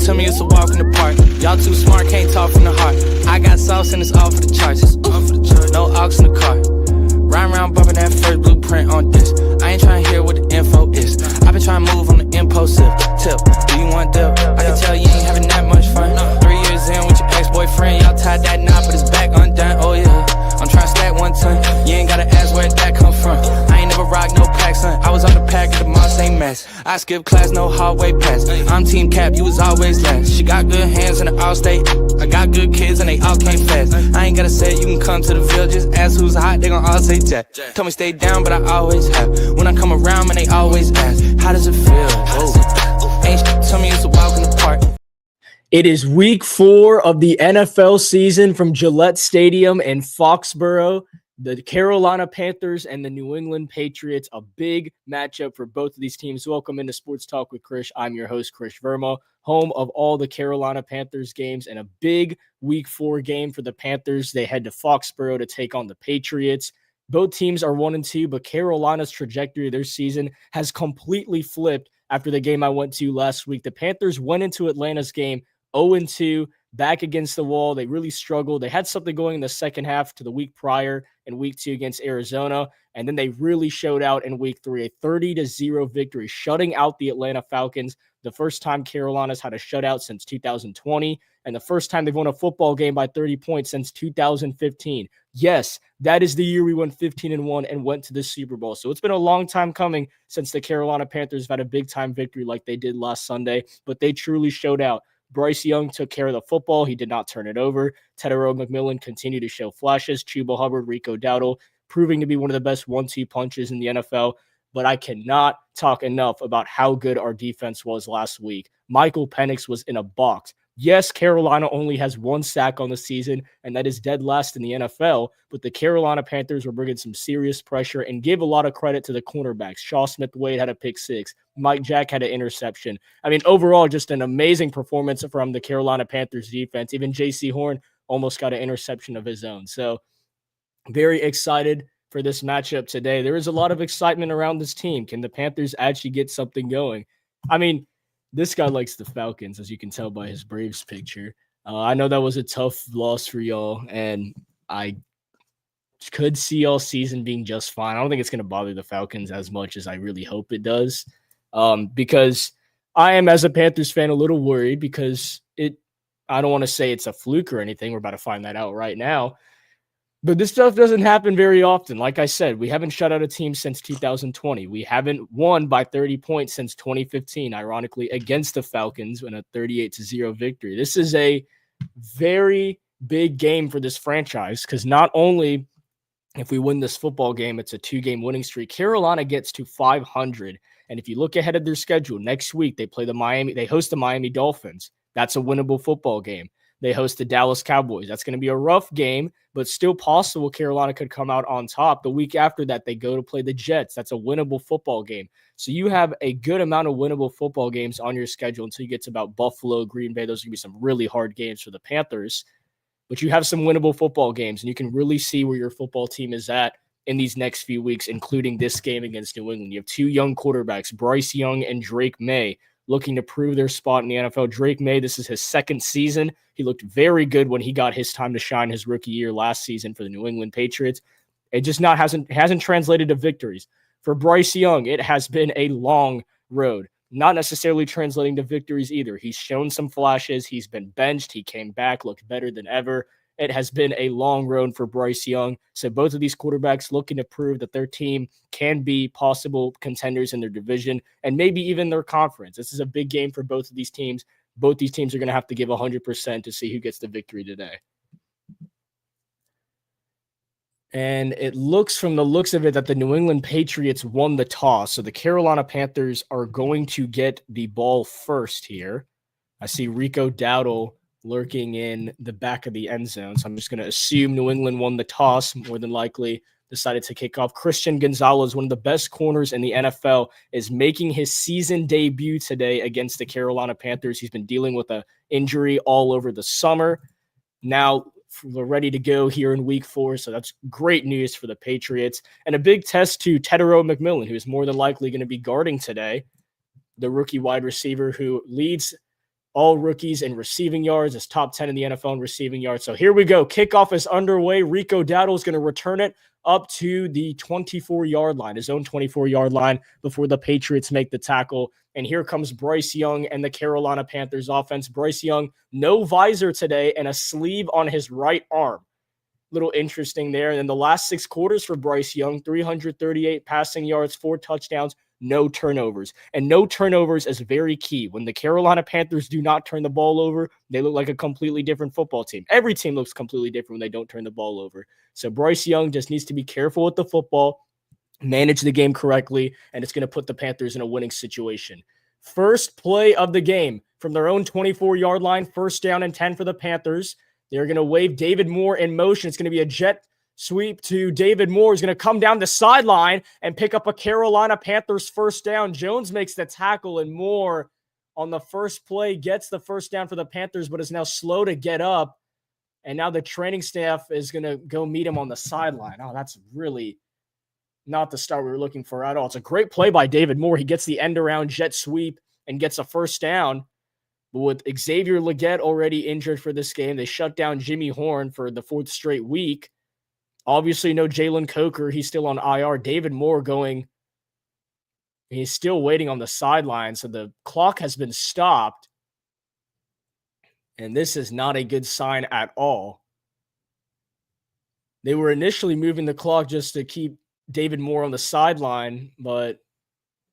tell me it's a walk in the park. Y'all too smart, can't talk from the heart. I got sauce and it's all for the charts. No aux in the car. Ride around bumping that first blueprint on this. I ain't trying to hear what the info is. I been trying to move on the impulsive tip. Do you want dip? I can tell you ain't having that much fun. 3 years in with your ex-boyfriend, y'all tied that knot, but it's back undone. Oh yeah, I'm trying to stack 1 ton. You ain't gotta ask where that come from. I ain't never rock no pack, son. I was on the pack at the mall, same mess. I skip class, no hallway pass. I'm team cap, you was always last. She got good hands in the all-state. I got good kids and they all came fast. I ain't gotta say it, you can come to the Ville. Just ask who's hot, they gon' all say Jack. Told me stay down, but I always have. When I come around, man, they always ask, how does it feel? Oh. Ain't tell me it's a walk in the park. It is week 4 of the NFL season from Gillette Stadium in Foxborough. The Carolina Panthers and the New England Patriots, a big matchup for both of these teams. Welcome into Sports Talk with Krish. I'm your host, Krish Verma, home of all the Carolina Panthers games, and a big week 4 game for the Panthers. They head to Foxborough to take on the Patriots. Both teams are 1-2, but Carolina's trajectory of their season has completely flipped after the game I went to last week. The Panthers went into Atlanta's game 0-2, back against the wall. They really struggled. They had something going in the second half to the week prior in week 2 against Arizona, and then they really showed out in week 3, a 30-0 victory, shutting out the Atlanta Falcons. The first time Carolina's had a shutout since 2020, and the first time they've won a football game by 30 points since 2015. Yes, that is the year we went 15-1 and went to the Super Bowl. So it's been a long time coming since the Carolina Panthers have had a big-time victory like they did last Sunday, but they truly showed out. Bryce Young took care of the football. He did not turn it over. Tedero McMillan continued to show flashes. Chuba Hubbard, Rico Dowdle, proving to be one of the best 1-2 punches in the NFL. But I cannot talk enough about how good our defense was last week. Michael Penix was in a box. Yes, Carolina only has 1 sack on the season, and that is dead last in the NFL, but the Carolina Panthers were bringing some serious pressure and gave a lot of credit to the cornerbacks. Shaw Smith-Wade had a pick 6. Mike Jack had an interception. I mean, overall, just an amazing performance from the Carolina Panthers defense. Even J.C. Horn almost got an interception of his own. So very excited for this matchup today. There is a lot of excitement around this team. Can the Panthers actually get something going? I mean, this guy likes the Falcons, as you can tell by his Braves picture. I know that was a tough loss for y'all, and I could see y'all season being just fine. I don't think it's going to bother the Falcons as much as I really hope it does, because I am, as a Panthers fan, a little worried because I don't want to say it's a fluke or anything. We're about to find that out right now. But this stuff doesn't happen very often. Like I said, we haven't shut out a team since 2020. We haven't won by 30 points since 2015, ironically, against the Falcons in a 38-0 victory. This is a very big game for this franchise because not only if we win this football game, it's a 2-game winning streak. Carolina gets to 500. And if you look ahead of their schedule, next week they host the Miami Dolphins. That's a winnable football game. They host the Dallas Cowboys. That's going to be a rough game, but still possible Carolina could come out on top. The week after that, they go to play the Jets. That's a winnable football game. So you have a good amount of winnable football games on your schedule until you get to about Buffalo, Green Bay. Those are going to be some really hard games for the Panthers. But you have some winnable football games, and you can really see where your football team is at in these next few weeks, including this game against New England. You have 2 young quarterbacks, Bryce Young and Drake May, looking to prove their spot in the NFL. Drake May, this is his 2nd season. He looked very good when he got his time to shine his rookie year last season for the New England Patriots. It just hasn't translated to victories. For Bryce Young, it has been a long road, not necessarily translating to victories either. He's shown some flashes. He's been benched. He came back, looked better than ever. It has been a long road for Bryce Young. So both of these quarterbacks looking to prove that their team can be possible contenders in their division and maybe even their conference. This is a big game for both of these teams. Both these teams are going to have to give 100% to see who gets the victory today. And it looks, from the looks of it, that the New England Patriots won the toss. So the Carolina Panthers are going to get the ball first here. I see Rico Dowdle lurking in the back of the end zone. So I'm just going to assume New England won the toss, more than likely decided to kick off. Christian Gonzalez, one of the best corners in the NFL, is making his season debut today against the Carolina Panthers. He's been dealing with an injury all over the summer. Now we're ready to go here in week 4. So that's great news for the Patriots. And a big test to Tedero McMillan, who is more than likely going to be guarding today, the rookie wide receiver who leads all rookies in receiving yards, is top 10 in the NFL in receiving yards. So here we go. Kickoff is underway. Rico Dowdle is going to return it up to the 24-yard line, his own 24-yard line, before the Patriots make the tackle. And here comes Bryce Young and the Carolina Panthers offense. Bryce Young, no visor today and a sleeve on his right arm. Little interesting there. And then the last 6 quarters for Bryce Young, 338 passing yards, 4 touchdowns, no turnovers. And no turnovers is very key. When the Carolina Panthers do not turn the ball over, they look like a completely different football team. Every team looks completely different when they don't turn the ball over. So Bryce Young just needs to be careful with the football, manage the game correctly, and it's going to put the Panthers in a winning situation. First play of the game from their own 24-yard line, 1st down and 10 for the Panthers. They're going to wave David Moore in motion. It's going to be a jet sweep to David Moore. He's going to come down the sideline and pick up a Carolina Panthers 1st down. Jones makes the tackle, and Moore on the first play gets the 1st down for the Panthers, but is now slow to get up. And now the training staff is going to go meet him on the sideline. Oh, that's really not the start we were looking for at all. It's a great play by David Moore. He gets the end around jet sweep and gets a 1st down. But with Xavier Legette already injured for this game, they shut down Jimmy Horn for the 4th straight week. Obviously, no Jalen Coker. He's still on IR. David Moore he's still waiting on the sideline. So the clock has been stopped. And this is not a good sign at all. They were initially moving the clock just to keep David Moore on the sideline, but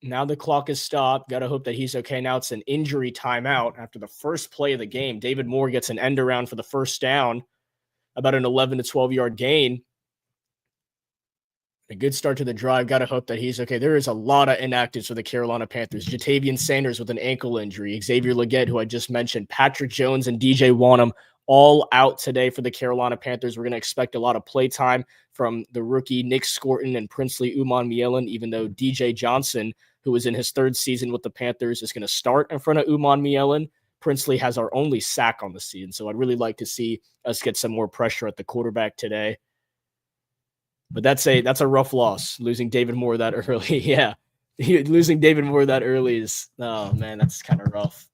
now the clock is stopped. Got to hope that he's okay. Now it's an injury timeout after the first play of the game. David Moore gets an end around for the 1st down, about an 11 to 12-yard gain. A good start to the drive. Got to hope that he's okay. There is a lot of inactives for the Carolina Panthers. Jatavian Sanders with an ankle injury. Xavier Legette, who I just mentioned. Patrick Jones and DJ Wanham all out today for the Carolina Panthers. We're going to expect a lot of play time from the rookie Nick Scorton and Princely Uman-Mielen, even though DJ Johnson, who was in his 3rd season with the Panthers, is going to start in front of Uman-Mielen. Princely has our only sack on the season, so I'd really like to see us get some more pressure at the quarterback today. But that's a rough loss, losing David Moore that early. Yeah, losing David Moore that early is, oh man, that's kind of rough.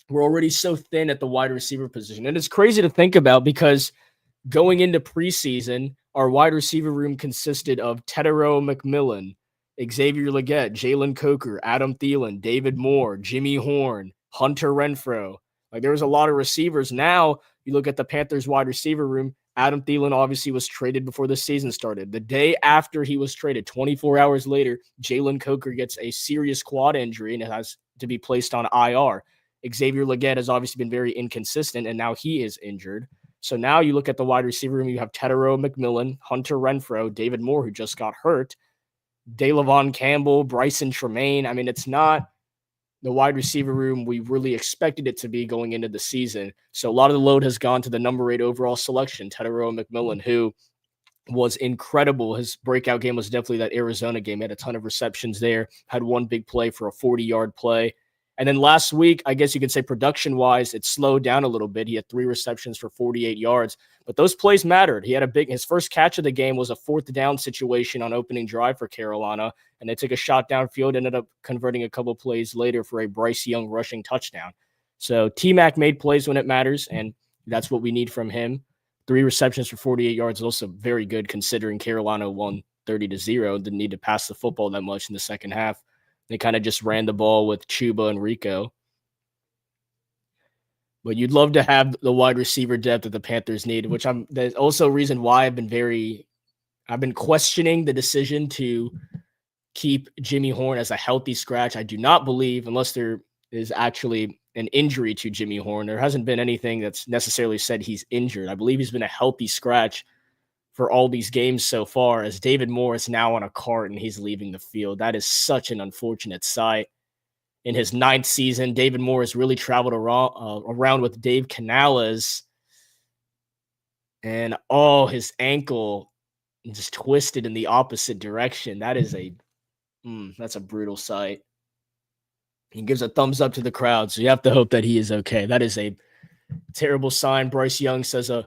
We're already so thin at the wide receiver position. And it's crazy to think about because going into preseason, our wide receiver room consisted of Tetairoa McMillan, Xavier Legette, Jalen Coker, Adam Thielen, David Moore, Jimmy Horn, Hunter Renfrow. Like there was a lot of receivers. Now you look at the Panthers wide receiver room. Adam Thielen obviously was traded before the season started. The day after he was traded, 24 hours later, Jalen Coker gets a serious quad injury and it has to be placed on IR. Xavier Legette has obviously been very inconsistent, and now he is injured. So now you look at the wide receiver room, you have Tetairoa McMillan, Hunter Renfrow, David Moore, who just got hurt, DeLavon Campbell, Bryson Tremaine. I mean, it's not the wide receiver room we really expected it to be going into the season. So a lot of the load has gone to the number 8 overall selection, Tetairoa McMillan, who was incredible. His breakout game was definitely that Arizona game. He had a ton of receptions there, had one big play for a 40-yard play. And then last week, I guess you could say production-wise, it slowed down a little bit. He had 3 receptions for 48 yards, but those plays mattered. He had his first catch of the game was a 4th down situation on opening drive for Carolina, and they took a shot downfield, ended up converting a couple plays later for a Bryce Young rushing touchdown. So T-Mac made plays when it matters, and that's what we need from him. 3 receptions for 48 yards is also very good considering Carolina won 30-0, didn't need to pass the football that much in the second half. They kind of just ran the ball with Chuba and Rico. But you'd love to have the wide receiver depth that the Panthers need, which there's also a reason why I've been questioning the decision to keep Jimmy Horn as a healthy scratch. I do not believe, unless there is actually an injury to Jimmy Horn, there hasn't been anything that's necessarily said he's injured. I believe he's been a healthy scratch for all these games so far, as David Moore is now on a cart and he's leaving the field. That is such an unfortunate sight. In his 9th season, David Moore has really traveled around with Dave Canales, and his ankle just twisted in the opposite direction. That is that's a brutal sight. He gives a thumbs up to the crowd, so you have to hope that he is okay. That is a terrible sign. Bryce Young says a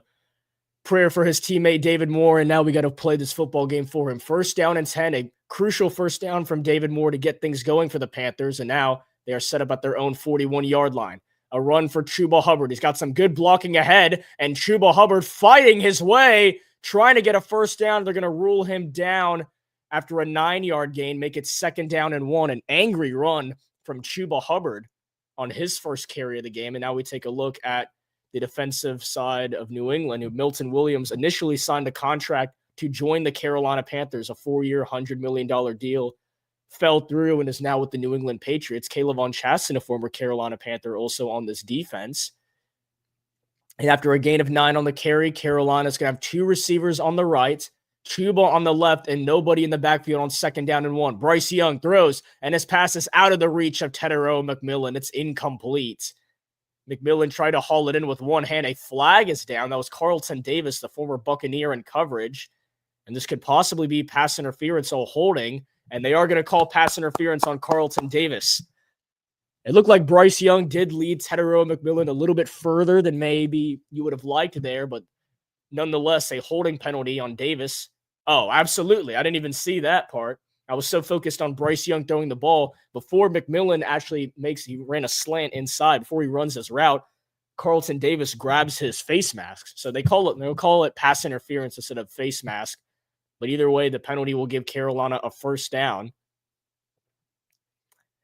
prayer for his teammate David Moore, and now we got to play this football game for him. 1st down and 10, a crucial 1st down from David Moore to get things going for the Panthers, and now they are set up at their own 41-yard line. A run for Chuba Hubbard. He's got some good blocking ahead, and Chuba Hubbard fighting his way, trying to get a first down. They're going to rule him down after a 9-yard gain, make it 2nd down and 1. An angry run from Chuba Hubbard on his first carry of the game. And now we take a look at the defensive side of New England, who Milton Williams initially signed a contract to join the Carolina Panthers, a 4-year, $100 million deal. Fell through and is now with the New England Patriots. Kayvon Chaisson, a former Carolina Panther, also on this defense. And after a gain of 9 on the carry, Carolina's going to have 2 receivers on the right, Chuba on the left, and nobody in the backfield on 2nd down and 1. Bryce Young throws, and his pass is out of the reach of Tetairoa McMillan. It's incomplete. McMillan tried to haul it in with one hand. A flag is down. That was Carlton Davis, the former Buccaneer, in coverage. And this could possibly be pass interference or holding. And they are going to call pass interference on Carlton Davis. It looked like Bryce Young did lead Tetairoa McMillan a little bit further than maybe you would have liked there, but nonetheless, a holding penalty on Davis. Oh, absolutely. I didn't even see that part. I was so focused on Bryce Young throwing the ball. Before McMillan actually he ran a slant inside, before he runs his route, Carlton Davis grabs his face mask. So they'll call it pass interference instead of face mask. But either way, the penalty will give Carolina a first down.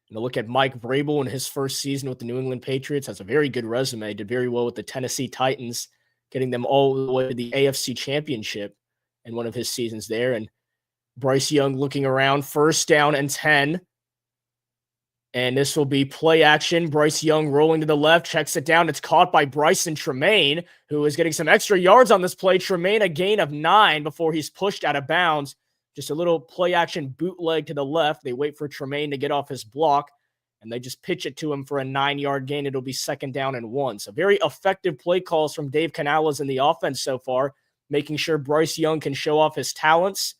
And a look at Mike Vrabel in his first season with the New England Patriots. Has a very good resume. Did very well with the Tennessee Titans, getting them all the way to the AFC Championship in one of his seasons there. And Bryce Young looking around, 1st down and 10. And this will be play action. Bryce Young rolling to the left, checks it down. It's caught by Bryson Tremaine, who is getting some extra yards on this play. Tremaine, a gain of 9 before he's pushed out of bounds. Just a little play action bootleg to the left. They wait for Tremaine to get off his block, and they just pitch it to him for a 9-yard gain. It'll be 2nd down and 1. So very effective play calls from Dave Canales in the offense so far, making sure Bryce Young can show off his talents,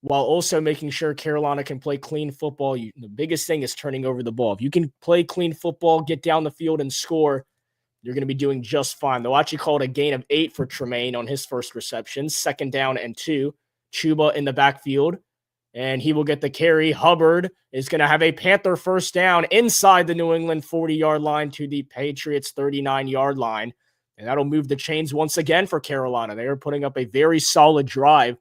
while also making sure Carolina can play clean football. The biggest thing is turning over the ball. If you can play clean football, get down the field and score, you're going to be doing just fine. They'll actually call it a gain of 8 for Tremaine on his first reception, 2nd down and 2. Chuba in the backfield, and he will get the carry. Hubbard is going to have a Panther first down inside the New England 40-yard line to the Patriots 39-yard line, and that'll move the chains once again for Carolina. They are putting up a very solid drive,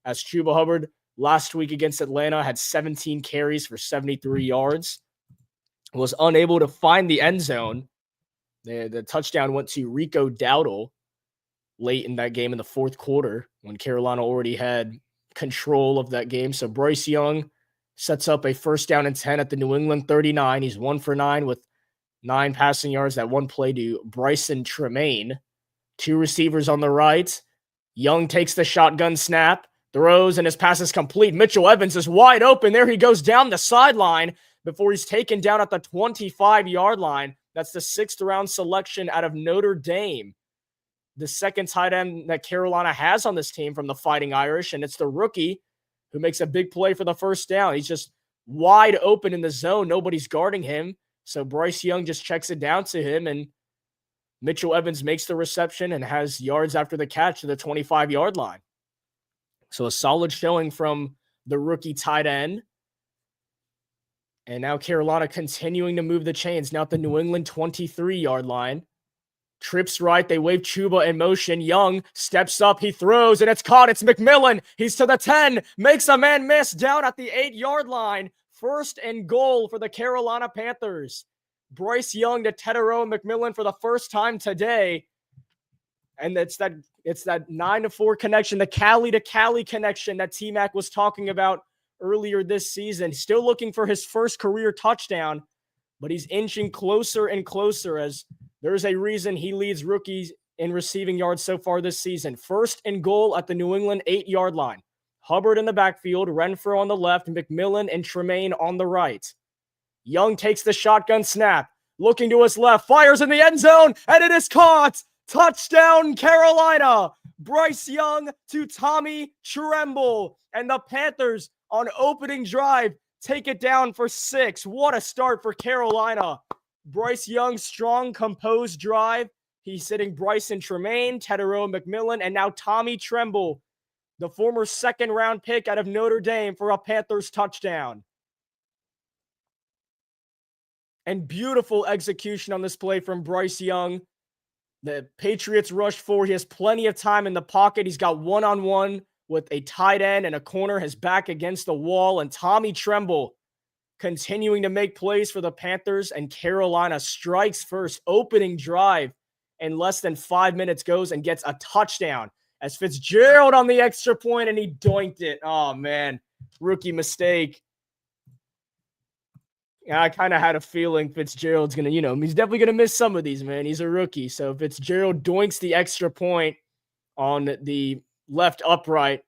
as Chuba Hubbard last week against Atlanta had 17 carries for 73 yards, was unable to find the end zone. The touchdown went to Rico Dowdle late in that game in the 4th quarter when Carolina already had control of that game. So Bryce Young sets up a 1st down and 10 at the New England 39. He's 1 for 9 with 9 passing yards. That one play to Bryson Tremaine. 2 receivers on the right. Young takes the shotgun snap, throws, and his pass is complete. Mitchell Evans is wide open. There he goes down the sideline before he's taken down at the 25-yard line. That's the 6th-round selection out of Notre Dame. The 2nd tight end that Carolina has on this team from the Fighting Irish, and it's the rookie who makes a big play for the first down. He's just wide open in the zone. Nobody's guarding him. So Bryce Young just checks it down to him, and Mitchell Evans makes the reception and has yards after the catch to the 25-yard line. So a solid showing from the rookie tight end. And now Carolina continuing to move the chains. Now at the New England 23-yard line. Trips right. They wave Chuba in motion. Young steps up. He throws, and it's caught. It's McMillan. He's to the 10. Makes a man miss down at the 8-yard line. 1st and goal for the Carolina Panthers. Bryce Young to Tetairoa McMillan for the first time today. And it's that 9-4 connection, the Cali to Cali connection that T-Mac was talking about earlier this season. Still looking for his first career touchdown, but he's inching closer and closer, as there's a reason he leads rookies in receiving yards so far this season. 1st and goal at the New England 8-yard line. Hubbard in the backfield, Renfro on the left, McMillan and Tremaine on the right. Young takes the shotgun snap, looking to his left, fires in the end zone, and it is caught. Touchdown, Carolina. Bryce Young to Tommy Tremble. And the Panthers on opening drive take it down for 6. What a start for Carolina. Bryce Young, strong, composed drive. He's sitting Bryson Tremaine, Tetairoa McMillan, and now Tommy Tremble, the former 2nd-round pick out of Notre Dame, for a Panthers touchdown. And beautiful execution on this play from Bryce Young. The Patriots rush forward. He has plenty of time in the pocket. He's got one-on-one with a tight end and a corner, his back against the wall. And Tommy Tremble continuing to make plays for the Panthers, and Carolina strikes first. Opening drive in less than 5 minutes goes and gets a touchdown as Fitzgerald on the extra point, and he doinked it. Oh, man. Rookie mistake. I kind of had a feeling Fitzgerald's going to, he's definitely going to miss some of these, man. He's a rookie. So Fitzgerald doinks the extra point on the left upright.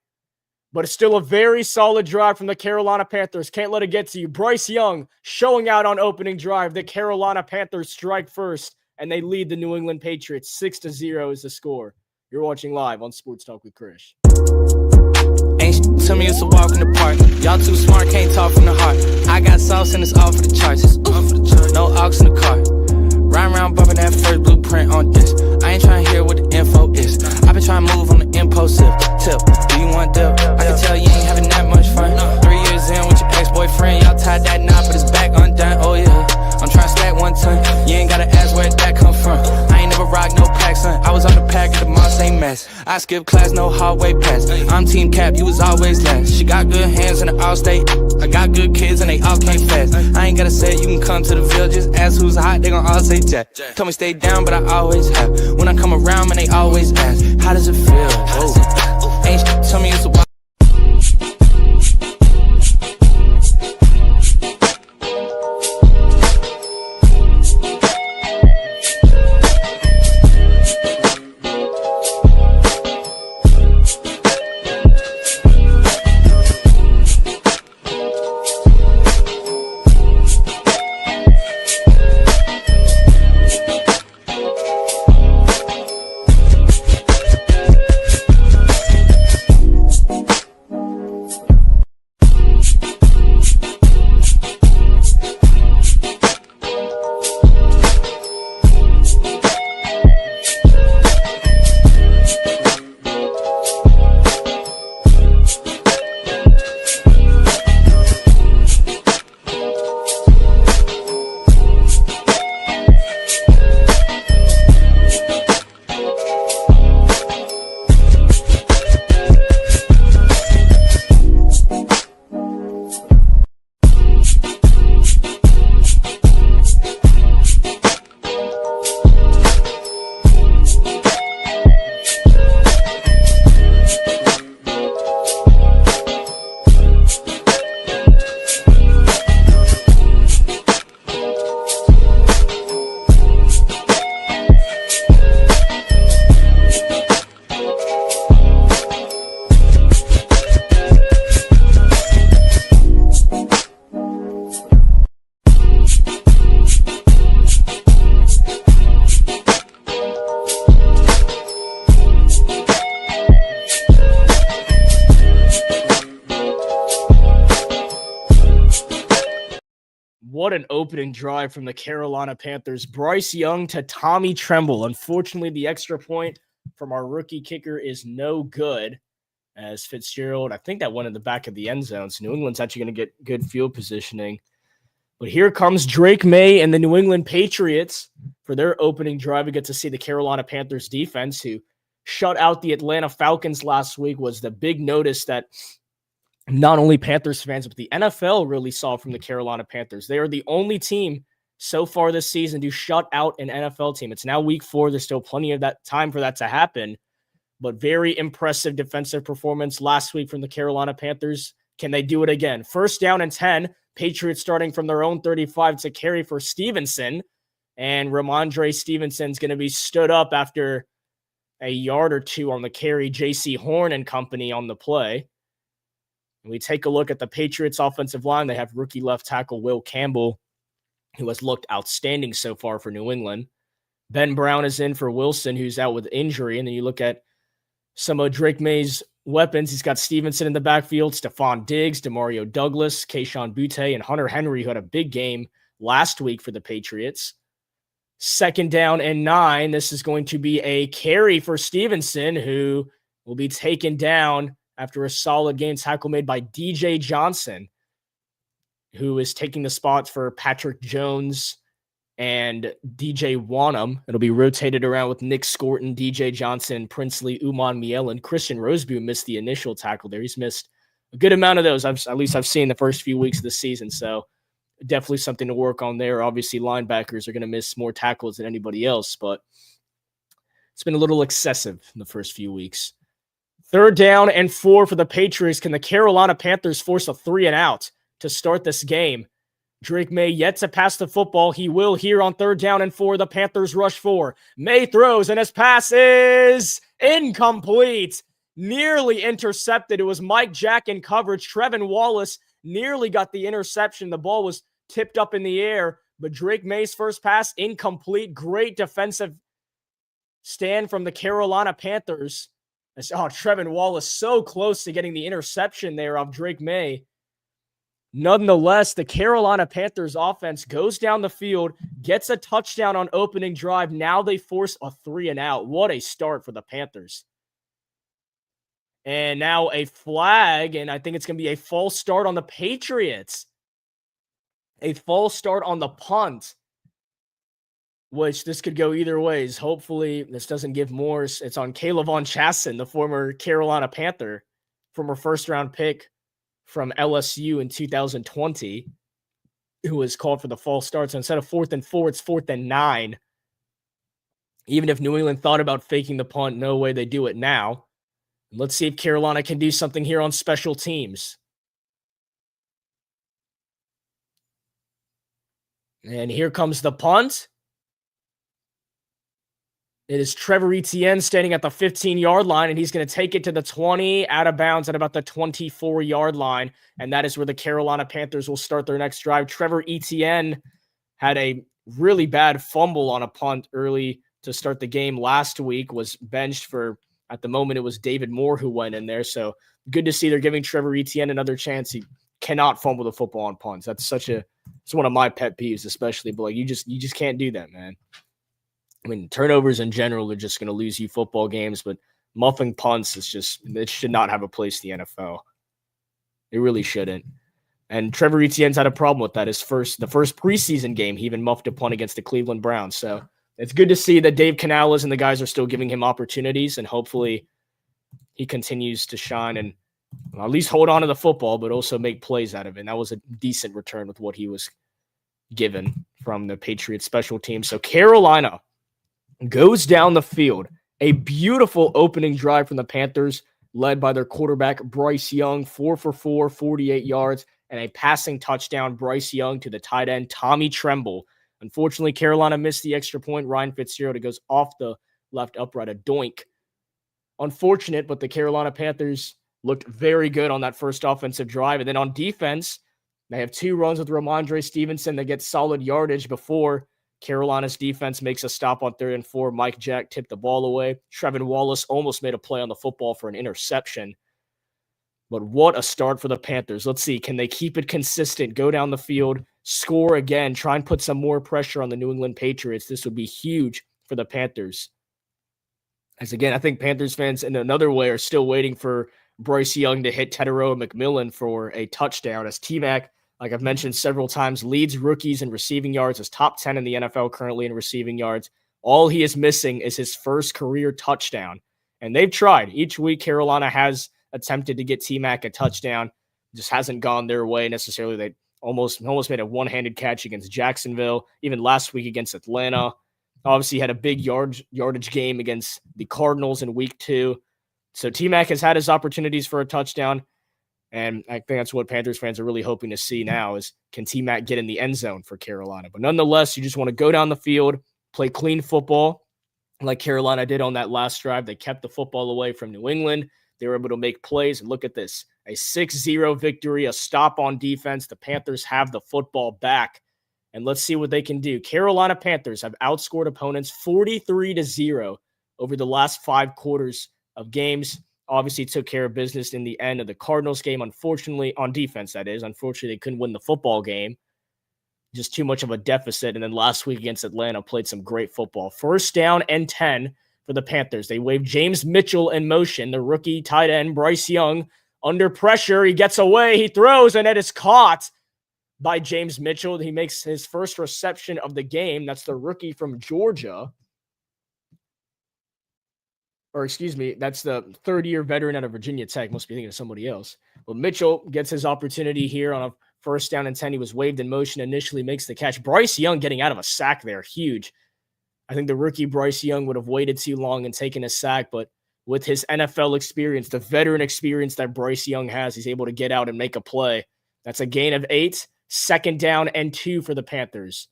But it's still a very solid drive from the Carolina Panthers. Can't let it get to you. Bryce Young showing out on opening drive. The Carolina Panthers strike first, and they lead the New England Patriots. 6-0 is the score. You're watching live on Sports Talk with Krish. Ain't tell me it's a walk in the park. Y'all too smart, can't talk from the heart. I got sauce and it's all for the charts. No aux in the car. Ride around bumping that first blueprint on this. I ain't trying to hear what the info is. I been trying to move on the impulsive tip. Do you want dip? I can tell you ain't having that much fun. 3 years in with your ex-boyfriend, y'all tied that knot, but it's back undone. Oh yeah, I'm trying to stack 1 ton. You ain't gotta ask where that come from. I ain't never rock no pack, son. I was on the pack at the mall, same mess. I skip class, no hallway pass. I'm team cap, you was always last. She got good hands in the all-state. I got good kids and they all came fast. I ain't gotta say it, you can come to the Ville. Just ask who's hot, they gon' all say Jack. Told me stay down, but I always have. When I come around, man, they always ask, how does it feel? Oh. Ain't tell me it's a What an opening drive from the Carolina Panthers. Bryce Young to Tommy Tremble. Unfortunately, the extra point from our rookie kicker is no good, as Fitzgerald, I think that went in the back of the end zone. So New England's actually going to get good field positioning. But here comes Drake May and the New England Patriots for their opening drive. We get to see the Carolina Panthers defense, who shut out the Atlanta Falcons last week, was the big notice that not only Panthers fans, but the NFL really saw from the Carolina Panthers. They are the only team so far this season to shut out an NFL team. It's now week 4. There's still plenty of that time for that to happen, but very impressive defensive performance last week from the Carolina Panthers. Can they do it again? 1st down and 10. Patriots starting from their own 35 to carry for Stevenson, and Ramondre Stevenson's going to be stood up after a yard or two on the carry. J.C. Horn and company on the play. We take a look at the Patriots offensive line. They have rookie left tackle Will Campbell, who has looked outstanding so far for New England. Ben Brown is in for Wilson, who's out with injury. And then you look at some of Drake May's weapons. He's got Stevenson in the backfield, Stephon Diggs, Demario Douglas, Kayshon Boutte, and Hunter Henry, who had a big game last week for the Patriots. 2nd down and 9. This is going to be a carry for Stevenson, who will be taken down after a solid game tackle made by DJ Johnson, who is taking the spot for Patrick Jones and DJ Wanham. It'll be rotated around with Nick Scorton, DJ Johnson, Princely, Uman Miel, and Christian Roseboom missed the initial tackle there. He's missed a good amount of those. At least I've seen the first few weeks of the season. So definitely something to work on there. Obviously, linebackers are going to miss more tackles than anybody else, but it's been a little excessive in the first few weeks. 3rd down and 4 for the Patriots. Can the Carolina Panthers force a 3-and-out to start this game? Drake May yet to pass the football. He will here on 3rd down and 4. The Panthers rush 4. May throws, and his pass is incomplete. Nearly intercepted. It was Mike Jack in coverage. Trevin Wallace nearly got the interception. The ball was tipped up in the air, but Drake May's first pass incomplete. Great defensive stand from the Carolina Panthers. Trevin Wallace so close to getting the interception there of Drake May. Nonetheless, the Carolina Panthers offense goes down the field, gets a touchdown on opening drive. Now they force a 3-and-out. What a start for the Panthers. And now a flag, and I think it's going to be a false start on the Patriots. A false start on the punt, which this could go either ways. Hopefully, this doesn't give more. It's on Kaylavon Chasen, the former Carolina Panther, former first-round pick from LSU in 2020, who was called for the false start. So instead of 4th and 4, it's 4th and 9. Even if New England thought about faking the punt, no way they do it now. Let's see if Carolina can do something here on special teams. And here comes the punt. It is Trevor Etienne standing at the 15-yard line, and he's going to take it to the 20, out of bounds at about the 24-yard line, and that is where the Carolina Panthers will start their next drive. Trevor Etienne had a really bad fumble on a punt early to start the game last week, was benched for, at the moment, it was David Moore who went in there, so good to see they're giving Trevor Etienne another chance. He cannot fumble the football on punts. It's one of my pet peeves, especially, but you just can't do that, man. I mean, turnovers in general are just going to lose you football games, but muffing punts it should not have a place in the NFL. It really shouldn't. And Trevor Etienne's had a problem with that. The first preseason game, he even muffed a punt against the Cleveland Browns. So it's good to see that Dave Canales and the guys are still giving him opportunities, and hopefully he continues to shine and at least hold on to the football, but also make plays out of it. And that was a decent return with what he was given from the Patriots special team. So Carolina goes down the field. A beautiful opening drive from the Panthers, led by their quarterback, Bryce Young, 4 for 4, 48 yards, and a passing touchdown, Bryce Young, to the tight end, Tommy Tremble. Unfortunately, Carolina missed the extra point. Ryan Fitzgerald, it goes off the left upright, a doink. Unfortunate, but the Carolina Panthers looked very good on that first offensive drive. And then on defense, they have 2 runs with Ramondre Stevenson that get solid yardage before Carolina's defense makes a stop on 3rd and 4. Mike Jack tipped the ball away. Trevin Wallace almost made a play on the football for an interception. But what a start for the Panthers. Let's see. Can they keep it consistent, go down the field, score again, try and put some more pressure on the New England Patriots? This would be huge for the Panthers. As again, I think Panthers fans in another way are still waiting for Bryce Young to hit Teteroa McMillan for a touchdown, as T-Mac, like I've mentioned several times, leads rookies in receiving yards, is top 10 in the NFL currently in receiving yards. All he is missing is his first career touchdown. And they've tried. Each week, Carolina has attempted to get T-Mac a touchdown. Just hasn't gone their way necessarily. They almost made a one-handed catch against Jacksonville, even last week against Atlanta. Obviously had a big yardage game against the Cardinals in week 2. So T-Mac has had his opportunities for a touchdown. And I think that's what Panthers fans are really hoping to see now is, can T-Mac get in the end zone for Carolina? But nonetheless, you just want to go down the field, play clean football like Carolina did on that last drive. They kept the football away from New England. They were able to make plays. And look at this, a 6-0 victory, a stop on defense. The Panthers have the football back. And let's see what they can do. Carolina Panthers have outscored opponents 43-0 over the last 5 quarters of games. Obviously took care of business in the end of the Cardinals game. Unfortunately, on defense, that is. Unfortunately, they couldn't win the football game. Just too much of a deficit. And then last week against Atlanta, played some great football. 1st down and 10 for the Panthers. They wave James Mitchell in motion. The rookie tight end, Bryce Young, under pressure. He gets away. He throws, and it is caught by James Mitchell. He makes his first reception of the game. That's the rookie from Georgia. Or excuse me, that's the third-year veteran out of Virginia Tech. Must be thinking of somebody else. Well, Mitchell gets his opportunity here on a first down and 10. He was waved in motion initially, makes the catch. Bryce Young getting out of a sack there. Huge. I think the rookie Bryce Young would have waited too long and taken a sack, but with his NFL experience, the veteran experience that Bryce Young has, he's able to get out and make a play. That's a gain of 8, second down and 2 for the Panthers.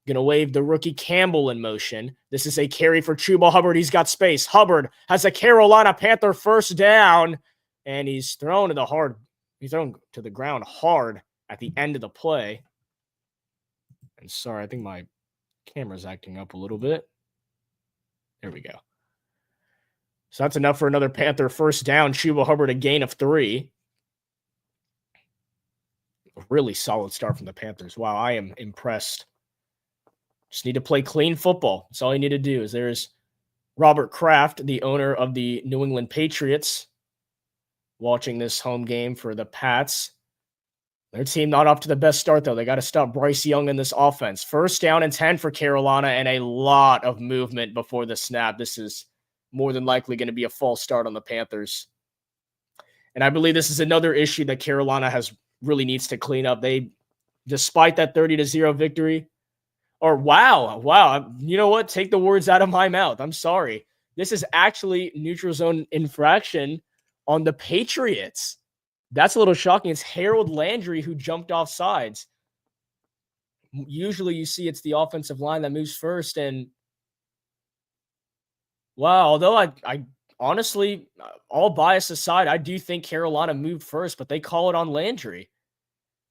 Going to wave the rookie Campbell in motion. This is a carry for Chuba Hubbard. He's got space. Hubbard has a Carolina Panther first down, and he's thrown to the ground hard at the end of the play. And sorry, I think my camera's acting up a little bit. There we go. So that's enough for another Panther first down. Chuba Hubbard, a gain of 3. A really solid start from the Panthers. Wow, I am impressed. Just need to play clean football. That's all you need to do. There's Robert Kraft, the owner of the New England Patriots, watching this home game for the Pats. Their team not off to the best start, though. They got to stop Bryce Young in this offense. First down and 10 for Carolina, and a lot of movement before the snap. This is more than likely going to be a false start on the Panthers. And I believe this is another issue that Carolina really needs to clean up. Despite that 30-0 victory, wow. You know what? Take the words out of my mouth. I'm sorry. This is actually neutral zone infraction on the Patriots. That's a little shocking. It's Harold Landry who jumped off sides. Usually you see it's the offensive line that moves first. And wow, although I honestly, all bias aside, I do think Carolina moved first, but they call it on Landry.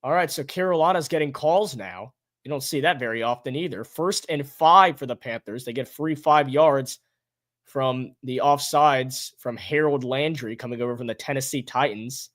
All right, so Carolina's getting calls now. You don't see that very often either. 1st and 5 for the Panthers. They get free 5 yards from the offsides from Harold Landry coming over from the Tennessee Titans.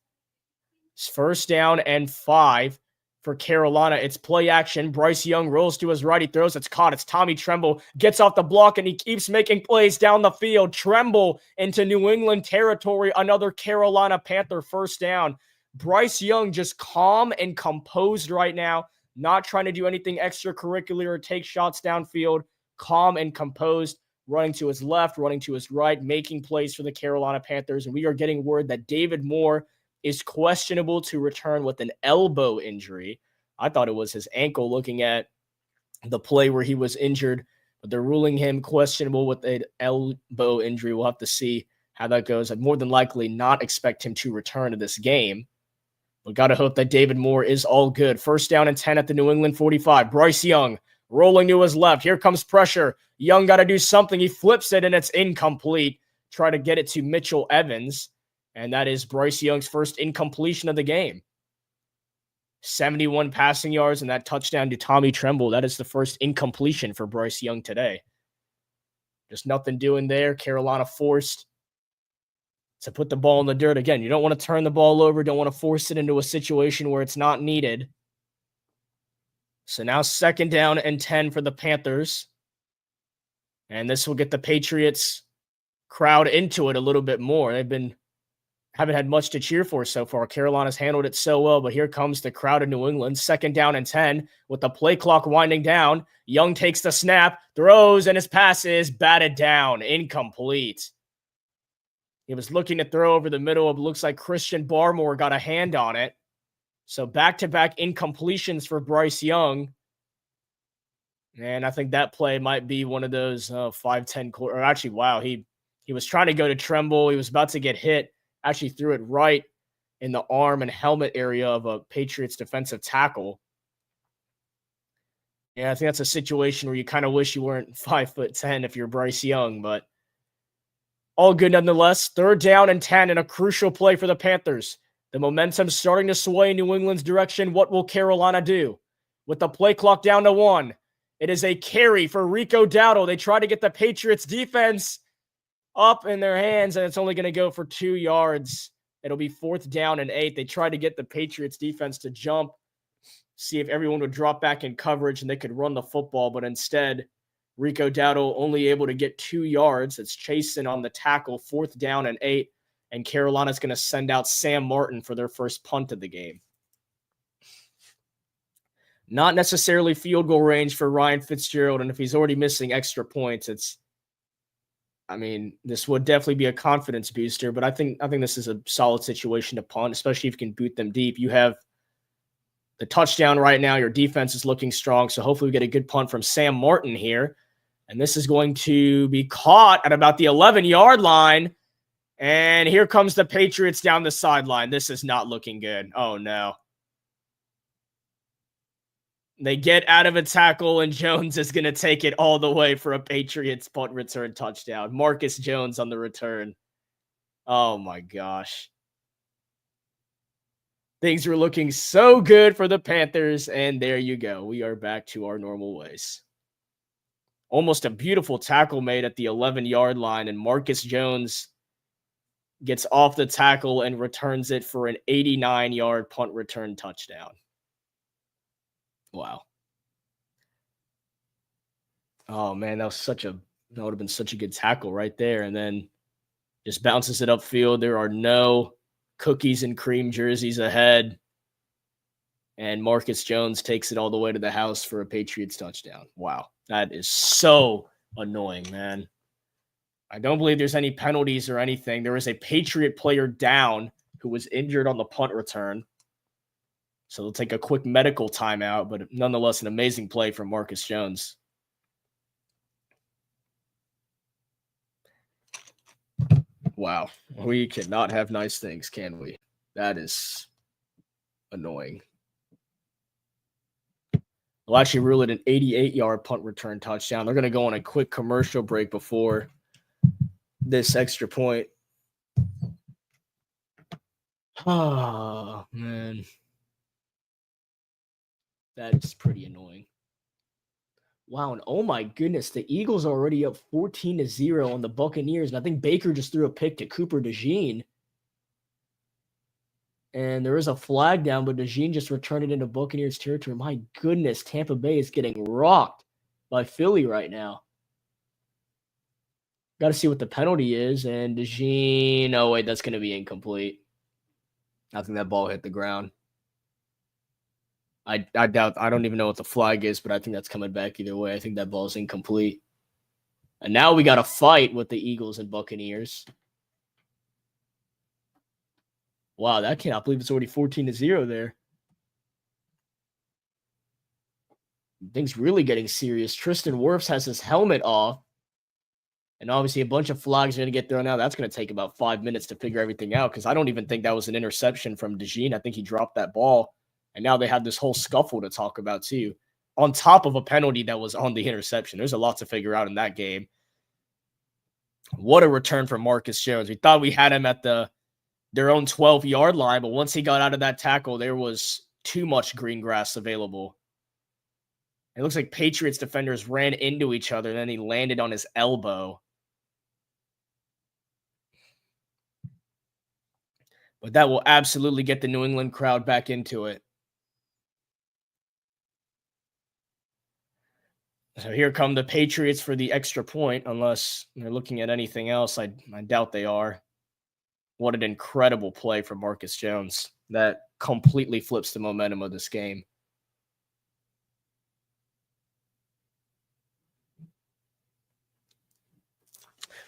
It's 1st down and 5 for Carolina. It's play action. Bryce Young rolls to his right. He throws. It's caught. It's Tommy Tremble. Gets off the block, and he keeps making plays down the field. Tremble into New England territory. Another Carolina Panther first down. Bryce Young just calm and composed right now. Not trying to do anything extracurricular or take shots downfield. Calm and composed, running to his left, running to his right, making plays for the Carolina Panthers. And we are getting word that David Moore is questionable to return with an elbow injury. I thought it was his ankle looking at the play where he was injured, but they're ruling him questionable with an elbow injury. We'll have to see how that goes. I'd more than likely not expect him to return to this game. But got to hope that David Moore is all good. 1st down and 10 at the New England 45. Bryce Young rolling to his left. Here comes pressure. Young got to do something. He flips it, and it's incomplete. Try to get it to Mitchell Evans, and that is Bryce Young's first incompletion of the game. 71 passing yards and that touchdown to Tommy Tremble. That is the first incompletion for Bryce Young today. Just nothing doing there. Carolina forced to put the ball in the dirt. Again, you don't want to turn the ball over. Don't want to force it into a situation where it's not needed. So now 2nd down and 10 for the Panthers. And this will get the Patriots crowd into it a little bit more. Haven't had much to cheer for so far. Carolina's handled it so well, but here comes the crowd of New England. 2nd down and 10 with the play clock winding down. Young takes the snap, throws, and his pass is batted down. Incomplete. He was looking to throw over the middle. It looks like Christian Barmore got a hand on it. So back-to-back incompletions for Bryce Young. And I think that play might be one of those 5-10 or actually, wow, he was trying to go to Tremble. He was about to get hit. Actually threw it right in the arm and helmet area of a Patriots defensive tackle. Yeah, I think that's a situation where you kind of wish you weren't 5'10" if you're Bryce Young, but all good nonetheless. 3rd down and 10 and a crucial play for the Panthers. The momentum's starting to sway in New England's direction. What will Carolina do? With the play clock down to 1, it is a carry for Rico Dowdle. They try to get the Patriots defense up in their hands, and it's only going to go for 2 yards. It'll be 4th down and 8. They tried to get the Patriots defense to jump, see if everyone would drop back in coverage and they could run the football, but instead, Rico Dowdle only able to get 2 yards. It's chasing on the tackle, 4th down and 8, and Carolina's going to send out Sam Martin for their first punt of the game. not necessarily field goal range for Ryan Fitzgerald. And if he's already missing extra points, this would definitely be a confidence booster, but I think this is a solid situation to punt, especially if you can boot them deep. You have the touchdown right now. Your defense is looking strong, so hopefully we get a good punt from Sam Martin here. And this is going to be caught at about the 11-yard line. And here comes the Patriots down the sideline. This is not looking good. Oh, no. They get out of a tackle, and Jones is going to take it all the way for a Patriots punt return touchdown. Marcus Jones on the return. Oh, my gosh. Things were looking so good for the Panthers, and there you go. We are back to our normal ways. Almost a beautiful tackle made at the 11-yard line, and Marcus Jones gets off the tackle and returns it for an 89-yard punt return touchdown. Wow. Oh, man, that would have been such a good tackle right there. And then just bounces it upfield. There are no cookies and cream jerseys ahead. And Marcus Jones takes it all the way to the house for a Patriots touchdown. Wow. That is so annoying, man. I don't believe there's any penalties or anything. There was a Patriot player down who was injured on the punt return. So they'll take a quick medical timeout, but nonetheless, an amazing play from Marcus Jones. Wow. We cannot have nice things, can we? That is annoying. They'll actually rule it an 88-yard punt return touchdown. They're going to go on a quick commercial break before this extra point. Oh, man. That is pretty annoying. Wow, and oh my goodness, the Eagles are already up 14-0 on the Buccaneers, and I think Baker just threw a pick to Cooper DeJean. And there is a flag down, but DeJean just returned it into Buccaneers territory. My goodness, Tampa Bay is getting rocked by Philly right now. Got to see what the penalty is, and DeJean, oh wait, that's going to be incomplete. I think that ball hit the ground. I doubt, I don't even know what the flag is, but I think that's coming back either way. I think that ball is incomplete. And now we got a fight with the Eagles and Buccaneers. Wow, I cannot believe it's already 14-0 there. Things really getting serious. Tristan Wirfs has his helmet off. And obviously a bunch of flags are going to get thrown out. That's going to take about 5 minutes to figure everything out because I don't even think that was an interception from DeJean. I think he dropped that ball. And now they had this whole scuffle to talk about too, on top of a penalty that was on the interception. There's a lot to figure out in that game. What a return from Marcus Jones. We thought we had him at their own 12-yard line, but once he got out of that tackle, there was too much green grass available. It looks like Patriots defenders ran into each other, and then he landed on his elbow. But that will absolutely get the New England crowd back into it. So here come the Patriots for the extra point, unless they're looking at anything else. I doubt they are. What an incredible play from Marcus Jones. That completely flips the momentum of this game.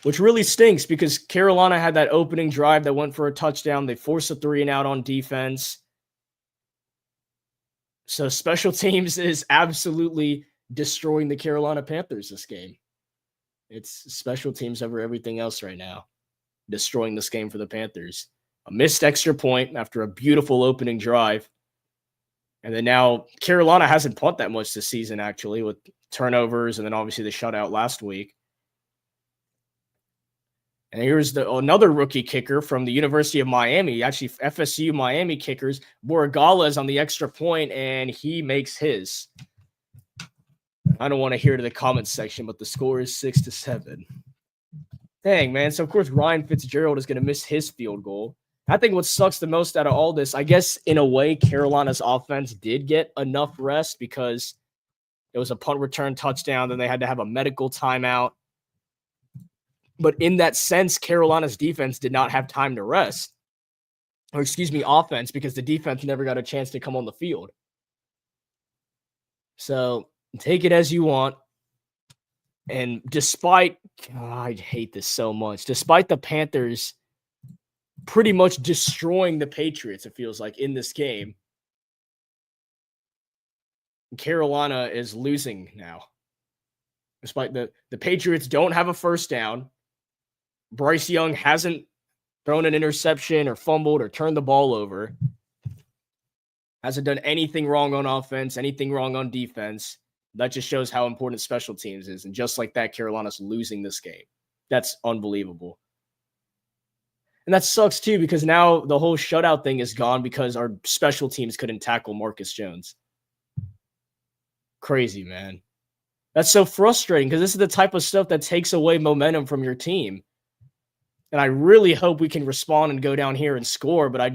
Which really stinks because Carolina had that opening drive that went for a touchdown. They forced a 3-and-out on defense. So special teams is absolutely destroying the Carolina Panthers this game. It's special teams over everything else right now. Destroying this game for the Panthers. A missed extra point after a beautiful opening drive. And then now Carolina hasn't punted that much this season, actually, with turnovers and then obviously the shutout last week. And here's another rookie kicker from the University of Miami, actually FSU Miami kickers. Borregala is on the extra point, and he makes his. I don't want to hear to the comments section, but the score is 6-7. Dang, man. So, of course, Ryan Fitzgerald is going to miss his field goal. I think what sucks the most out of all this, I guess, in a way, Carolina's offense did get enough rest because it was a punt return touchdown. Then they had to have a medical timeout. But in that sense, Carolina's defense did not have time to rest. Or, offense, because the defense never got a chance to come on the field. So take it as you want. And despite, I hate this so much, despite the Panthers pretty much destroying the Patriots, it feels like, in this game, Carolina is losing now. Despite the Patriots don't have a first down. Bryce Young hasn't thrown an interception or fumbled or turned the ball over. Hasn't done anything wrong on offense, anything wrong on defense. That just shows how important special teams is. And just like that, Carolina's losing this game. That's unbelievable. And that sucks too, because now the whole shutout thing is gone because our special teams couldn't tackle Marcus Jones. Crazy, man. That's so frustrating because this is the type of stuff that takes away momentum from your team. And I really hope we can respond and go down here and score, but I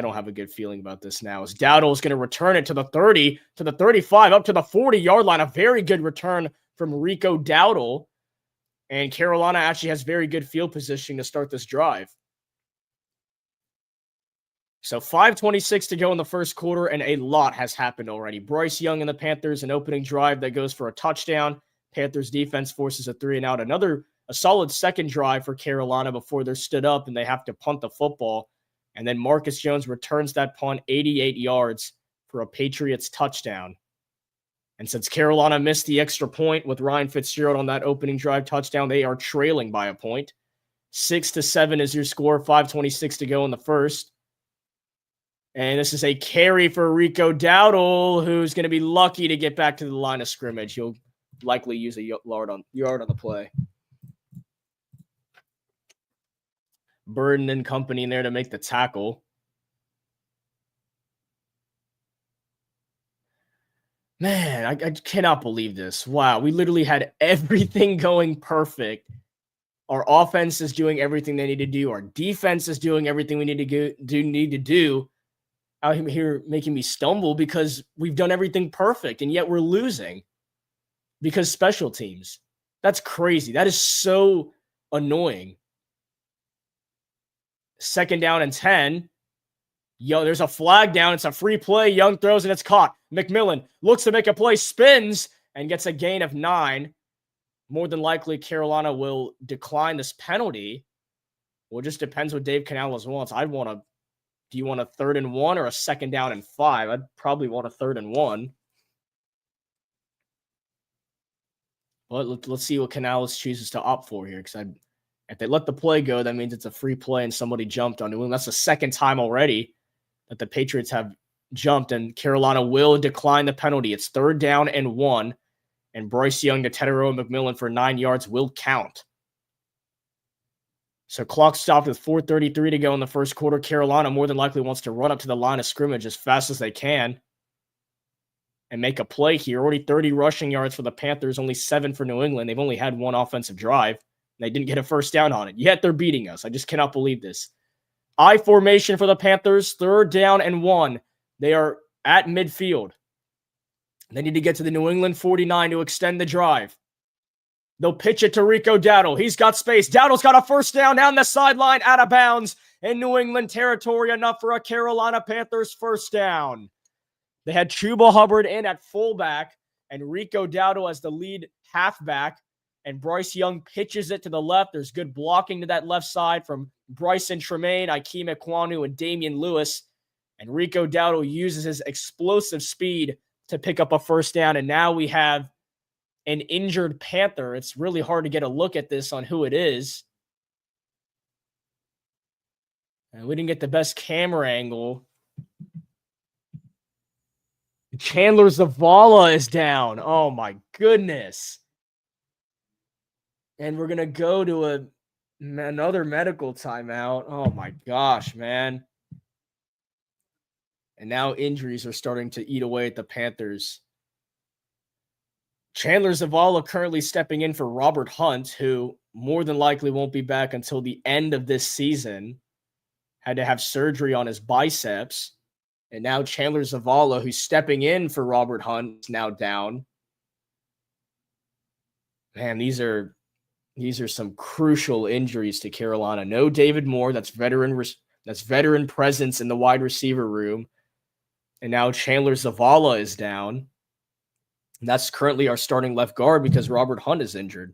don't have a good feeling about this now. As Dowdle is going to return it to the 30, to the 35, up to the 40-yard line. A very good return from Rico Dowdle. And Carolina actually has very good field positioning to start this drive. So 5:26 to go in the first quarter, and a lot has happened already. Bryce Young and the Panthers, an opening drive that goes for a touchdown. Panthers defense forces a 3-and-out. A solid second drive for Carolina before they're stood up and they have to punt the football. And then Marcus Jones returns that punt 88 yards for a Patriots touchdown. And since Carolina missed the extra point with Ryan Fitzgerald on that opening drive touchdown, they are trailing by a point. 6-7 is your score, 5:26 to go in the first. And this is a carry for Rico Dowdle, who's going to be lucky to get back to the line of scrimmage. He'll likely use a yard on the play. Burden and company in there to make the tackle. Man, I cannot believe this. Wow, we literally had everything going perfect. Our offense is doing everything they need to do. Our defense is doing everything we need to do. Out here making me stumble because we've done everything perfect, and yet we're losing because special teams. That's crazy. That is so annoying. 2nd down and 10. There's a flag down. It's a free play. Young throws and it's caught. McMillan looks to make a play, spins, and gets a gain of 9. More than likely, Carolina will decline this penalty. Well, it just depends what Dave Canales wants. Do you want a 3rd and 1 or a 2nd down and 5? I'd probably want a 3rd and 1. But let's see what Canales chooses to opt for here. Because if they let the play go, that means it's a free play and somebody jumped on New England. That's the second time already that the Patriots have jumped, and Carolina will decline the penalty. It's 3rd down and 1, and Bryce Young to Tetero McMillan for 9 yards will count. So clock stopped with 4:33 to go in the first quarter. Carolina more than likely wants to run up to the line of scrimmage as fast as they can and make a play here. Already 30 rushing yards for the Panthers, only 7 for New England. They've only had one offensive drive. They didn't get a first down on it, yet they're beating us. I just cannot believe this. I formation for the Panthers, 3rd down and 1. They are at midfield. They need to get to the New England 49 to extend the drive. They'll pitch it to Rico Dowdle. He's got space. Dowdle's got a first down the sideline, out of bounds in New England territory, enough for a Carolina Panthers first down. They had Chuba Hubbard in at fullback and Rico Dowdle as the lead halfback, and Bryce Young pitches it to the left. There's good blocking to that left side from Bryson Tremaine, Ikem Ekwonu, and Damian Lewis. And Rico Dowdle uses his explosive speed to pick up a first down, and now we have an injured Panther. It's really hard to get a look at this on who it is. And we didn't get the best camera angle. Chandler Zavala is down. Oh my goodness. And we're going to go to another medical timeout. Oh my gosh, man. And now injuries are starting to eat away at the Panthers. Chandler Zavala currently stepping in for Robert Hunt, who more than likely won't be back until the end of this season. Had to have surgery on his biceps. And now Chandler Zavala, who's stepping in for Robert Hunt, is now down. Man, these are some crucial injuries to Carolina. No David Moore, that's veteran presence in the wide receiver room. And now Chandler Zavala is down. And that's currently our starting left guard because Robert Hunt is injured.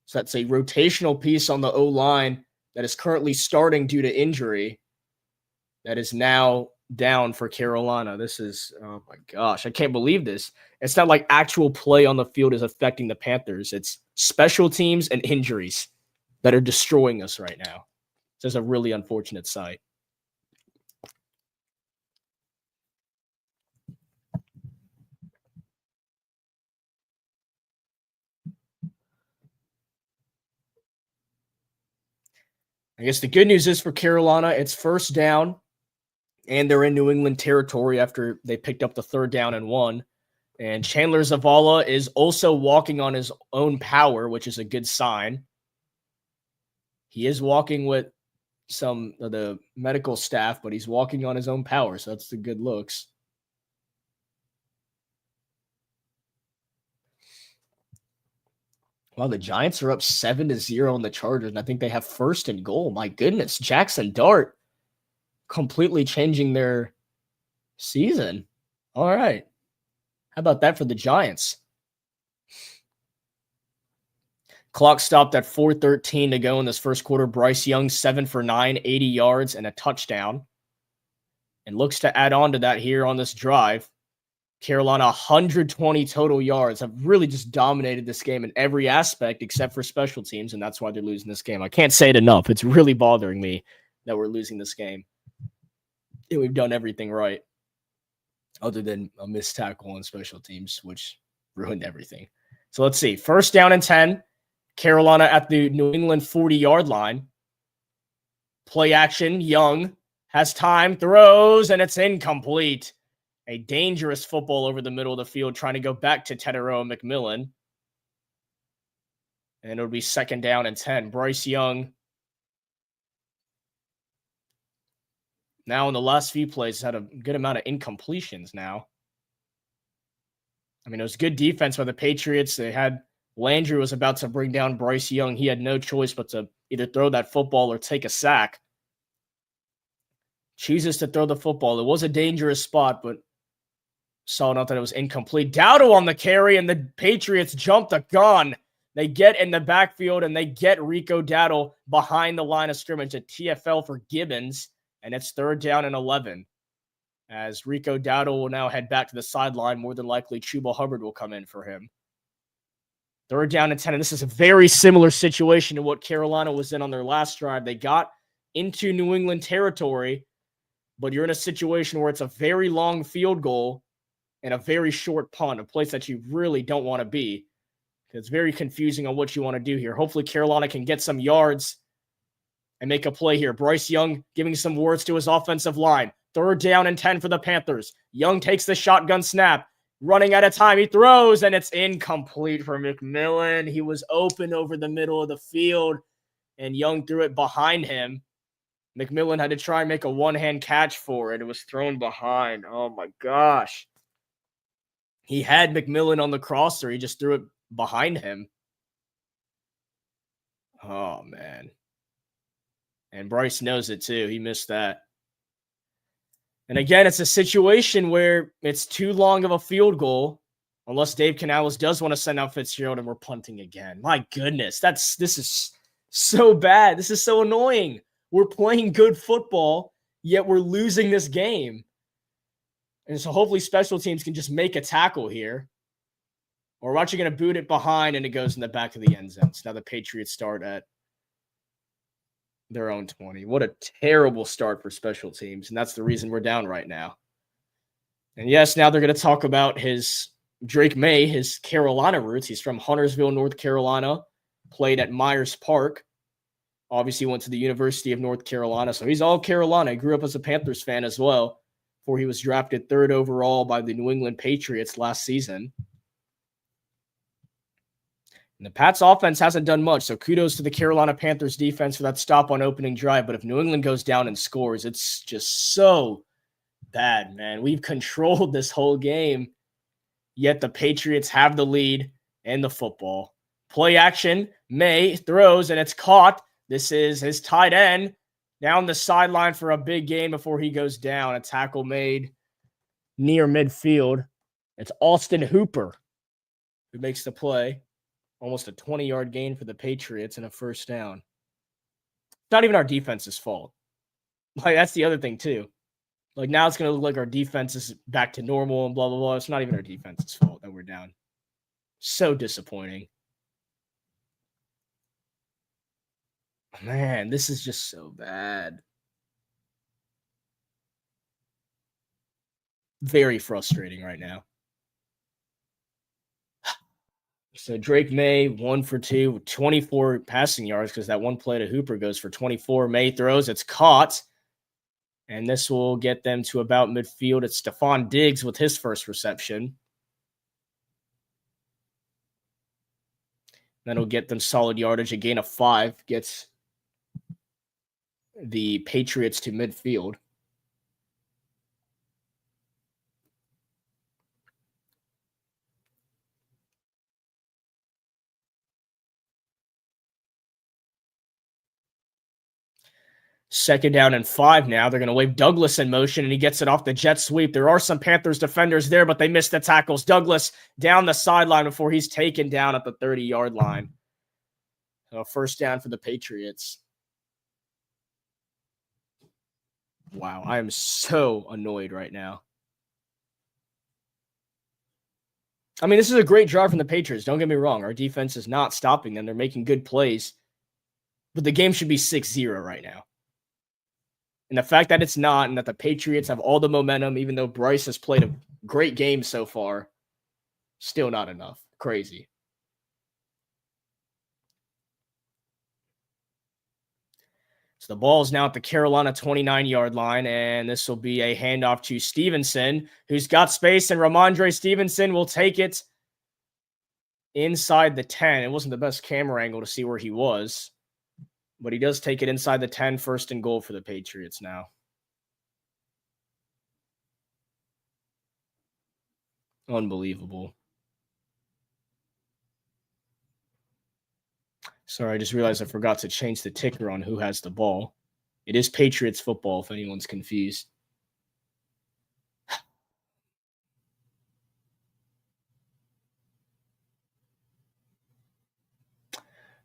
So that's a rotational piece on the O-line that is currently starting due to injury that is now down for Carolina. This is, oh my gosh, I can't believe this. It's not like actual play on the field is affecting the Panthers. It's special teams and injuries that are destroying us right now. This is a really unfortunate sight. I guess the good news is for Carolina, it's first down, and they're in New England territory after they picked up the 3rd down and 1. And Chandler Zavala is also walking on his own power, which is a good sign. He is walking with some of the medical staff, but he's walking on his own power, so that's the good looks. Well, the Giants are up 7-0 on the Chargers, and I think they have 1st and goal. My goodness, Jackson Dart completely changing their season. All right. How about that for the Giants? Clock stopped at 4:13 to go in this first quarter. Bryce Young, 7 for 9, 80 yards and a touchdown. And looks to add on to that here on this drive. Carolina, 120 total yards, have really just dominated this game in every aspect except for special teams, and that's why they're losing this game. I can't say it enough. It's really bothering me that we're losing this game. And we've done everything right, other than a missed tackle on special teams, which ruined everything. So let's see. 1st down and 10. Carolina at the New England 40-yard line. Play action. Young has time, throws, and it's incomplete. A dangerous football over the middle of the field trying to go back to Tetero and McMillan. And it'll be 2nd down and 10. Bryce Young, now in the last few plays, had a good amount of incompletions now. I mean, it was good defense by the Patriots. They had Landry was about to bring down Bryce Young. He had no choice but to either throw that football or take a sack. Chooses to throw the football. It was a dangerous spot, but saw enough that it was incomplete. Dowdle on the carry, and the Patriots jump the gun. They get in the backfield, and they get Rico Dowdle behind the line of scrimmage at TFL for Gibbons, and it's 3rd down and 11. As Rico Dowdle will now head back to the sideline, more than likely Chuba Hubbard will come in for him. 3rd down and 10, and this is a very similar situation to what Carolina was in on their last drive. They got into New England territory, but you're in a situation where it's a very long field goal and a very short punt, a place that you really don't want to be. It's very confusing on what you want to do here. Hopefully Carolina can get some yards and make a play here. Bryce Young giving some words to his offensive line. 3rd down and 10 for the Panthers. Young takes the shotgun snap. Running out of time, he throws, and it's incomplete for McMillan. He was open over the middle of the field, and Young threw it behind him. McMillan had to try and make a one-hand catch for it. It was thrown behind. Oh, my gosh. He had McMillan on the crosser. He just threw it behind him. Oh, man. And Bryce knows it, too. He missed that. And again, it's a situation where it's too long of a field goal, unless Dave Canales does want to send out Fitzgerald, and we're punting again. My goodness, this is so bad. This is so annoying. We're playing good football, yet we're losing this game. And so hopefully special teams can just make a tackle here. Or we're actually going to boot it behind, and it goes in the back of the end zone. So now the Patriots start at their own 20. What a terrible start for special teams, and that's the reason we're down right now. And yes, now they're going to talk about his Drake May, his Carolina roots. He's from Huntersville, North Carolina, played at Myers Park. Obviously went to the University of North Carolina, so he's all Carolina. He grew up as a Panthers fan as well, before he was drafted 3rd overall by the New England Patriots last season. And the Pats offense hasn't done much, so kudos to the Carolina Panthers defense for that stop on opening drive. But if New England goes down and scores, it's just so bad, man. We've controlled this whole game, yet the Patriots have the lead and the football. Play action, May throws, and it's caught. This is his tight end down the sideline for a big gain before he goes down. A tackle made near midfield. It's Austin Hooper who makes the play. Almost a 20-yard gain for the Patriots and a first down. It's not even our defense's fault. Like, that's the other thing, too. Like, now it's going to look like our defense is back to normal and blah, blah, blah. It's not even our defense's fault that we're down. So disappointing. Man, this is just so bad. Very frustrating right now. So Drake May, 1 for 2, 24 passing yards because that one play to Hooper goes for 24. May throws, it's caught. And this will get them to about midfield. It's Stephon Diggs with his first reception. That'll get them solid yardage. A gain of 5 gets the Patriots to midfield. Second down and 5 now. They're going to wave Douglas in motion, and he gets it off the jet sweep. There are some Panthers defenders there, but they missed the tackles. Douglas down the sideline before he's taken down at the 30-yard line. So first down for the Patriots. Wow, I am so annoyed right now. I mean, this is a great drive from the Patriots. Don't get me wrong. Our defense is not stopping them. They're making good plays. But the game should be 6-0 right now. And the fact that it's not, and that the Patriots have all the momentum, even though Bryce has played a great game so far, still not enough. Crazy. So the ball is now at the Carolina 29-yard line, and this will be a handoff to Stevenson, who's got space, and Ramondre Stevenson will take it inside the 10. It wasn't the best camera angle to see where he was. But he does take it inside the 10, first and goal for the Patriots now. Unbelievable. Sorry, I just realized I forgot to change the ticker on who has the ball. It is Patriots football, if anyone's confused.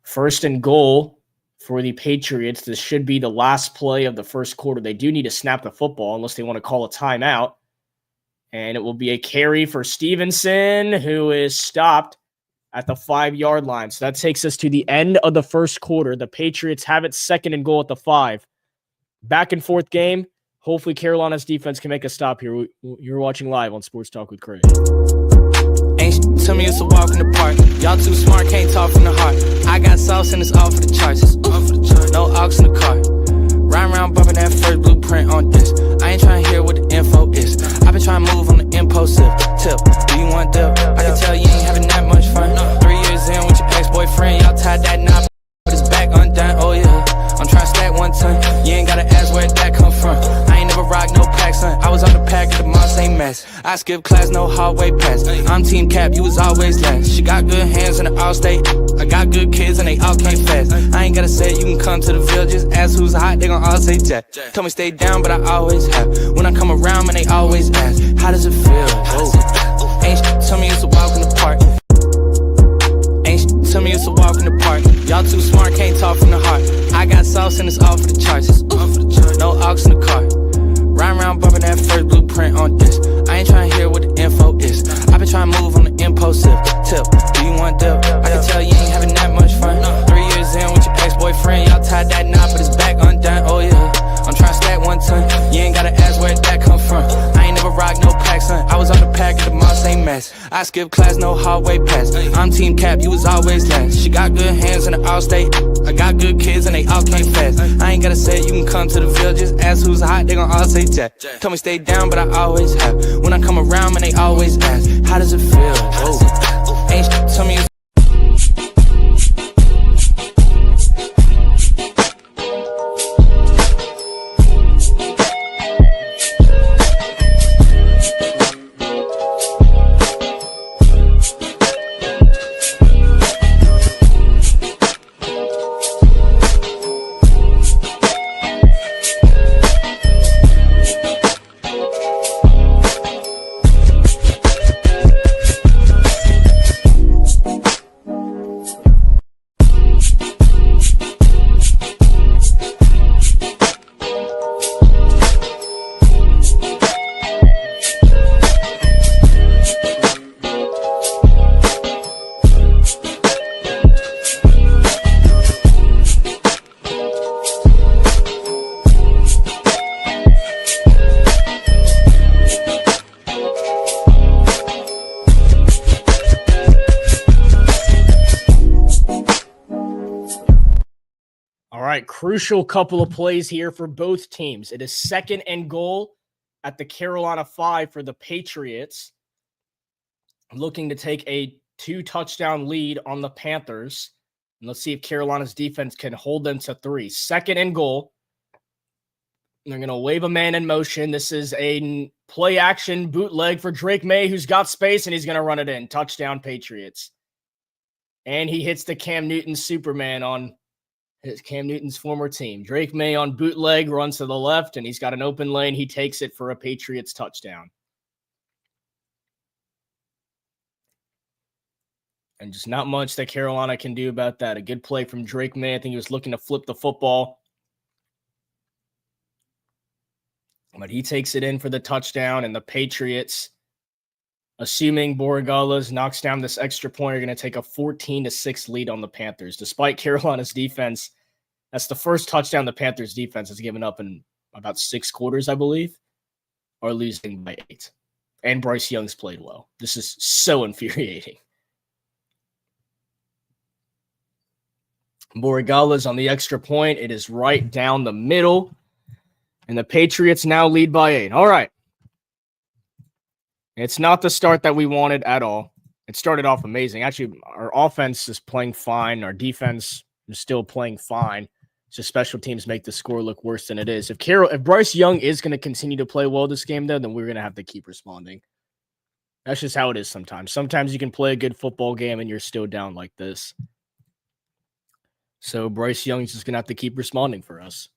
First and goal for the Patriots. This should be the last play of the first quarter. They do need to snap the football unless they want to call a timeout. And it will be a carry for Stevenson, who is stopped at the 5-yard line. So that takes us to the end of the first quarter. The Patriots have it second and goal at the 5. Back and forth game. Hopefully Carolina's defense can make a stop here. You're watching live on Sports Talk with Craig. Tell me it's a walk in the park. Y'all too smart, can't talk from the heart. I got sauce and it's all for the charts. No aux in the car. Ride around bumping that first blueprint on this. I ain't trying to hear what the info is. I've been trying to move on the impulsive tip. Do you want dip? I can tell you ain't having that much fun. 3 years in with your ex-boyfriend, y'all tied that knot, but it's back undone. Oh yeah, I'm trying to stack 1 ton. You ain't gotta ask where that come from. I ain't never rock no pack, son. I was on the pack of the Moss ain't mess. I skip class, no hallway pass. I'm team cap, you was always last. She got good hands in the all-state. I got good kids and they all came fast. I ain't gotta say it, you can come to the Ville. Just ask who's hot, they gon' all say Jack. Told me stay down, but I always have. When I come around, man, they always ask, how does it feel? Whoa. Ain't tell me it's a walk in the park. Ain't tell me it's a walk in the park. Y'all too smart, can't talk from the heart. I got sauce and it's all for the charts. No aux in the car. Ride around bumping that first blueprint on this. I ain't trying to hear what the info is. I've been trying to move on the impulsive tip. Do you want dip? I can tell you ain't having that much fun. 3 years in with your ex-boyfriend, y'all tied that knot, but it's back undone. Oh yeah, I'm trying to stack 1 ton. You ain't gotta ask where that come from. I ain't never rock no pack, son. I was on the pack of the Moss ain't mess. I skip class, no hallway pass. I'm team cap, you was always last. She got good hands in the all-state. I got good kids and they all came fast. I ain't gotta say it, you can come to the Ville. Just ask who's hot, they gon' all say Jack. Tell me stay down, but I always have. When I come around, man, they always ask, how does it feel? Whoa. Ain't tell me it's right, crucial couple of plays here for both teams. It is 2nd and goal at the Carolina 5 for the Patriots, looking to take a 2-touchdown lead on the Panthers. And let's see if Carolina's defense can hold them to 3. 2nd and goal. They're going to wave a man in motion. This is a play action bootleg for Drake May, who's got space, and he's going to run it in. Touchdown, Patriots. And he hits the Cam Newton Superman on Cam Newton's former team. Drake May on bootleg runs to the left, and he's got an open lane. He takes it for a Patriots touchdown. And just not much that Carolina can do about that. A good play from Drake May. I think he was looking to flip the football, but he takes it in for the touchdown, and the Patriots, assuming Borregales knocks down this extra point, are going to take a 14-6 lead on the Panthers. Despite Carolina's defense, that's the first touchdown the Panthers defense has given up in about 6 quarters, I believe, are losing by 8. And Bryce Young's played well. This is so infuriating. Borregales on the extra point. It is right down the middle. And the Patriots now lead by 8. All right. It's not the start that we wanted at all. It started off amazing. Actually, our offense is playing fine. Our defense is still playing fine. So special teams make the score look worse than it is. If Bryce Young is going to continue to play well this game, though, then we're going to have to keep responding. That's just how it is sometimes. Sometimes you can play a good football game and you're still down like this. So Bryce Young's just going to have to keep responding for us.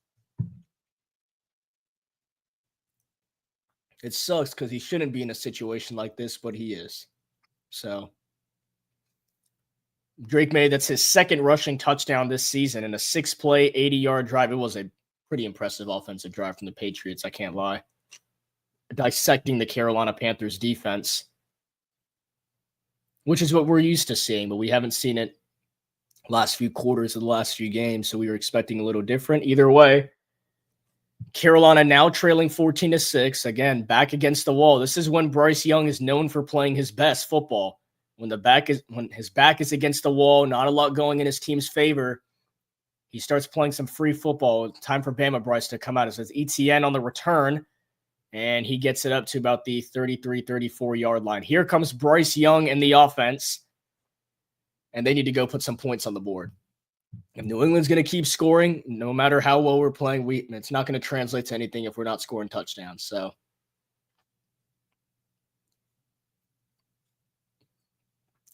It sucks because he shouldn't be in a situation like this, but he is. So Drake May, that's his 2nd rushing touchdown this season in a 6-play, 80-yard drive. It was a pretty impressive offensive drive from the Patriots, I can't lie. Dissecting the Carolina Panthers defense, which is what we're used to seeing, but we haven't seen it last few quarters of the last few games, so we were expecting a little different. Either way, Carolina now trailing 14-6. Again, back against the wall. This is when Bryce Young is known for playing his best football. When his back is against the wall, not a lot going in his team's favor, he starts playing some free football. Time for Bama Bryce to come out. It says ETN on the return, and he gets it up to about the 33, 34-yard line. Here comes Bryce Young in the offense, and they need to go put some points on the board. If New England's going to keep scoring, no matter how well we're playing, it's not going to translate to anything if we're not scoring touchdowns. So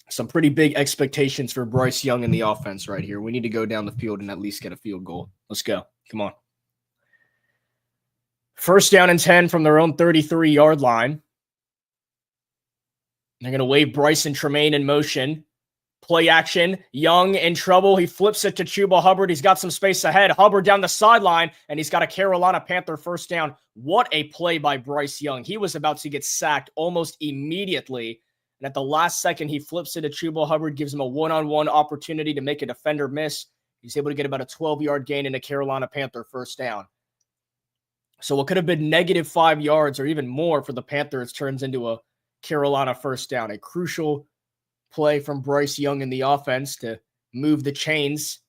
some pretty big expectations for Bryce Young in the offense right here. We need to go down the field and at least get a field goal. Let's go. Come on. 1st down and 10 from their own 33-yard line. They're going to wave Bryson Tremaine in motion. Play action. Young in trouble. He flips it to Chuba Hubbard. He's got some space ahead. Hubbard down the sideline, and he's got a Carolina Panther 1st down. What a play by Bryce Young. He was about to get sacked almost immediately, and at the last second, he flips it to Chuba Hubbard, gives him a one-on-one opportunity to make a defender miss. He's able to get about a 12-yard gain in a Carolina Panther 1st down. So what could have been -5 yards or even more for the Panthers turns into a Carolina 1st down. A crucial play from Bryce Young in the offense to move the chains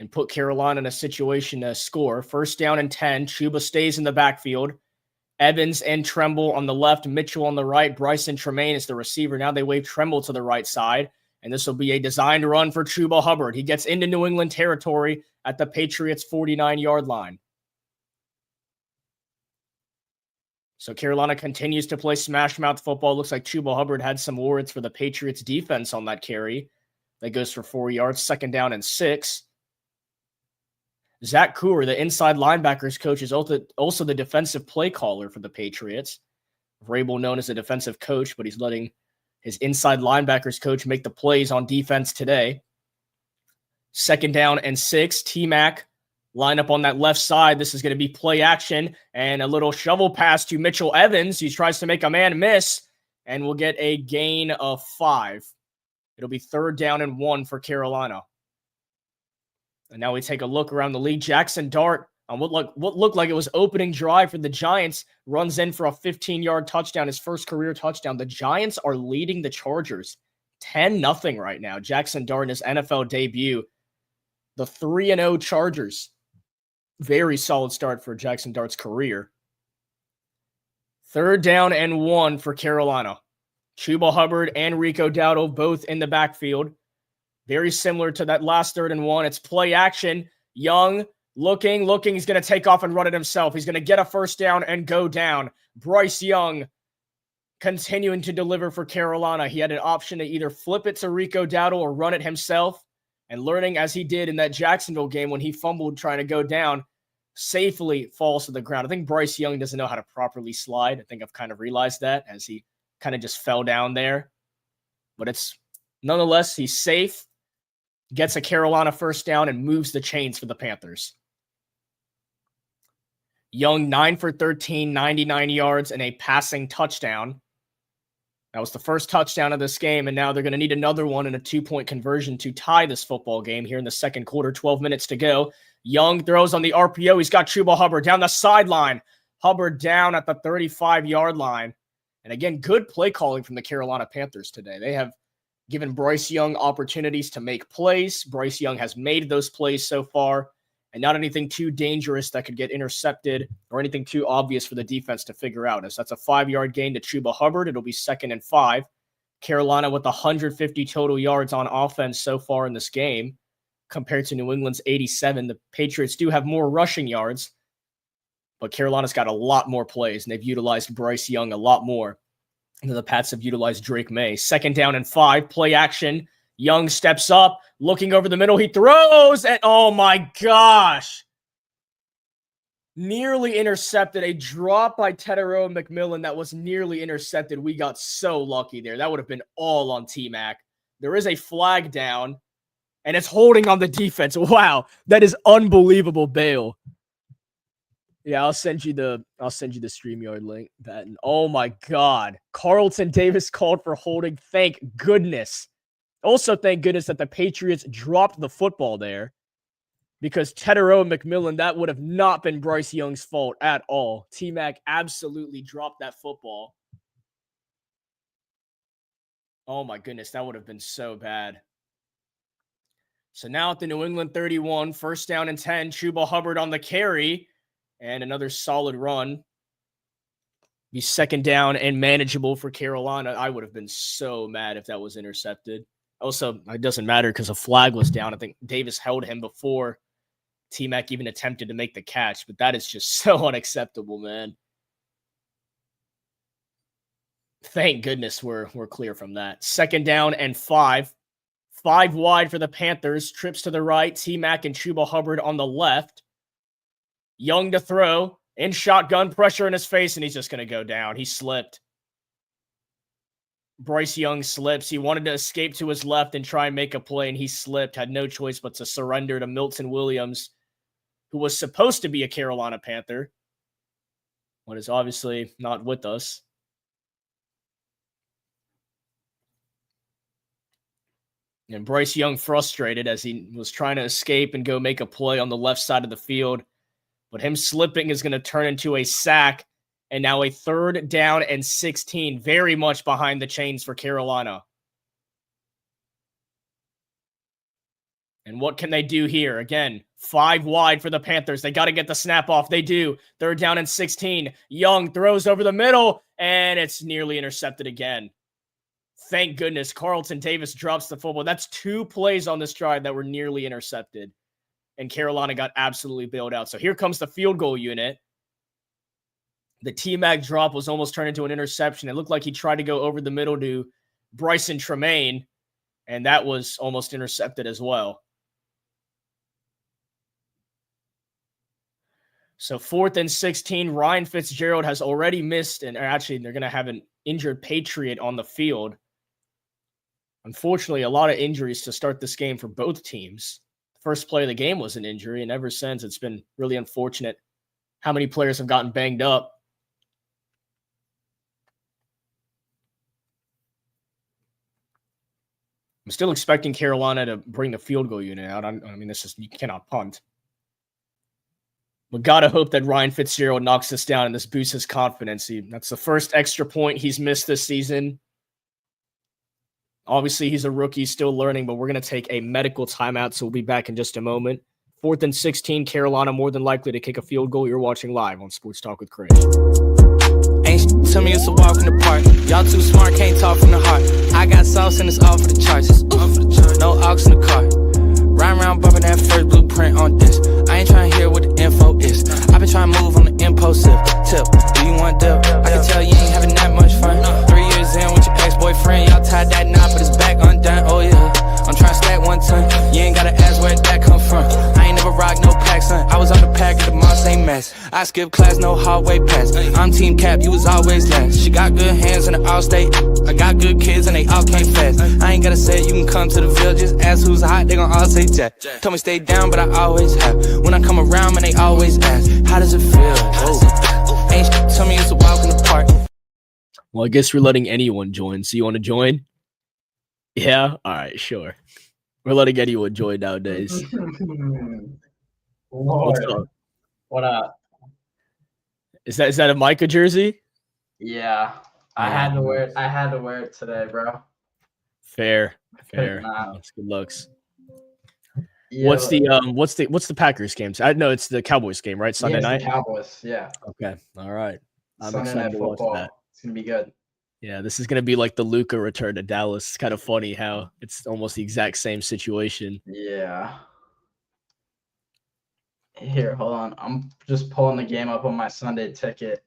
and put Carolina in a situation to score. 1st down and 10. Chuba stays in the backfield. Evans and Tremble on the left, Mitchell on the right. Bryson Tremaine is the receiver. Now they wave Tremble to the right side, and this will be a designed run for Chuba Hubbard. He gets into New England territory at the Patriots' 49-yard line. So Carolina continues to play smash mouth football. Looks like Chuba Hubbard had some words for the Patriots defense on that carry. That goes for 4 yards, 2nd down and 6. Zach Cooper, the inside linebackers coach, is also the defensive play caller for the Patriots. Vrabel known as a defensive coach, but he's letting his inside linebackers coach make the plays on defense today. 2nd down and 6. T-Mac line up on that left side. This is going to be play action and a little shovel pass to Mitchell Evans. He tries to make a man miss, and we'll get a gain of 5. It'll be 3rd down and 1 for Carolina. And now we take a look around the league. Jackson Dart on what looked like it was opening drive for the Giants runs in for a 15-yard touchdown, his first career touchdown. The Giants are leading the Chargers 10-0 right now. Jackson Dart in his NFL debut. The 3-0 Chargers Very solid start for Jackson Dart's career. 3rd down and 1 for Carolina. Chuba Hubbard and Rico Dowdle both in the backfield. Very similar to that last 3rd and 1. It's play action. Young looking. He's going to take off and run it himself. He's going to get a 1st down and go down. Bryce Young continuing to deliver for Carolina. He had an option to either flip it to Rico Dowdle or run it himself. And learning as he did in that Jacksonville game when he fumbled trying to go down, safely falls to the ground. I think Bryce Young doesn't know how to properly slide. I think I've kind of realized that as he kind of just fell down there. But it's nonetheless, he's safe, gets a Carolina 1st down, and moves the chains for the Panthers. Young, 9 for 13, 99 yards, and a passing touchdown. That was the first touchdown of this game, and now they're going to need another one in a 2-point conversion to tie this football game here in the 2nd quarter, 12 minutes to go. Young throws on the RPO. He's got Chuba Hubbard down the sideline. Hubbard down at the 35-yard line. And again, good play calling from the Carolina Panthers today. They have given Bryce Young opportunities to make plays. Bryce Young has made those plays so far, and not anything too dangerous that could get intercepted or anything too obvious for the defense to figure out. As that's a 5-yard gain to Chuba Hubbard. It'll be 2nd and 5. Carolina with 150 total yards on offense so far in this game compared to New England's 87. The Patriots do have more rushing yards, but Carolina's got a lot more plays, and they've utilized Bryce Young a lot more than the Pats have utilized Drake May. 2nd down and 5, play action. Young steps up, looking over the middle. He throws, and oh my gosh. Nearly intercepted. A drop by Tetairoa McMillan that was nearly intercepted. We got so lucky there. That would have been all on T-Mac. There is a flag down, and it's holding on the defense. Wow, that is unbelievable bail. Yeah, I'll send you the StreamYard link. That, oh my God. Carlton Davis called for holding. Thank goodness. Also, thank goodness that the Patriots dropped the football there, because Tetairoa McMillan, that would have not been Bryce Young's fault at all. T-Mac absolutely dropped that football. Oh my goodness, that would have been so bad. So now at the New England 31, 1st down and 10, Chuba Hubbard on the carry, and another solid run. Be 2nd down and manageable for Carolina. I would have been so mad if that was intercepted. Also, it doesn't matter because a flag was down. I think Davis held him before T-Mac even attempted to make the catch, but that is just so unacceptable, man. Thank goodness we're clear from that. 2nd down and 5. 5 wide for the Panthers. Trips to the right. T-Mac and Chuba Hubbard on the left. Young to throw. In shotgun, pressure in his face, and he's just going to go down. He slipped. Bryce Young slips. He wanted to escape to his left and try and make a play, and he slipped. Had no choice but to surrender to Milton Williams, who was supposed to be a Carolina Panther, but is obviously not with us. And Bryce Young frustrated as he was trying to escape and go make a play on the left side of the field. But him slipping is going to turn into a sack. And now a 3rd down and 16, very much behind the chains for Carolina. And what can they do here? Again, 5 wide for the Panthers. They got to get the snap off. They do. 3rd down and 16. Young throws over the middle, and it's nearly intercepted again. Thank goodness Carlton Davis drops the football. That's 2 plays on this drive that were nearly intercepted. And Carolina got absolutely bailed out. So here comes the field goal unit. The T-Mac drop was almost turned into an interception. It looked like he tried to go over the middle to Bryson Tremaine, and that was almost intercepted as well. So 4th and 16, Ryan Fitzgerald has already missed, and actually they're going to have an injured Patriot on the field. Unfortunately, a lot of injuries to start this game for both teams. The first play of the game was an injury, and ever since it's been really unfortunate how many players have gotten banged up. I'm still expecting Carolina to bring the field goal unit out. I mean, you cannot punt. But gotta hope that Ryan Fitzgerald knocks this down and this boosts his confidence. That's the first extra point he's missed this season. Obviously, he's a rookie, still learning, but we're going to take a medical timeout, so we'll be back in just a moment. 4th and 16, Carolina more than likely to kick a field goal. You're watching live on Sports Talk with Chris. Ain't shit to me, it's a walk in the park. Y'all too smart, can't talk from the heart. I got sauce and it's all for the charts. No aux in the car. Riding around bumping that first blueprint on this. I ain't trying to hear what the info is. I've been trying to move on the impulsive tip. Do you want dip? I can tell you ain't having that much fun. 3 years in with your ex-boyfriend, y'all tied that knot, but it's back undone. Oh yeah, I'm trying to stack 1 ton. You ain't gotta ask where that come from. I ain't never rock no pack, son. I was on the pack at the Mont St. Mess. I skip class, no hallway pass. I'm team cap, you was always last. She got good hands in the all-state. I got good kids and they all came fast. I ain't gotta say it, you can come to the Ville. Just ask who's hot, they gon' all say Jack. Told me stay down, but I always have. When I come around, man, they always ask, how does it feel? Whoa. Ain't shit to me, it's a walk in the park. Well, I guess we're letting anyone join. So you want to join? Yeah? All right, sure. We're letting anyone join nowadays. What's up? What up? Is that a Micah jersey? Yeah. I had to wear it. I had to wear it today, bro. Fair. not. That's good looks. Yeah, What's the Packers games? I know it's the Cowboys game, right? Sunday night. The Cowboys, yeah. Okay. All right. I'm Sunday excited night to watch football. that. It's gonna be good. Yeah, this is gonna be like the Luka return to Dallas. It's kind of funny how it's almost the exact same situation. Yeah. Here, hold on. I'm just pulling the game up on my Sunday ticket.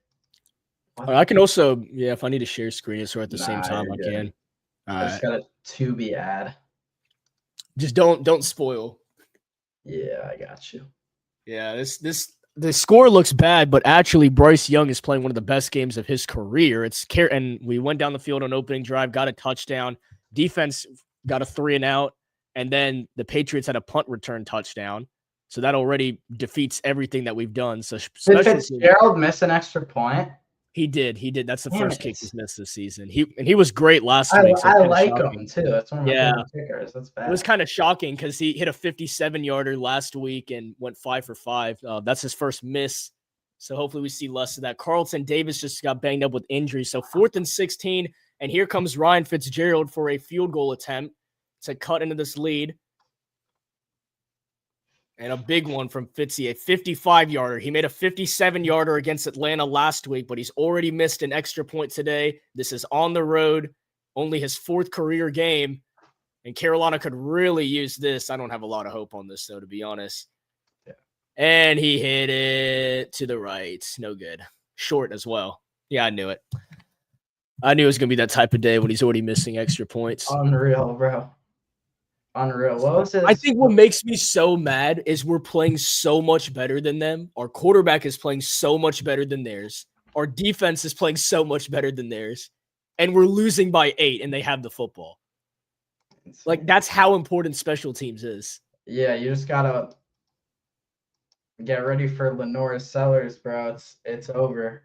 I can also, if I need to share screen so at the same time you're I good. can. I just got a Tubi ad. Just don't spoil. Yeah, I got you. Yeah, the score looks bad, but actually Bryce Young is playing one of the best games of his career. And we went down the field on opening drive, got a touchdown. Defense got a 3 and out, and then the Patriots had a punt return touchdown. So that already defeats everything that we've done. So Did Fitzgerald miss an extra point? He did. That's the first kick he's missed this season. He was great last week. So I like him too. That's one of my favorite kickers. That's bad. It was kind of shocking because he hit a 57-yarder last week and went 5 for 5. That's his first miss. So hopefully we see less of that. Carlton Davis just got banged up with injury. So 4th and 16, and here comes Ryan Fitzgerald for a field goal attempt to cut into this lead. And a big one from Fitzy, a 55-yarder. He made a 57-yarder against Atlanta last week, but he's already missed an extra point today. This is on the road, only his 4th career game, and Carolina could really use this. I don't have a lot of hope on this, though, to be honest. Yeah. And he hit it to the right. No good. Short as well. Yeah, I knew it. I knew it was going to be that type of day when he's already missing extra points. Unreal, bro. Unreal. What was his? I think what makes me so mad is we're playing so much better than them. Our quarterback is playing so much better than theirs. Our defense is playing so much better than theirs. And we're losing by 8 and they have the football. Like, that's how important special teams is. Yeah, you just got to get ready for Lenore Sellers, bro. It's over.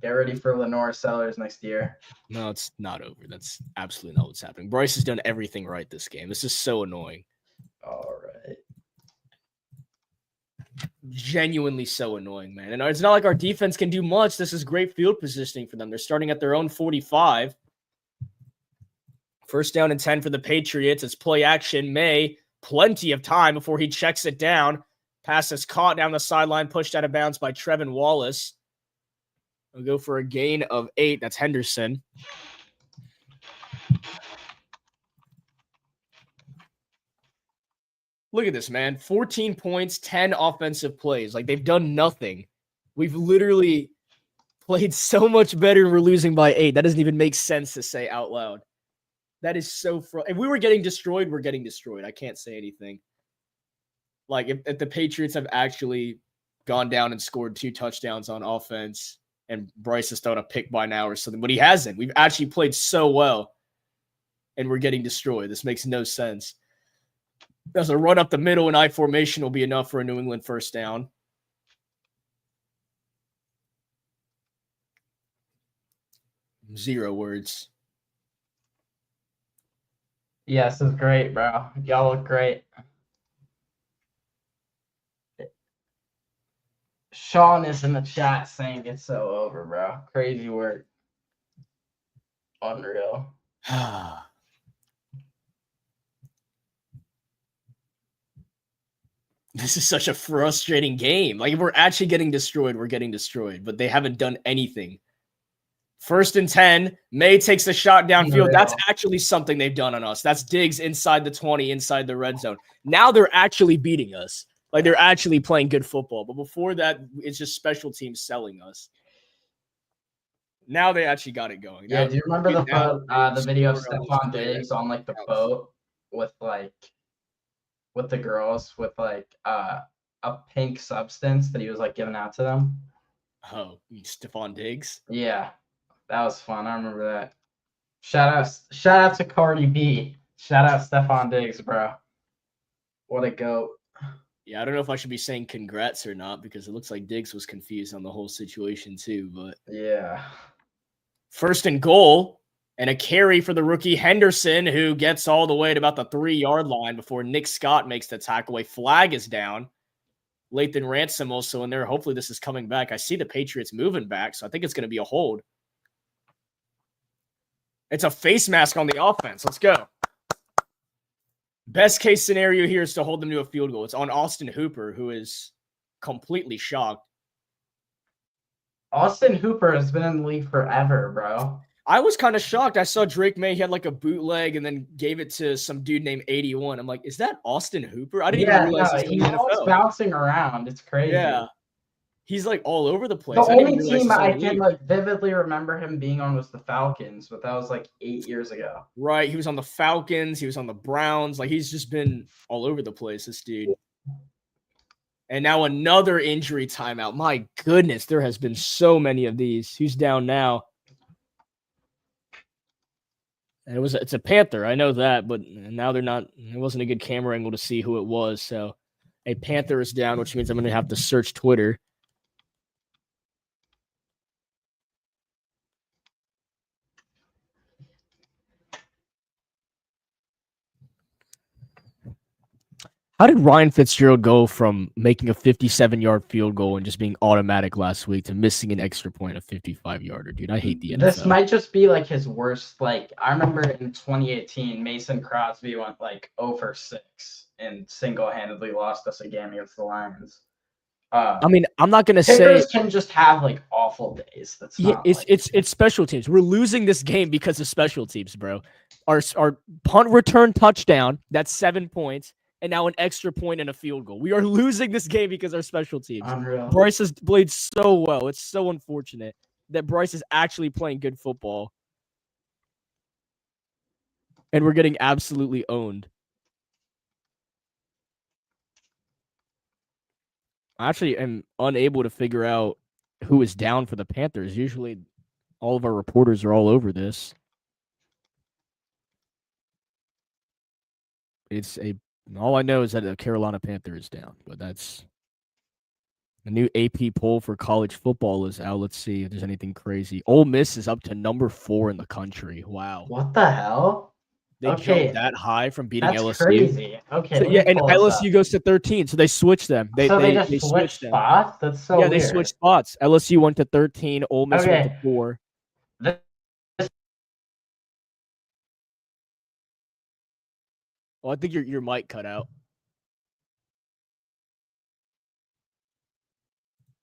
Get ready for Lenore Sellers next year. No, it's not over. That's absolutely not what's happening. Bryce has done everything right this game. This is so annoying. All right. Genuinely so annoying, man. And it's not like our defense can do much. This is great field positioning for them. They're starting at their own 45. First down and 10 for the Patriots. It's play action. May. Plenty of time before he checks it down. Pass is caught down the sideline, pushed out of bounds by Trevin Wallace. We'll go for a gain of 8. That's Henderson. Look at this, man. 14 points, 10 offensive plays. Like, they've done nothing. We've literally played so much better and we're losing by 8. That doesn't even make sense to say out loud. That is so if we were getting destroyed, we're getting destroyed. I can't say anything. Like, if the Patriots have actually gone down and scored 2 touchdowns on offense, and Bryce has thrown a pick by now or something, but he hasn't. We've actually played so well, and we're getting destroyed. This makes no sense. There's a run up the middle, and I formation will be enough for a New England first down. Zero words. Yes, it's great, bro. Y'all look great. Sean is in the chat saying it's so over, bro. Crazy work. Unreal. This is such a frustrating game. Like, if we're actually getting destroyed, we're getting destroyed, but they haven't done anything. 1st and 10. May takes the shot downfield. That's actually something they've done on us. That's Diggs inside the 20, inside the red zone. Now they're actually beating us. Like, they're actually playing good football. But before that, it's just special teams selling us. Now they actually got it going. Yeah, Now, do you remember the video of Stephon Diggs on like the boat with the girls with like a pink substance that he was like giving out to them? Oh, Stephon Diggs? Yeah. That was fun. I remember that. Shout out to Cardi B. Shout out Stephon Diggs, bro. What a goat. Yeah, I don't know if I should be saying congrats or not because it looks like Diggs was confused on the whole situation too. But yeah, 1st and goal and a carry for the rookie Henderson, who gets all the way to about the 3-yard line before Nick Scott makes the tackle. A flag is down. Lathan Ransom also in there. Hopefully this is coming back. I see the Patriots moving back, so I think it's going to be a hold. It's a face mask on the offense. Let's go. Best case scenario here is to hold them to a field goal. It's on Austin Hooper, who is completely shocked. Austin Hooper has been in the league forever, bro. I was kind of shocked. I saw Drake May, he had like a bootleg and then gave it to some dude named 81. I'm like, is that Austin Hooper? I didn't even realize he's always bouncing around. It's crazy. Yeah. He's like all over the place. The only team I can like vividly remember him being on was the Falcons, but that was like 8 years ago. Right. He was on the Falcons. He was on the Browns. Like, he's just been all over the place, this dude. And now another injury timeout. My goodness, there has been so many of these. Who's down now? And it's a Panther. I know that, but now they're not. It wasn't a good camera angle to see who it was. So a Panther is down, which means I'm going to have to search Twitter. How did Ryan Fitzgerald go from making a 57-yard field goal and just being automatic last week to missing an extra point, a 55-yarder, dude? I hate the NFL. This might just be like his worst. Like, I remember in 2018, Mason Crosby went like 0 for 6 and single-handedly lost us a game against the Lions. I mean, I'm not gonna say can just have like awful days. That's not it's special teams. We're losing this game because of special teams, bro. Our punt return touchdown, that's 7 points. And now an extra point and a field goal. We are losing this game because our special teams. Unreal. Bryce has played so well. It's so unfortunate that Bryce is actually playing good football. And we're getting absolutely owned. I actually am unable to figure out who is down for the Panthers. Usually all of our reporters are all over this. All I know is that the Carolina Panthers is down, but that's the new AP poll for college football is out. Let's see if there's anything crazy. Ole Miss is up to number 4 in the country. Wow. What the hell? They jumped that high from beating LSU. That's crazy. Okay. So, yeah, and LSU goes to 13, so they switched them. They just switched spots? That's so weird. Yeah, they switched spots. LSU went to 13, Ole Miss went to 4. Well, I think your mic cut out.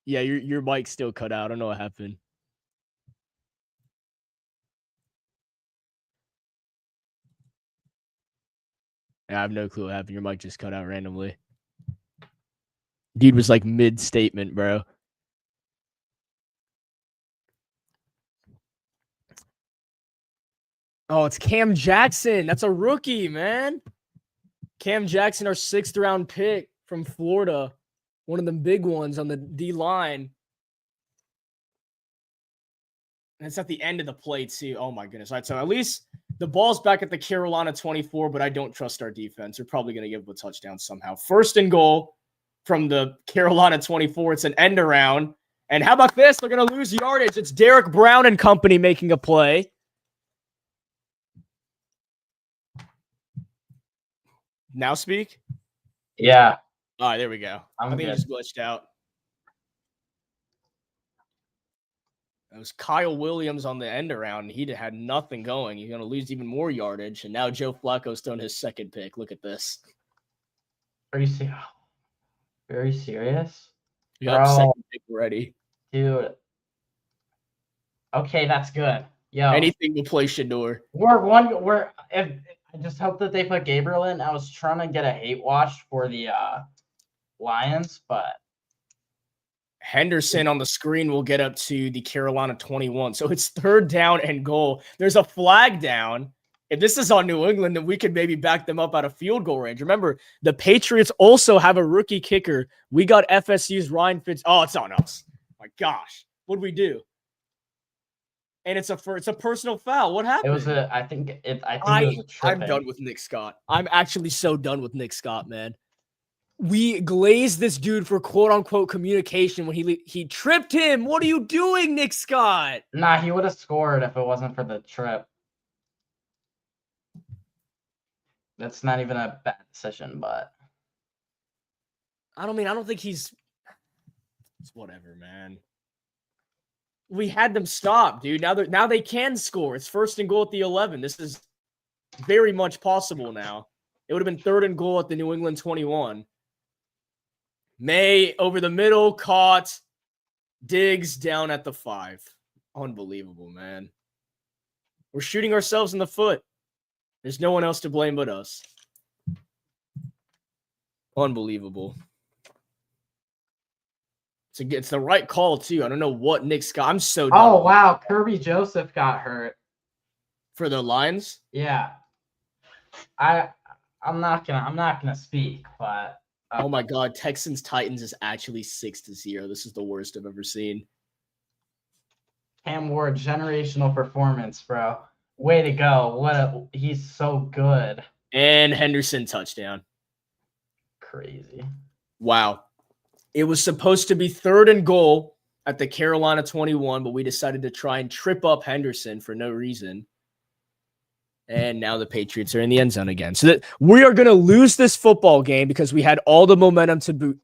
Yeah, your mic still cut out. I don't know what happened. Yeah, I have no clue what happened. Your mic just cut out randomly. Dude was like mid-statement, bro. Oh, it's Cam Jackson. That's a rookie, man. Cam Jackson, our 6th-round pick from Florida. One of them big ones on the D-line. And it's at the end of the play, too. Oh, my goodness. All right, so at least the ball's back at the Carolina 24, but I don't trust our defense. They're probably going to give up a touchdown somehow. 1st and goal from the Carolina 24. It's an end around. And how about this? They're going to lose yardage. It's Derek Brown and company making a play. Now speak? Yeah. All right, there we go. I think it just glitched out. It was Kyle Williams on the end around. He had nothing going. He's going to lose even more yardage. And now Joe Flacco's thrown his 2nd pick. Look at this. Are you seeing? Very serious? Yep, Bro, second pick ready. dude. Okay, that's good. Yo. Anything to play Shador. If I just hope that they put Gabriel in. I was trying to get a hate watch for the Lions, but Henderson on the screen will get up to the Carolina 21. So it's 3rd down and goal. There's a flag down. If this is on New England, then we could maybe back them up out of field goal range. Remember, the Patriots also have a rookie kicker. We got FSU's Ryan Fitz. Oh, it's on us. My gosh. What'd we do? And it's a personal foul. What happened? it was I think it was a tripping. I'm done with Nick Scott. I'm actually so done with Nick Scott, man. We glazed this dude for quote unquote communication when he tripped him. What are you doing, Nick Scott? Nah, he would have scored if it wasn't for the trip. That's not even a bad decision, but I don't think he's. It's whatever, man. We had them stop, dude. Now they can score. It's 1st and goal at the 11. This is very much possible now. It would have been 3rd and goal at the New England 21. May over the middle, caught. Diggs down at the 5. Unbelievable, man. We're shooting ourselves in the foot. There's no one else to blame but us. Unbelievable. It's the right call, too. I don't know what Nick Scott. I'm so done. Oh, wow. Kirby Joseph got hurt. For the Lions? Yeah. I'm not gonna speak, but oh my God, Texans Titans is actually 6-0. This is the worst I've ever seen. Cam Ward, generational performance, bro. Way to go. He's so good. And Henderson touchdown. Crazy. Wow. It was supposed to be 3rd and goal at the Carolina 21, but we decided to try and trip up Henderson for no reason. And now the Patriots are in the end zone again. So that we are going to lose this football game because we had all the momentum to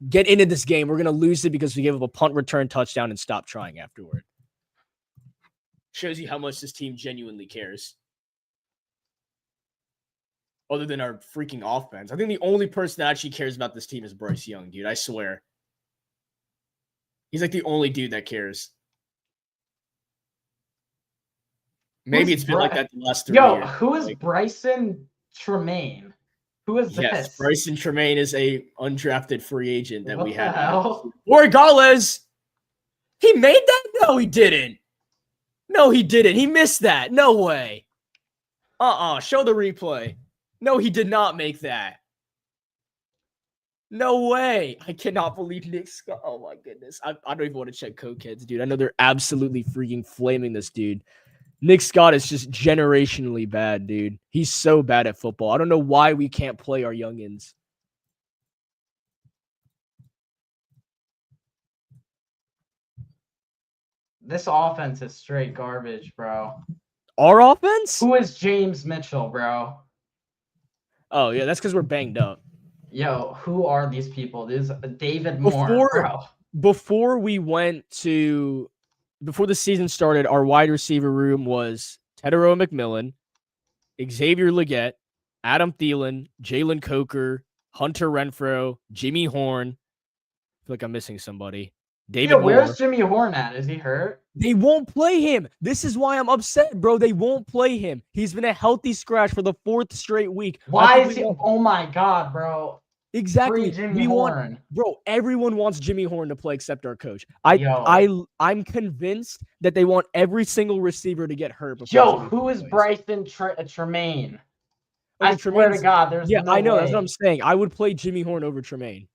get into this game. We're going to lose it because we gave up a punt return touchdown and stopped trying afterward. Shows you how much this team genuinely cares. Other than our freaking offense. I think the only person that actually cares about this team is Bryce Young, dude. I swear. He's like the only dude that cares. Maybe it's been like that the last 3 years. Who is Bryson Tremaine? Who is this? Yes, Bryson Tremaine is a undrafted free agent that we had. Hell? Orgales! He made that? No, he didn't. No, he didn't. He missed that. No way. Show the replay. No, he did not make that. No way. I cannot believe Nick Scott. Oh, my goodness. I don't even want to check Cokeheads, dude. I know they're absolutely freaking flaming this dude. Nick Scott is just generationally bad, dude. He's so bad at football. I don't know why we can't play our youngins. This offense is straight garbage, bro. Our offense? Who is James Mitchell, bro? Oh, yeah, that's because we're banged up. Yo, who are these people? This is David Moore, bro. Before the season started, our wide receiver room was Tedero McMillan, Xavier Legette, Adam Thielen, Jalen Coker, Hunter Renfrow, Jimmy Horn. I feel like I'm missing somebody. David Moore. Where's Jimmy Horn at? Is he hurt? They won't play him. This is why I'm upset, bro. They won't play him. He's been a healthy scratch for the 4th straight week. Why is he? Oh my God, bro. Exactly. Free Jimmy Horn. Bro, everyone wants Jimmy Horn to play except our coach. I'm convinced that they want every single receiver to get hurt. Who is Bryson Tremaine? I swear to God, there's no I know. way. That's what I'm saying. I would play Jimmy Horn over Tremaine.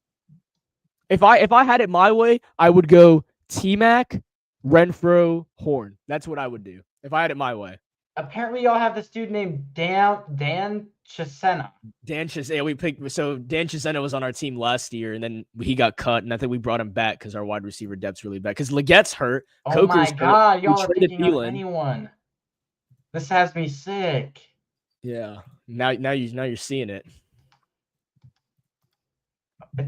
If I had it my way, I would go T-Mac, Renfrow, Horn. That's what I would do if I had it my way. Apparently, y'all have this dude named Dan Chisena. Dan Chisena was on our team last year, and then he got cut, and I think we brought him back because our wide receiver depth's really bad. Because Legette's hurt. Oh Coker's my God, hurt. y'all are picking on anyone. This has me sick. Yeah. Now you're seeing it.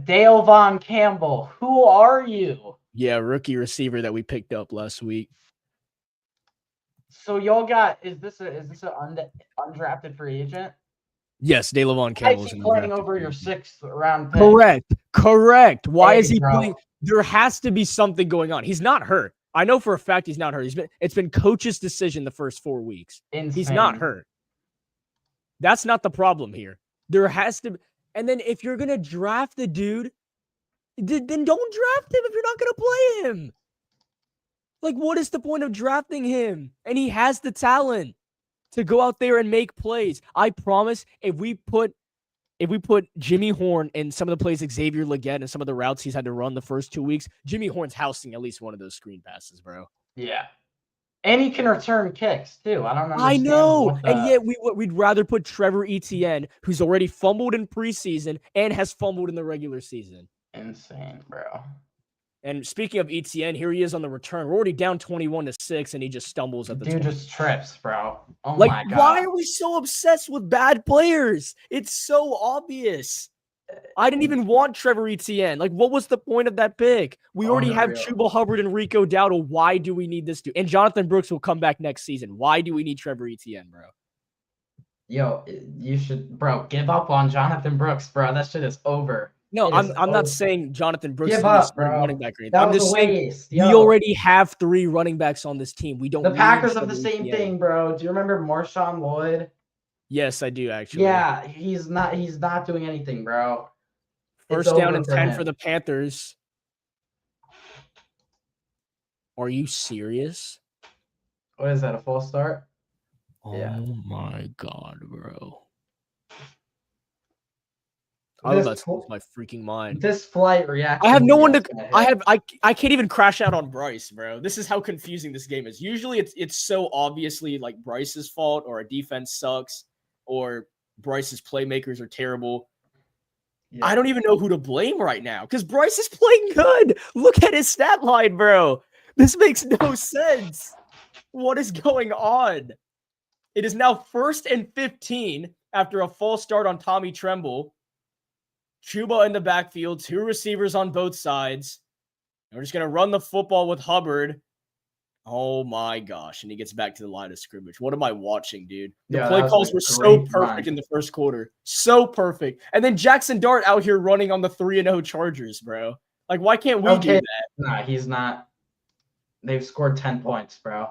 Dale Von Campbell, who are you? Yeah, rookie receiver that we picked up last week. So y'all got is this an undrafted free agent? Yes, DeLavon Why Campbell is is he an playing undrafted over your free agent. 6th-round pick? Correct. Why is Hey, he bro. playing? There has to be something going on. He's not hurt. I know for a fact he's not hurt. It's been coach's decision the first 4 weeks. Insane. He's not hurt. That's not the problem here. There has to be. And then if you're gonna draft the dude, then don't draft him if you're not gonna play him. Like, what is the point of drafting him? And he has the talent to go out there and make plays. I promise if we put Jimmy Horn in some of the plays Xavier Legette and some of the routes he's had to run the first 2 weeks, Jimmy Horn's housing at least one of those screen passes, bro. Yeah. And he can return kicks, too. I don't understand. I know. And yet we'd rather put Trevor Etienne, who's already fumbled in preseason and has fumbled in the regular season. Insane, bro. And speaking of Etienne, here he is on the return. We're already down 21-6, and he just stumbles at the dude just trips, bro. Oh like, my god. why are we so obsessed with bad players? It's so obvious. I didn't even want Trevor Etienne. Like, what was the point of that pick? We already have Chuba Hubbard and Rico Dowdle. Why do we need this dude? And Jonathan Brooks will come back next season. Why do we need Trevor Etienne, bro? Yo, you should, bro, give up on Jonathan Brooks, bro. That shit is over. No, I'm not saying Jonathan Brooks is up, bro. running back or anything. That I'm was just a saying waste. we already have 3 running backs on this team. We don't. The need Packers have Trevor the same Etienne. thing, bro. Do you remember Marshawn Lloyd? Yes, I do actually. Yeah, he's not doing anything, bro. First down and 10 for the Panthers. Are you serious? What is that, a false start? Oh my god, bro. I was about to lose my freaking mind. This flight reaction. I have no one to. I can't even crash out on Bryce, bro. This is how confusing this game is. Usually, it's so obviously like Bryce's fault, or a defense sucks, or Bryce's playmakers are terrible. Yeah. I don't even know who to blame right now because Bryce is playing good. Look at his stat line, bro. This makes no sense. What is going on? It is now 1st and 15 after a false start on Tommy Tremble. Chuba in the backfield, 2 receivers on both sides. And we're just going to run the football with Hubbard. Oh my gosh. And he gets back to the line of scrimmage. What am I watching, dude? The play calls were so perfect in the first quarter. So perfect. And then Jackson Dart out here running on the 3-0 Chargers, bro. Like, why can't we do that? Nah, he's not. They've scored 10 points, bro.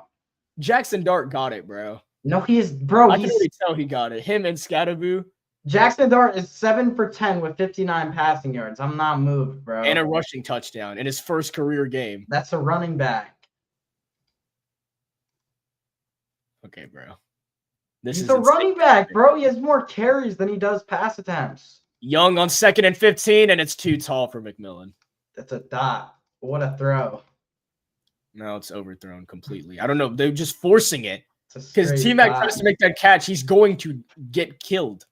Jackson Dart got it, bro. No, bro. I can already tell he got it. Him and Scatterboo. Jackson Dart is 7 for 10 with 59 passing yards. I'm not moved, bro. And a rushing touchdown in his first career game. That's a running back. Okay, bro. He's a running back, bro. He has more carries than he does pass attempts. Young on 2nd and 15, and it's too tall for McMillan. That's a dot. What a throw. No, it's overthrown completely. I don't know. They're just forcing it. Because T-Mac tries to make that catch. He's going to get killed.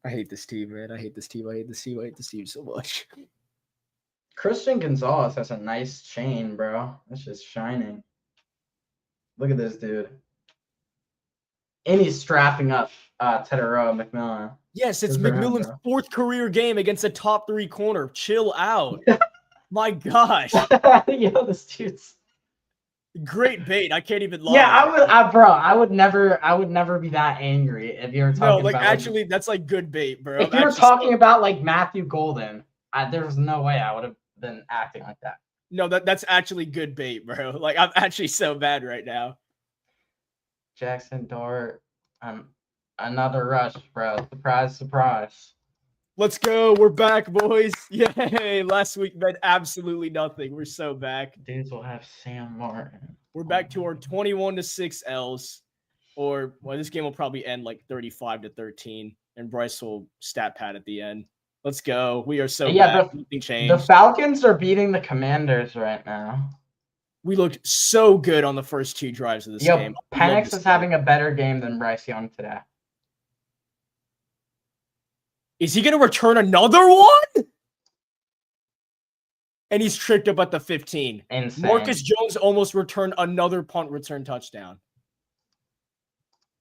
I hate this team, man. I hate this team. I hate this team. I hate this team so much. Christian Gonzalez has a nice chain, bro. That's just shining. Look at this dude. And he's strapping up Teteroa McMillan. Yes, it's McMillan's 4th career game against a top 3 corner. Chill out. My gosh. Yo, this dude's great bait. I can't even lie. Yeah, I would never be that angry if you were talking about actually that's like good bait, bro. If you were talking about like Matthew Golden, there's no way I would have been acting like that. No, that's actually good bait, bro. Like, I'm actually so bad right now. Jackson Dart, another rush, bro. Surprise, surprise. Let's go. We're back, boys. Yay. Last week meant absolutely nothing. We're so back. Dudes will have Sam Martin. We're back to our 21-6 L's. Or, well, this game will probably end like 35-13. And Bryce will stat pad at the end. Let's go. We are so bad. Nothing changed. The Falcons are beating the Commanders right now. We looked so good on the first 2 drives of this game. Penix is having a better game than Bryce Young today. Is he going to return another one? And he's tricked up at the 15. Insane. Marcus Jones almost returned another punt return touchdown.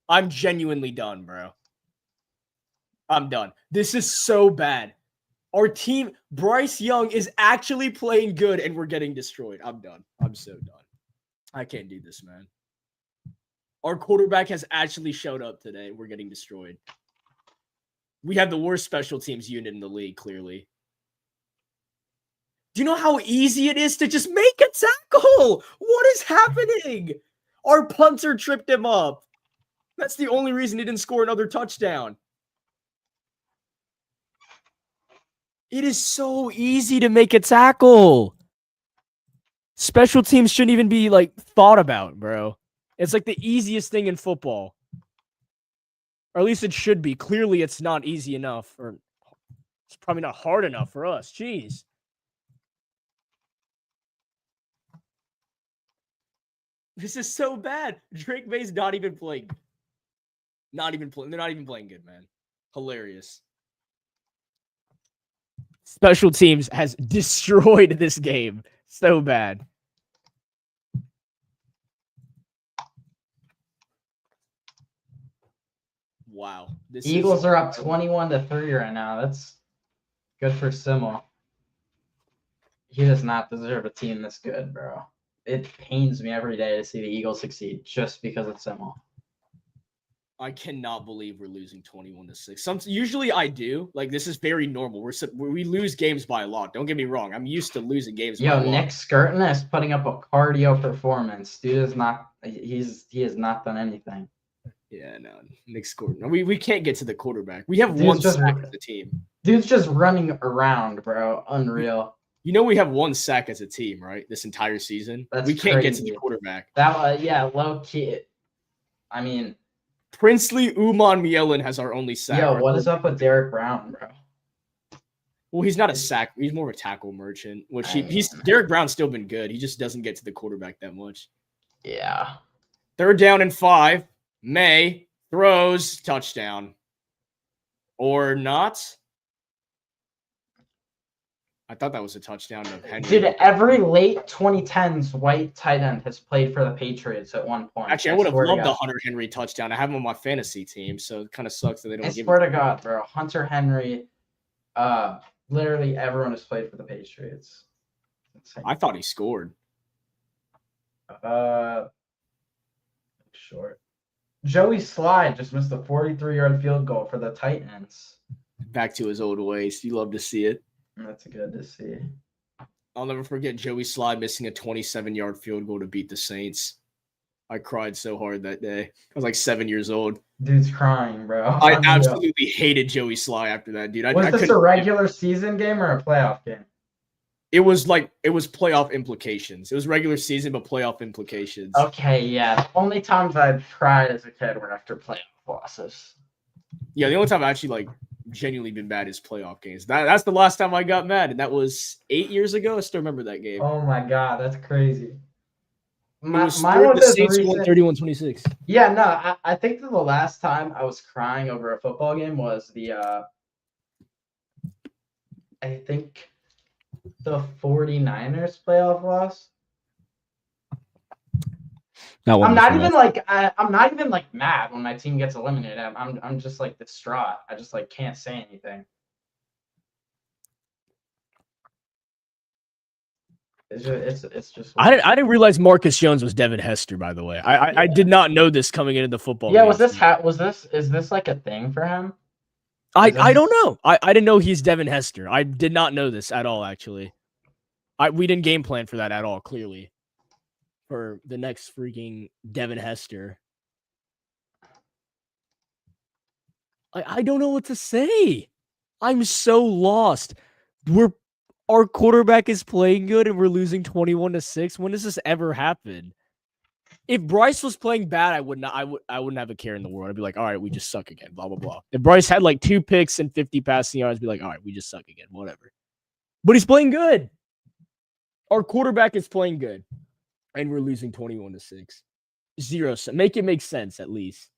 I'm genuinely done, bro. I'm done. This is so bad. Our team, Bryce Young, is actually playing good, and we're getting destroyed. I'm done. I'm so done. I can't do this, man. Our quarterback has actually showed up today. We're getting destroyed. We have the worst special teams unit in the league, clearly. Do you know how easy it is to just make a tackle? What is happening? Our punter tripped him up. That's the only reason he didn't score another touchdown. It is so easy to make a tackle. Special teams shouldn't even be thought about, bro. It's like the easiest thing in football. Or at least it should be. Clearly, it's not easy enough. Or it's probably not hard enough for us. Jeez. This is so bad. Drake May's not even playing. They're not even playing good, man. Hilarious. Special teams has destroyed this game. So bad. Wow. Eagles are up 21-3 right now. That's good for Simmel. He does not deserve a team this good, bro. It pains me every day to see the Eagles succeed just because of Simmel. I cannot believe we're losing 21-6. Usually I do. This is very normal. We lose games by a lot. Don't get me wrong. I'm used to losing games by a lot. Nick Skirton is putting up a cardio performance. Dude is not. He has not done anything. Yeah, no. Nick Skirton. We can't get to the quarterback. We have one sack as a team. Dude's just running around, bro. Unreal. You know we have one sack as a team, right? This entire season. We can't get to the quarterback. Low key. I mean, Princely Uman Mielen has our only sack. Yo, what is up with Derek Brown, bro? Well, he's not a sack. He's more of a tackle merchant. Derek Brown's still been good. He just doesn't get to the quarterback that much. Yeah. 3rd down and 5. May throws touchdown. Or not. I thought that was a touchdown of Henry. Dude, every late 2010s white tight end has played for the Patriots at one point. Actually, I would have loved the Hunter Henry touchdown. I have him on my fantasy team, so it kind of sucks that they don't give it. I swear to God, bro. Hunter Henry, literally everyone has played for the Patriots. I thought he scored. Short. Joey Slide just missed a 43-yard field goal for the Titans. Back to his old ways. You love to see it. That's good to see. I'll never forget Joey Slide missing a 27-yard field goal to beat the Saints. I cried so hard that day. I was 7 years old. Dude's crying, bro. I absolutely hated Joey Slide after that, dude. Was this a regular season game or a playoff game? It was playoff implications. It was regular season, but playoff implications. Okay, yeah. The only times I've cried as a kid were after playoff losses. Yeah, the only time I actually genuinely been mad is playoff games. That's the last time I got mad, and that was 8 years ago. I still remember that game. Oh my God, that's crazy. Mine was the Saints won 31-26. Yeah, no, I think that the last time I was crying over a football game was I think the 49ers playoff loss. I'm not even mad when my team gets eliminated. I'm just distraught. I just can't say anything. It's just. I didn't realize Marcus Jones was Devin Hester. By the way, I did not know this coming into the football. Yeah, is this a thing for him? I don't know. I didn't know he's Devin Hester. I did not know this at all. Actually, we didn't game plan for that at all. Clearly, for the next freaking Devin Hester. I don't know what to say. I'm so lost. Our quarterback is playing good and we're losing 21-6. When does this ever happen? If Bryce was playing bad, I wouldn't have a care in the world. I'd be like, all right, we just suck again, blah, blah, blah. If Bryce had 2 picks and 50 passing yards, I'd be like, all right, we just suck again, whatever. But he's playing good. Our quarterback is playing good. And we're losing 21-6. 0. Make it make sense at least.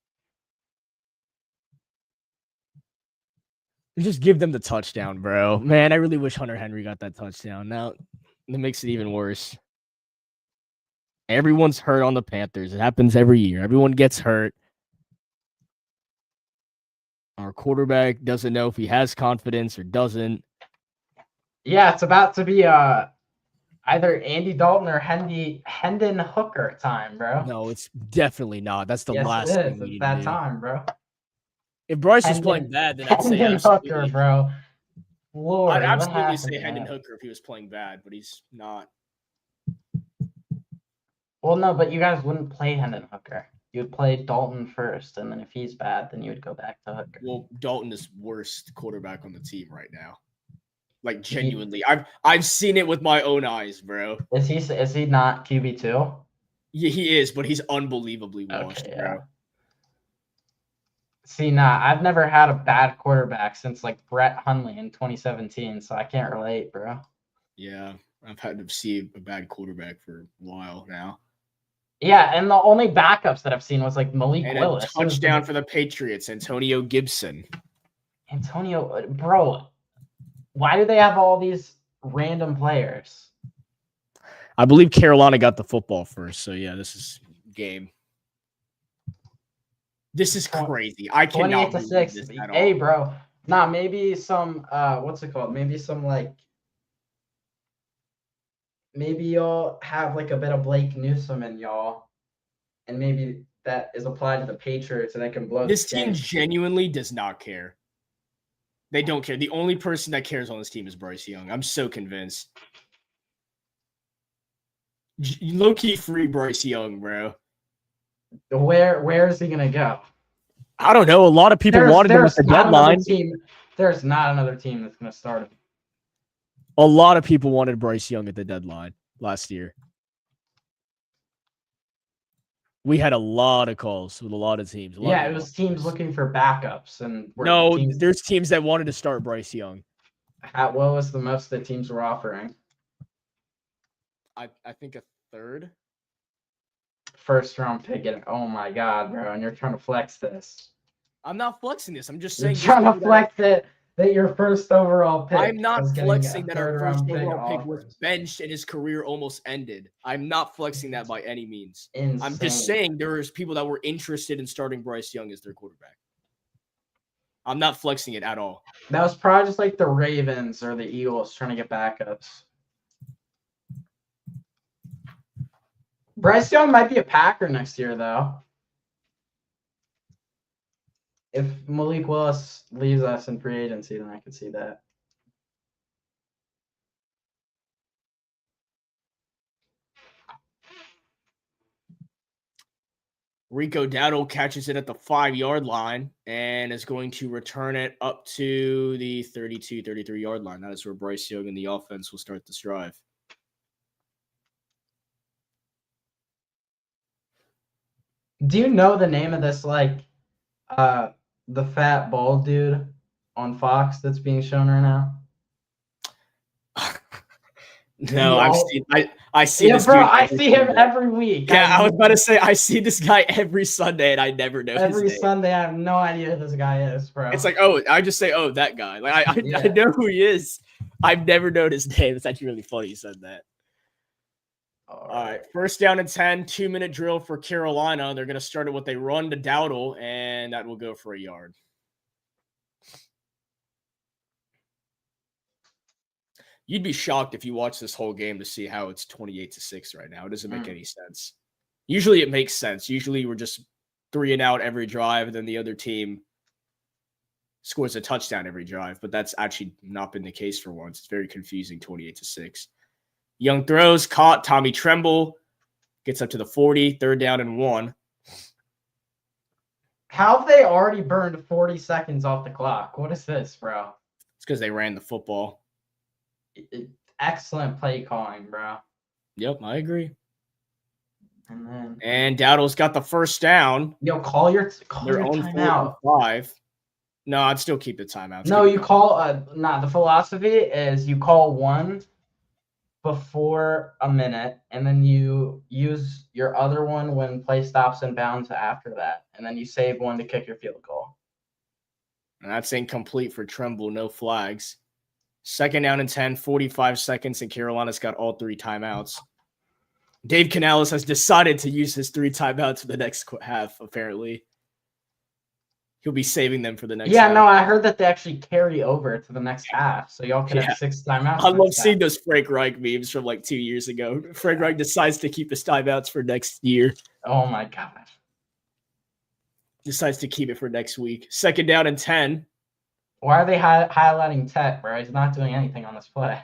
Just give them the touchdown, bro. Man, I really wish Hunter Henry got that touchdown. Now, it makes it even worse. Everyone's hurt on the Panthers. It happens every year. Everyone gets hurt. Our quarterback doesn't know if he has confidence or doesn't. Yeah, it's about to be Either Andy Dalton or Hendon Hooker time, bro. No, it's definitely not. That's the Yes, last it thing is. we It's need that to do. time, bro. If Bryce was playing bad, then I'd say Hendon Hooker, absolutely. bro. I'd Lordy, what absolutely happened say to Hendon him? Hooker if he was playing bad, but he's not. Well, no, but you guys wouldn't play Hendon Hooker. You would play Dalton first, and then if he's bad, then you would go back to Hooker. Well, Dalton is worst quarterback on the team right now. Like He- genuinely, I've seen it with my own eyes, bro. Is he not QB2? Yeah, he is, but he's unbelievably washed, Okay, bro. yeah. See, nah, I've never had a bad quarterback since like Brett Hundley in 2017, so I can't relate, bro. Yeah, I've had to see a bad quarterback for a while now. Yeah, and the only backups that I've seen was like Malik And Willis. a touchdown for the Patriots, Antonio Gibson. Antonio, bro, why do they have all these random players? I believe Carolina got the football first, so yeah, this is game. This is crazy. I cannot 28-6. this at Hey, all. bro. Nah, maybe some what's it called? Maybe some like maybe y'all have like a bit of Blake Newsome in y'all, and maybe that is applied to the Patriots and they can blow This this team game. genuinely does not care. They don't care. The only person that cares on this team is Bryce Young. I'm so convinced. Low-key free Bryce Young, bro. Where is he gonna go? I don't know. A lot of people wanted him at the deadline. There's not another team that's gonna start him. A lot of people wanted Bryce Young at the deadline last year. We had a lot of calls with a lot of teams. It was teams looking for backups, and there's teams that wanted to start Bryce Young. What was the most that teams were offering? I think a third. First round pick. Oh my god, bro! And you're trying to flex this. I'm not flexing this. I'm just You're saying. trying to flex it that your first overall pick. I'm not flexing that our first overall pick was benched and his career almost ended. I'm not flexing that by any means. Insane. I'm just saying there's people that were interested in starting Bryce Young as their quarterback. I'm not flexing it at all. That was probably just like the Ravens or the Eagles trying to get backups. Bryce Young might be a Packer next year, though. If Malik Willis leaves us in free agency, then I could see that. Rico Dowdle catches it at the 5-yard line and is going to return it up to the 32, 33-yard line. That is where Bryce Young and the offense will start this drive. Do you know the name of this, like, the fat bald dude on Fox that's being shown right now? No, I see this bro, dude. I see him every week. Yeah, I was about to say I see this guy every Sunday and I never know every his name. Sunday. I have no idea who this guy is, bro. It's like, oh, I just say, oh, that guy. Like I know who he is. I've never known his name. It's actually really funny you said that. All right. First down and 10, 2-minute drill for Carolina. They're going to start it with a run to Dowdle, and that will go for a yard. You'd be shocked if you watch this whole game to see how it's 28-6 right now. It doesn't make any sense. Usually it makes sense. Usually we're just 3 and out every drive, and then the other team scores a touchdown every drive, but that's actually not been the case for once. It's very confusing, 28-6. Young throws, caught. Tommy Tremble gets up to the 40, 3rd down and 1. How have they already burned 40 seconds off the clock? What is this, bro? It's because they ran the football. Excellent play calling, bro. Yep, I agree. And Dowdle's got the first down. Yo, call your own timeout. 5. No, I'd still keep the timeout. No, you call the philosophy is you call one before a minute, and then you use your other one when play stops and bounds after that, and then you save one to kick your field goal. And that's incomplete for Tremble, no flags. 2nd down and 10, 45 seconds, and Carolina's got all 3 timeouts. Dave Canales has decided to use his 3 timeouts for the next half, apparently. He'll be saving them for the next Yeah, half. no, I heard that they actually carry over to the next half, so y'all could Yeah. have 6 timeouts. I love next seeing half. those Frank Reich memes from like 2 years ago. Frank Reich decides to keep his timeouts for next year. Oh my gosh. Decides to keep it for next week. 2nd down and 10. Why are they highlighting Tech, bro? He's not doing anything on this play.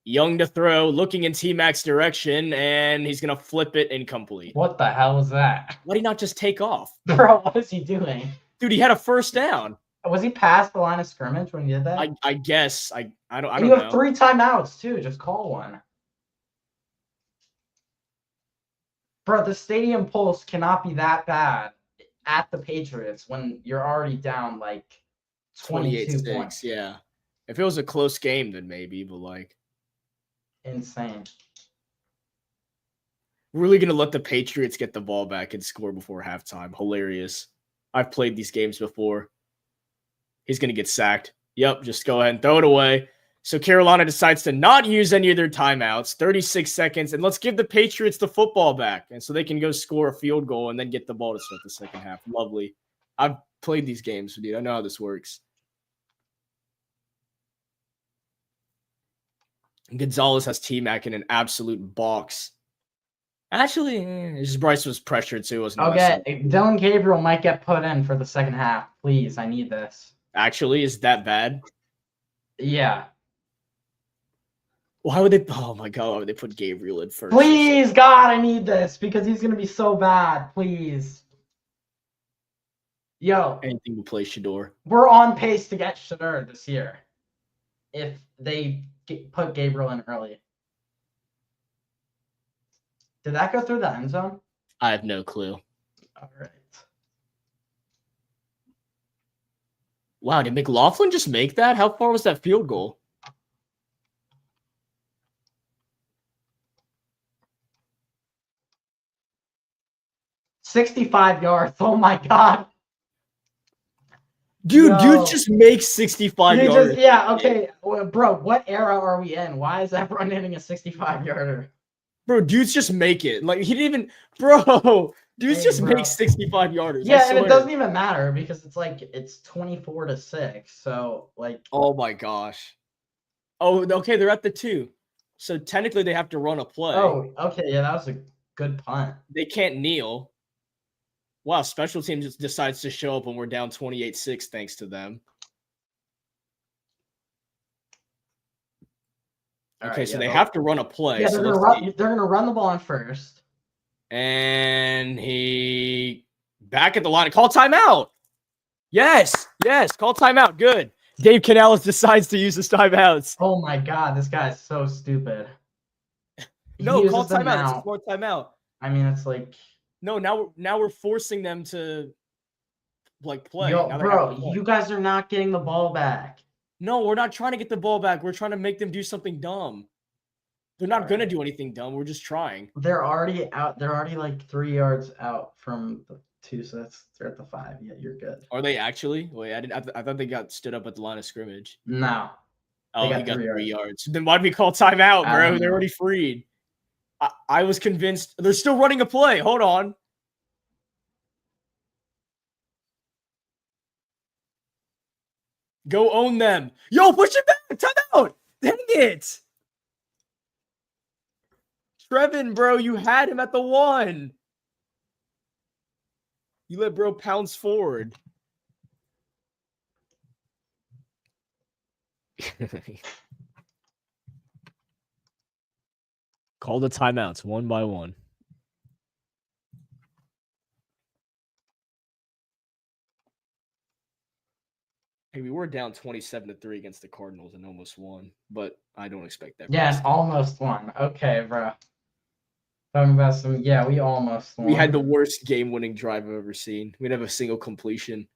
Young to throw, looking in T-Mac's direction, and he's going to flip it incomplete. What the hell was that? Why did he not just take off? Bro, what is he doing? Dude, he had a 1st down. Was he past the line of scrimmage when he did that? I guess. I don't and you have 3 timeouts, too. Just call one. Bro, the stadium pulse cannot be that bad at the Patriots when you're already down like 22 points. Yeah. If it was a close game, then maybe, but like. Insane. Really going to let the Patriots get the ball back and score before halftime. Hilarious. I've played these games before. He's going to get sacked. Yep, just go ahead and throw it away. So Carolina decides to not use any of their timeouts. 36 seconds. And let's give the Patriots the football back. And so they can go score a field goal and then get the ball to start the second half. Lovely. I've played these games, dude. I know how this works. Gonzalez has T-Mac in an absolute box. Actually, just Bryce was pressured, so it wasn't. Okay, Dylan Gabriel might get put in for the second half. Please, I need this. Actually, is that bad? Yeah. Why would they? Oh my god, why would they put Gabriel in first? Please, God, I need this because he's gonna be so bad. Please. Yo. Anything to play Shador. We're on pace to get Shador this year. If they put Gabriel in early. Did that go through the end zone? I have no clue. All right. Wow, did McLaughlin just make that? How far was that field goal? $65 yards. Oh my god. Dude just makes 65 yards. Yeah, okay. Well, bro, what era are we in? Why is everyone hitting a 65-yarder? Bro, dudes just make it. Like, he didn't even... Bro, dudes just make 65-yarders. Yeah, and it doesn't even matter because it's like, it's 24-6. So, like... Oh, my gosh. Oh, okay, they're at the 2. So, technically, they have to run a play. Oh, okay, yeah, that was a good punt. They can't kneel. Wow, special team just decides to show up when we're down 28-6 thanks to them. Okay, so they have to run a play. Yeah, they're gonna run the ball in first. And he back at the line. Call timeout. Yes, call timeout. Good. Dave Canales decides to use his timeouts. Oh my god, this guy's so stupid. No, call timeout. It's a 4th timeout. I mean, it's like no. Now we're forcing them to like play. Yo, bro, you guys are not getting the ball back. No, we're not trying to get the ball back. We're trying to make them do something dumb. They're not going to do anything dumb. We're just trying. They're already out. They're already like 3 yards out from the 2, so they're at the 5. Yeah, you're good. Are they actually? Wait, I thought they got stood up at the line of scrimmage. No. Oh, he got 3 yards. Then why'd we call timeout, bro? They're already freed. I was convinced. They're still running a play. Hold on. Go own them. Yo, push it back. Timeout. Dang it. Trevin, bro, you had him at the 1. You let bro pounce forward. Call the timeouts one by one. Hey, we were down 27-3 against the Cardinals and almost won, but I don't expect that. Yeah, almost won. Okay, bro. Talking about we almost won. We had the worst game-winning drive I've ever seen. We didn't have a single completion.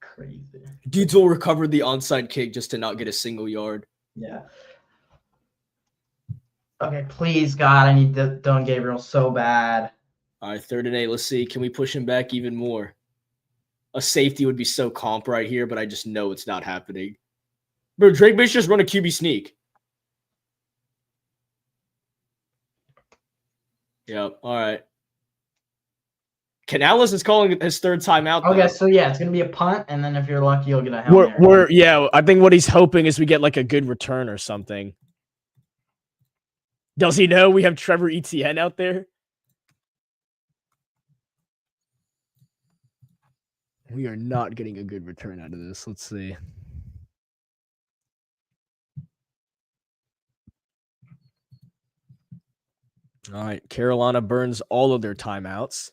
Crazy. Dudes will recover the onside kick just to not get a single yard. Yeah. Okay, please, God, I need Dylan Gabriel so bad. All right, 3rd and 8. Let's see. Can we push him back even more? A safety would be so comp right here, but I just know it's not happening. Bro, Drake May just run a QB sneak. Yep. All right. Canales is calling his third timeout. Okay, though. so yeah, it's gonna be a punt, and then if you're lucky, you'll get a Hail Mary. I think what he's hoping is we get like a good return or something. Does he know we have Trevor Etienne out there? We are not getting a good return out of this. Let's see. All right, Carolina burns all of their timeouts.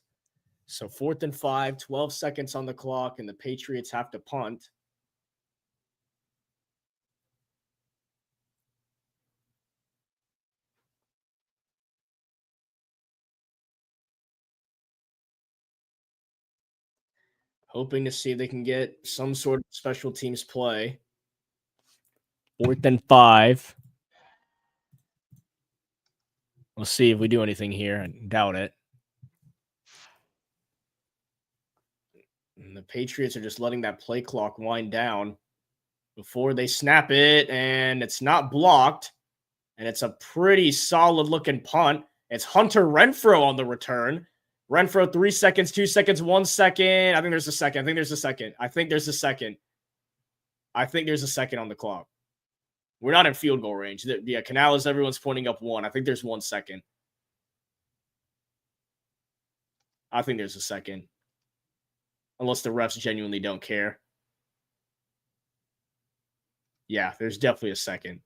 So 4th and 5, 12 seconds on the clock, and the Patriots have to punt. Hoping to see if they can get some sort of special teams play. 4th and 5. We'll see if we do anything here. I doubt it. And the Patriots are just letting that play clock wind down before they snap it, and it's not blocked. And it's a pretty solid-looking punt. It's Hunter Renfrow on the return. Renfrow, 3 seconds, 2 seconds, 1 second. I think there's a second. I think there's a second on the clock. We're not in field goal range. Yeah, Canales, everyone's pointing up 1. I think there's 1 second. I think there's a second. Unless the refs genuinely don't care. Yeah, there's definitely a second.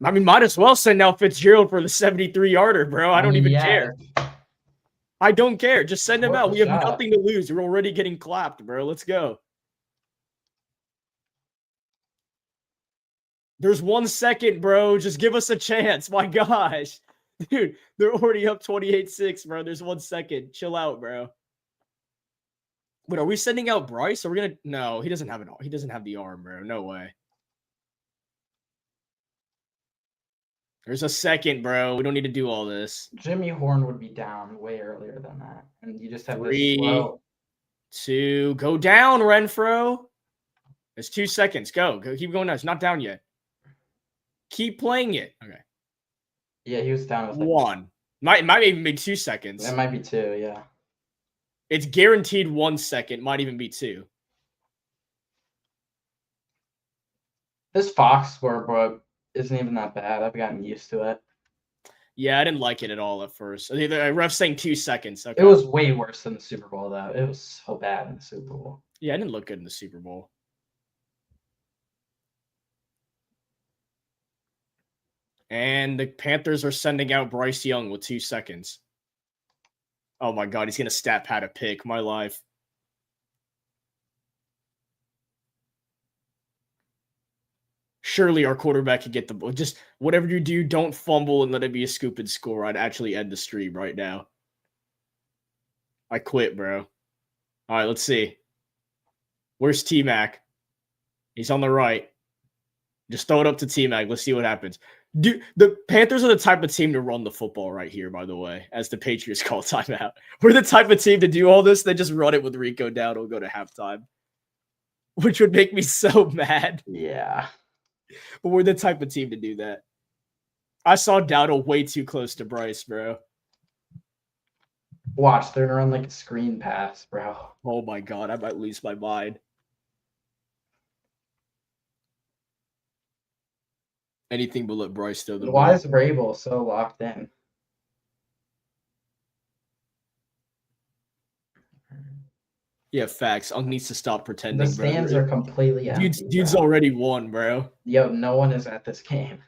I mean, might as well send out Fitzgerald for the 73-yarder, bro. I don't even care. I don't care. Just send him out. We have nothing to lose. We're already getting clapped, bro. Let's go. There's 1 second, bro. Just give us a chance. My gosh. Dude, they're already up 28-6, bro. There's 1 second. Chill out, bro. But are we sending out Bryce? Are we gonna? No, he doesn't have it. He doesn't have the arm, bro. No way. There's a second, bro. We don't need to do all this. Jimmy Horn would be down way earlier than that, and you just have 3, this slow. 2, go down, Renfrow. There's 2 seconds. Go. Keep going down. It's not down yet. Keep playing it. Okay. Yeah, he was down with 1. Might even be 2 seconds. It might be 2, yeah. It's guaranteed 1 second. Might even be 2. This Fox scoreboard isn't even that bad. I've gotten used to it. Yeah, I didn't like it at all at first. The ref saying 2 seconds. Okay. It was way worse than the Super Bowl, though. It was so bad in the Super Bowl. Yeah, I didn't look good in the Super Bowl. And the Panthers are sending out Bryce Young with 2 seconds. Oh my God, he's going to stat pad a pick. My life. Surely our quarterback could get the ball. Just whatever you do, don't fumble and let it be a scoop and score. I'd actually end the stream right now. I quit, bro. All right, let's see. Where's T-Mac? He's on the right. Just throw it up to T-Mac. Let's see what happens. Dude, the Panthers are the type of team to run the football right here, by the way, as the Patriots call timeout. We're the type of team to do all this, then just run it with Rico down. We'll go to halftime, which would make me so mad. Yeah. But we're the type of team to do that. I saw Dowdle way too close to Bryce, bro. Watch, they're going to run like a screen pass, bro. Oh, my God. I might lose my mind. Anything but let Bryce throw the ball. Why is Rabel so locked in? Yeah, facts. Unk needs to stop pretending. The stands are completely empty. Dude's already won, bro. Yo, no one is at this game.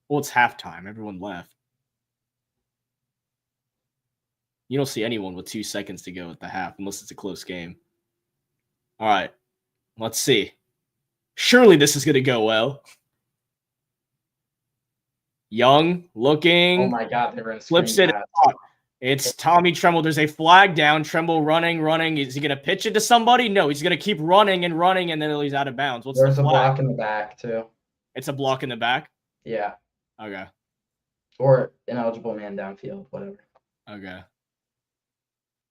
Well, it's halftime. Everyone left. You don't see anyone with 2 seconds to go at the half unless it's a close game. All right. Let's see. Surely this is going to go well. Young looking. Oh, my God. They were in flips it up. It's Tommy Tremble. There's a flag down. Tremble running. Is he going to pitch it to somebody? No, he's going to keep running, and then he's out of bounds. There's a block in the back, too. It's a block in the back? Yeah. Okay. Or ineligible man downfield, whatever. Okay.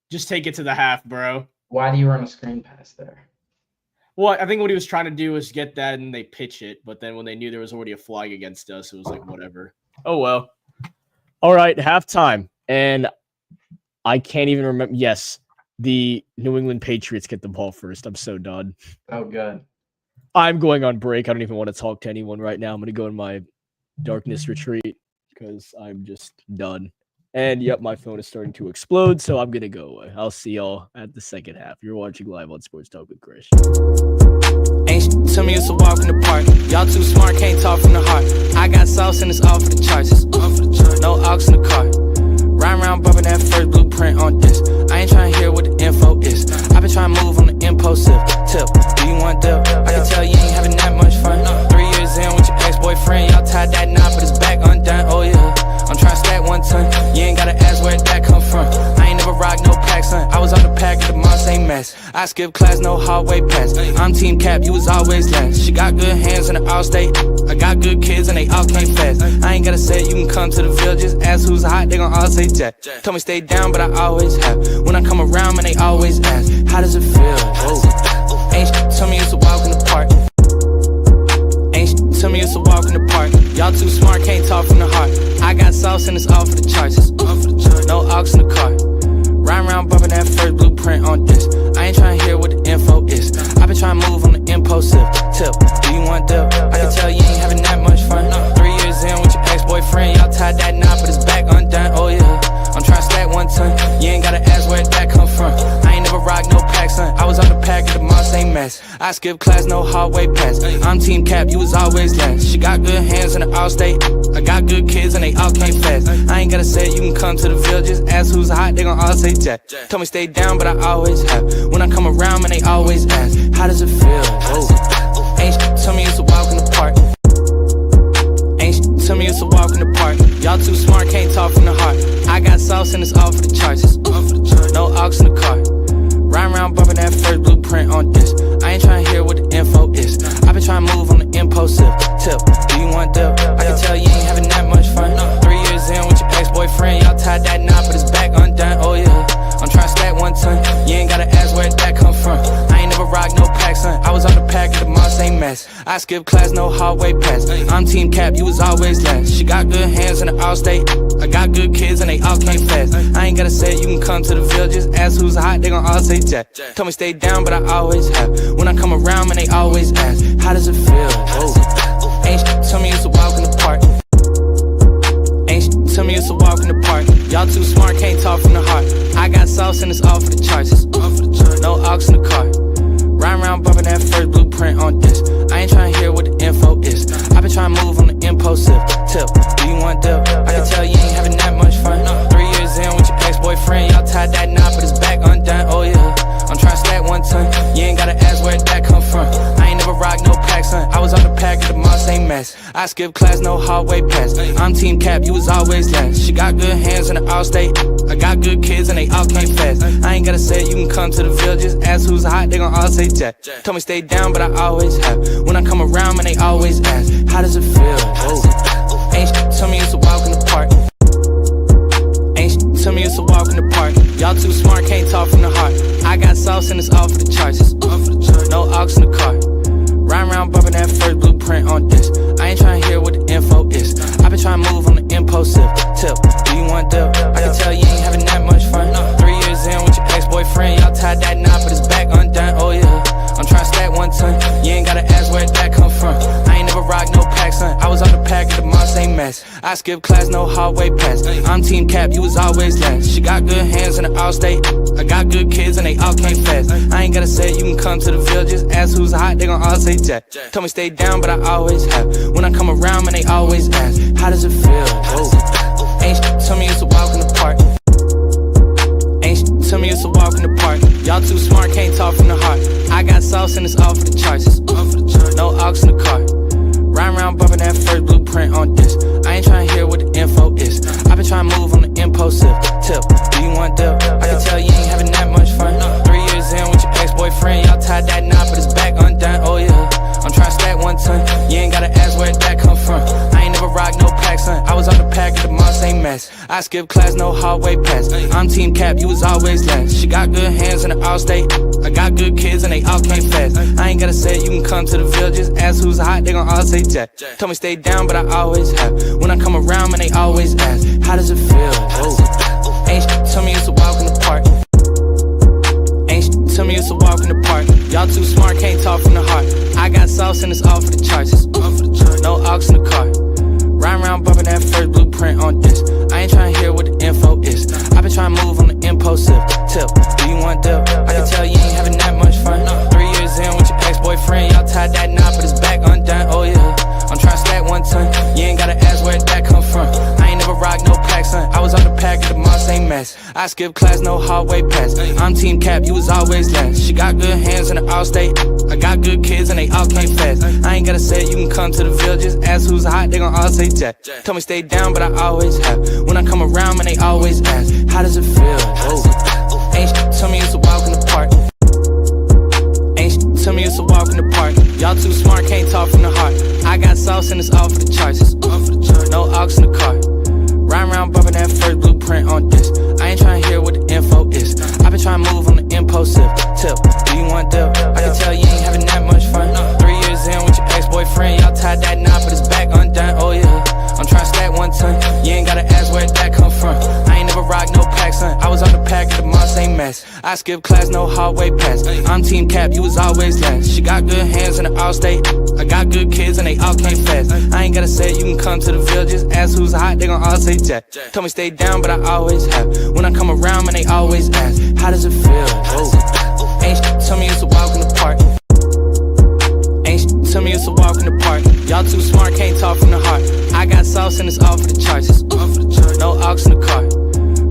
Just take it to the half, bro. Why do you run a screen pass there? Well, I think what he was trying to do was get that, and they pitch it. But then when they knew there was already a flag against us, it was like, whatever. Oh, well. All right, halftime. And I can't even remember. Yes, the New England Patriots get the ball first. I'm so done. Oh, good. I'm going on break. I don't even want to talk to anyone right now. I'm going to go in my darkness retreat because I'm just done. And yep, my phone is starting to explode, so I'm going to go away. I'll see y'all at the second half. You're watching live on Sports Talk with Chris. Ain't shit to me, it's a walk in the park. Y'all too smart, can't talk from the heart. I got sauce and it's all for the charts. No aux in the car. Ride around bumping that first blueprint on this. I ain't trying to hear what the info is. I've been trying to move on the impulsive tip. Do you want dip? I can tell you ain't having that much fun. 3 years in with your ex-boyfriend, y'all tied that knot, but it's back undone. Oh yeah, I'm trying to stack 1 ton. You ain't gotta ask where that come from. I ain't never rock no pack, son. I was on the pack of the Moss ain't mess. I skip class, no hallway pass. I'm team cap, you was always last. She got good hands in the all-state. I got good kids and they all came fast. I ain't gotta say it, you can come to the Ville. Just ask who's hot, they gon' all say Jack. Told me stay down, but I always have. When I come around, man, they always ask, how does it feel? Whoa. Ain't shit to me, it's a walk in the park. Ain't shit to me, it's a walk in the park. Y'all too smart, can't talk from the heart. I got sauce and it's all for the charts. No aux in the car. Ride around bumping that first blueprint on this. I ain't trying to hear what the info is. I've been trying to move on the impulsive tip. Do you want dip? I can tell you ain't having that much fun. 3 years in with your ex-boyfriend, y'all tied that knot, but it's back undone. Oh yeah, I'm trying to stack 1 ton. You ain't gotta ask where that come from. I ain't never rock no pack, son. I was on the pack of the Moss ain't mess. I skip class, no hallway pass. I'm team cap, you was always last. She got good hands in the all-state. I got good kids and they all came fast. I ain't gotta say it, you can come to the Ville. Just ask who's hot, they gon' all say Jack. Told me stay down, but I always have. When I come around, man, they always ask, how does it feel? Whoa. Ain't shit to me, it's a walk in the park. Ain't shit to me, it's a walk in the park. Y'all too smart, can't talk from the heart. I got sauce and it's all for the charts. No aux in the car. Ride around bumping that first blueprint on this. I ain't trying to hear what the info is. I've been trying to move on the impulsive tip. Do you want dip? I can tell you ain't having that much fun. 3 years in with your ex-boyfriend, y'all tied that knot, but it's back undone. Oh yeah, I'm trying to stack 1 ton. You ain't gotta ask where that come from. I ain't never rock no pack, son. I was on the pack of the Moss ain't mess. I skip class, no hallway pass. I'm team cap, you was always last. She got good hands in the all-state. I got good kids and they all came fast. I ain't gotta say it, you can come to the Ville. Just ask who's hot, they gon' all say Jack. Told me stay down, but I always have. When I come around, man, they always ask, how does it feel? Whoa. Ain't shit to me, it's a walk in the park. Ain't shit to me, it's a walk in the park. Y'all too smart, can't talk from the heart. I got sauce and it's all for the charts. No aux in the car. Ride around bumping that first blueprint on this. I ain't trying to hear what the info is. I've been trying to move on the impulsive tip. Do you want dip? I can tell you ain't having that much fun. 3 years in with your ex-boyfriend, y'all tied that knot, but it's back undone. Oh yeah, I'm trying to stack 1 ton. You ain't gotta ask where that come from. I ain't never rock no pack, son. I was on the pack of the Moss ain't mess. I skip class, no hallway pass. I'm team cap, you was always last. She got good hands in the all-state. I got good kids and they all came fast. I ain't gotta say it, you can come to the Ville. Just ask who's hot, they gon' all say Jack. Told me stay down, but I always have. When I come around, man, they always ask, how does it feel? Whoa. Ain't shit to me, it's a walk in the park. Ain't shit to me, it's a walk in the park. Y'all too smart, can't talk from the heart. I got sauce and it's all for the charts. No aux in the car. Ride around bumping that first blueprint on this. I ain't trying to hear what the info is. I've been trying to move on the impulsive tip. Do you want dip? I can tell you ain't having that much fun. 3 years in with your ex-boyfriend, y'all tied that knot, but it's back undone. Oh yeah, I'm trying to stack 1 ton. You ain't gotta ask where that come from. I ain't never rock no pack, son. I was on the pack of the Moss ain't mess. I skip class, no hallway pass. I'm team cap, you was always last. She got good hands in the all-state. I got good kids and they all came fast. I ain't gotta say it, you can come to the Ville. Just ask who's hot, they gon' all say Jack. Told me stay down, but I always have. When I come around, man, they always ask, how does it feel? Whoa. Ain't shit to me, it's a walk in the park. Ain't shit to me, it's a walk in the park. Y'all too smart, can't talk from the heart. I got sauce and it's all for the charts. No aux in the car. Ride around bumping that first blueprint on this. I ain't trying to hear what the info is. I've been trying to move on the impulsive tip. Do you want dip? I can tell you ain't having that much fun. 3 years in with your ex-boyfriend, y'all tied that knot, but it's back undone. Oh yeah, I'm trying to stack 1 ton. You ain't gotta ask where that come from. I ain't never rock no pack, son. I was on the pack of the Moss ain't mess. I skip class, no hallway pass. I'm team cap, you was always last. She got good hands in the all-state. I got good kids and they all came fast. I ain't gotta say it, you can come to the Ville. Just ask who's hot, they gon' all say Jack. Told me stay down, but I always have. When I come around, man, they always ask, how does it feel? Whoa. Ain't shit to me, it's a walk in the park. Ain't shit to me, it's a walk in the park. Y'all too smart, can't talk from the heart. I got sauce and it's all for the charts. No aux in the car. Ride around bumping that first blueprint on this. I ain't tryna hear what the info is. I been tryna move on the impulsive tip. Do you want dip? I can tell you ain't having that much fun. 3 years in with your ex-boyfriend, y'all tied that knot, but it's back undone. Oh yeah, I'm tryna stack 1 ton. You ain't gotta ask where that come from. I ain't never rock no pack, son. I was on the pack of the moss, ain't mess. I skip class, no hallway pass. I'm team cap, you was always last. She got good hands in the all-state. I got good kids and they all came fast. I ain't gotta say it, you can come to the villages. Ask who's hot, they gon' all say Jack. Told me stay down, but I always have. When I come around, man, they always ask, how does it feel? Oh. Ain't shit to me, it's a walk in the park. Ain't shit to me, it's a walk in the park. Y'all too smart, can't talk from the heart. I got sauce and it's all for the charts. No aux in the car. Ride around bumping that first blueprint on this. I ain't tryna hear what the info is. I been tryna move on the impulsive tip. Do you want dip? I can tell you ain't having that much fun. 3 years in with your ex-boyfriend, y'all tied that knot, but it's back undone. Oh yeah, I'm tryna stack 1 ton. You ain't gotta ask where that come from. I ain't never rock no pack, son. I was on the pack of the moss, ain't mess. I skip class, no hallway pass. I'm team cap, you was always last. She got good hands in the all-state. I got good kids and they all came fast. I ain't gotta say it, you can come to the villages. Ask who's hot, they gon' all say Jack. Told me stay down, but I always have. When I come around, man, they always ask, how does it feel? Oh. Ain't shit to me, it's a walk in the park. Ain't shit to me, it's a walk in the park. Y'all too smart, can't talk from the heart. I got sauce and it's all for the charts. No aux in the car.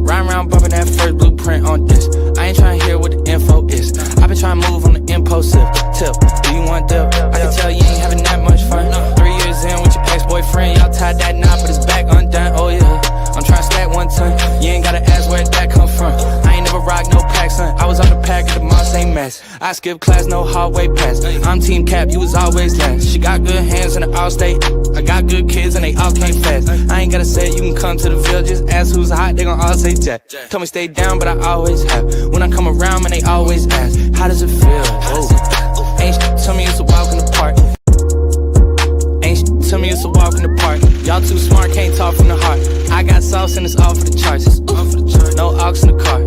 Ride around bumping that first blueprint on this. I ain't tryna hear what the info is. I been tryna move on the impulsive tip. Do you want dip? I can tell you ain't having that much fun. 3 years in with your ex-boyfriend, y'all tied that knot, but it's back undone. Oh yeah, I'm tryna stack 1 ton. You ain't gotta ask where that come from. I ain't never rock no pack, son. I was on the pack of the moss, ain't mess. I skip class, no hallway pass. I'm team cap, you was always last. She got good hands in the all-state. I got good kids and they all came fast. I ain't gotta say it, you can come to the villages. Ask who's hot, they gon' all say Jack. Told me stay down, but I always have. When I come around, man, they always ask, how does it feel? Oh. Ain't shit to me, it's a walk in the park. Ain't shit to me, it's a walk in the park. Y'all too smart, can't talk from the heart. I got sauce and it's all for the charts. No aux in the car.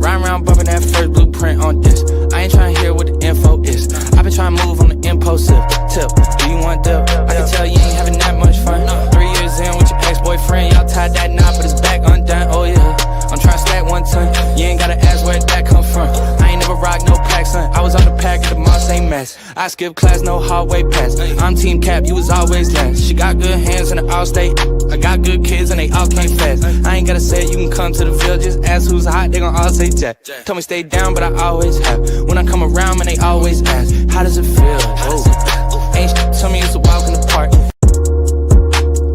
Ride around bumping that first blueprint on this. I ain't tryna hear what the info is. I been tryna move on the impulsive tip. Do you want dip? I can tell you ain't having that much fun. 3 years in with your ex-boyfriend, y'all tied that knot, but it's back undone. Oh yeah, I'm tryna stack 1 ton. You ain't gotta ask where that come from. I ain't never rock no pack, son. I was on the pack of the moss, ain't mess. I skip class, no hallway pass. I'm team cap, you was always last. She got good hands in the all-state. I got good kids and they all came fast. I ain't gotta say it, you can come to the villages. Ask who's hot, they gon' all say Jack. Told me stay down, but I always have. When I come around, man, they always ask, how does it feel? Oh. Ain't shit to me, it's a walk in the park.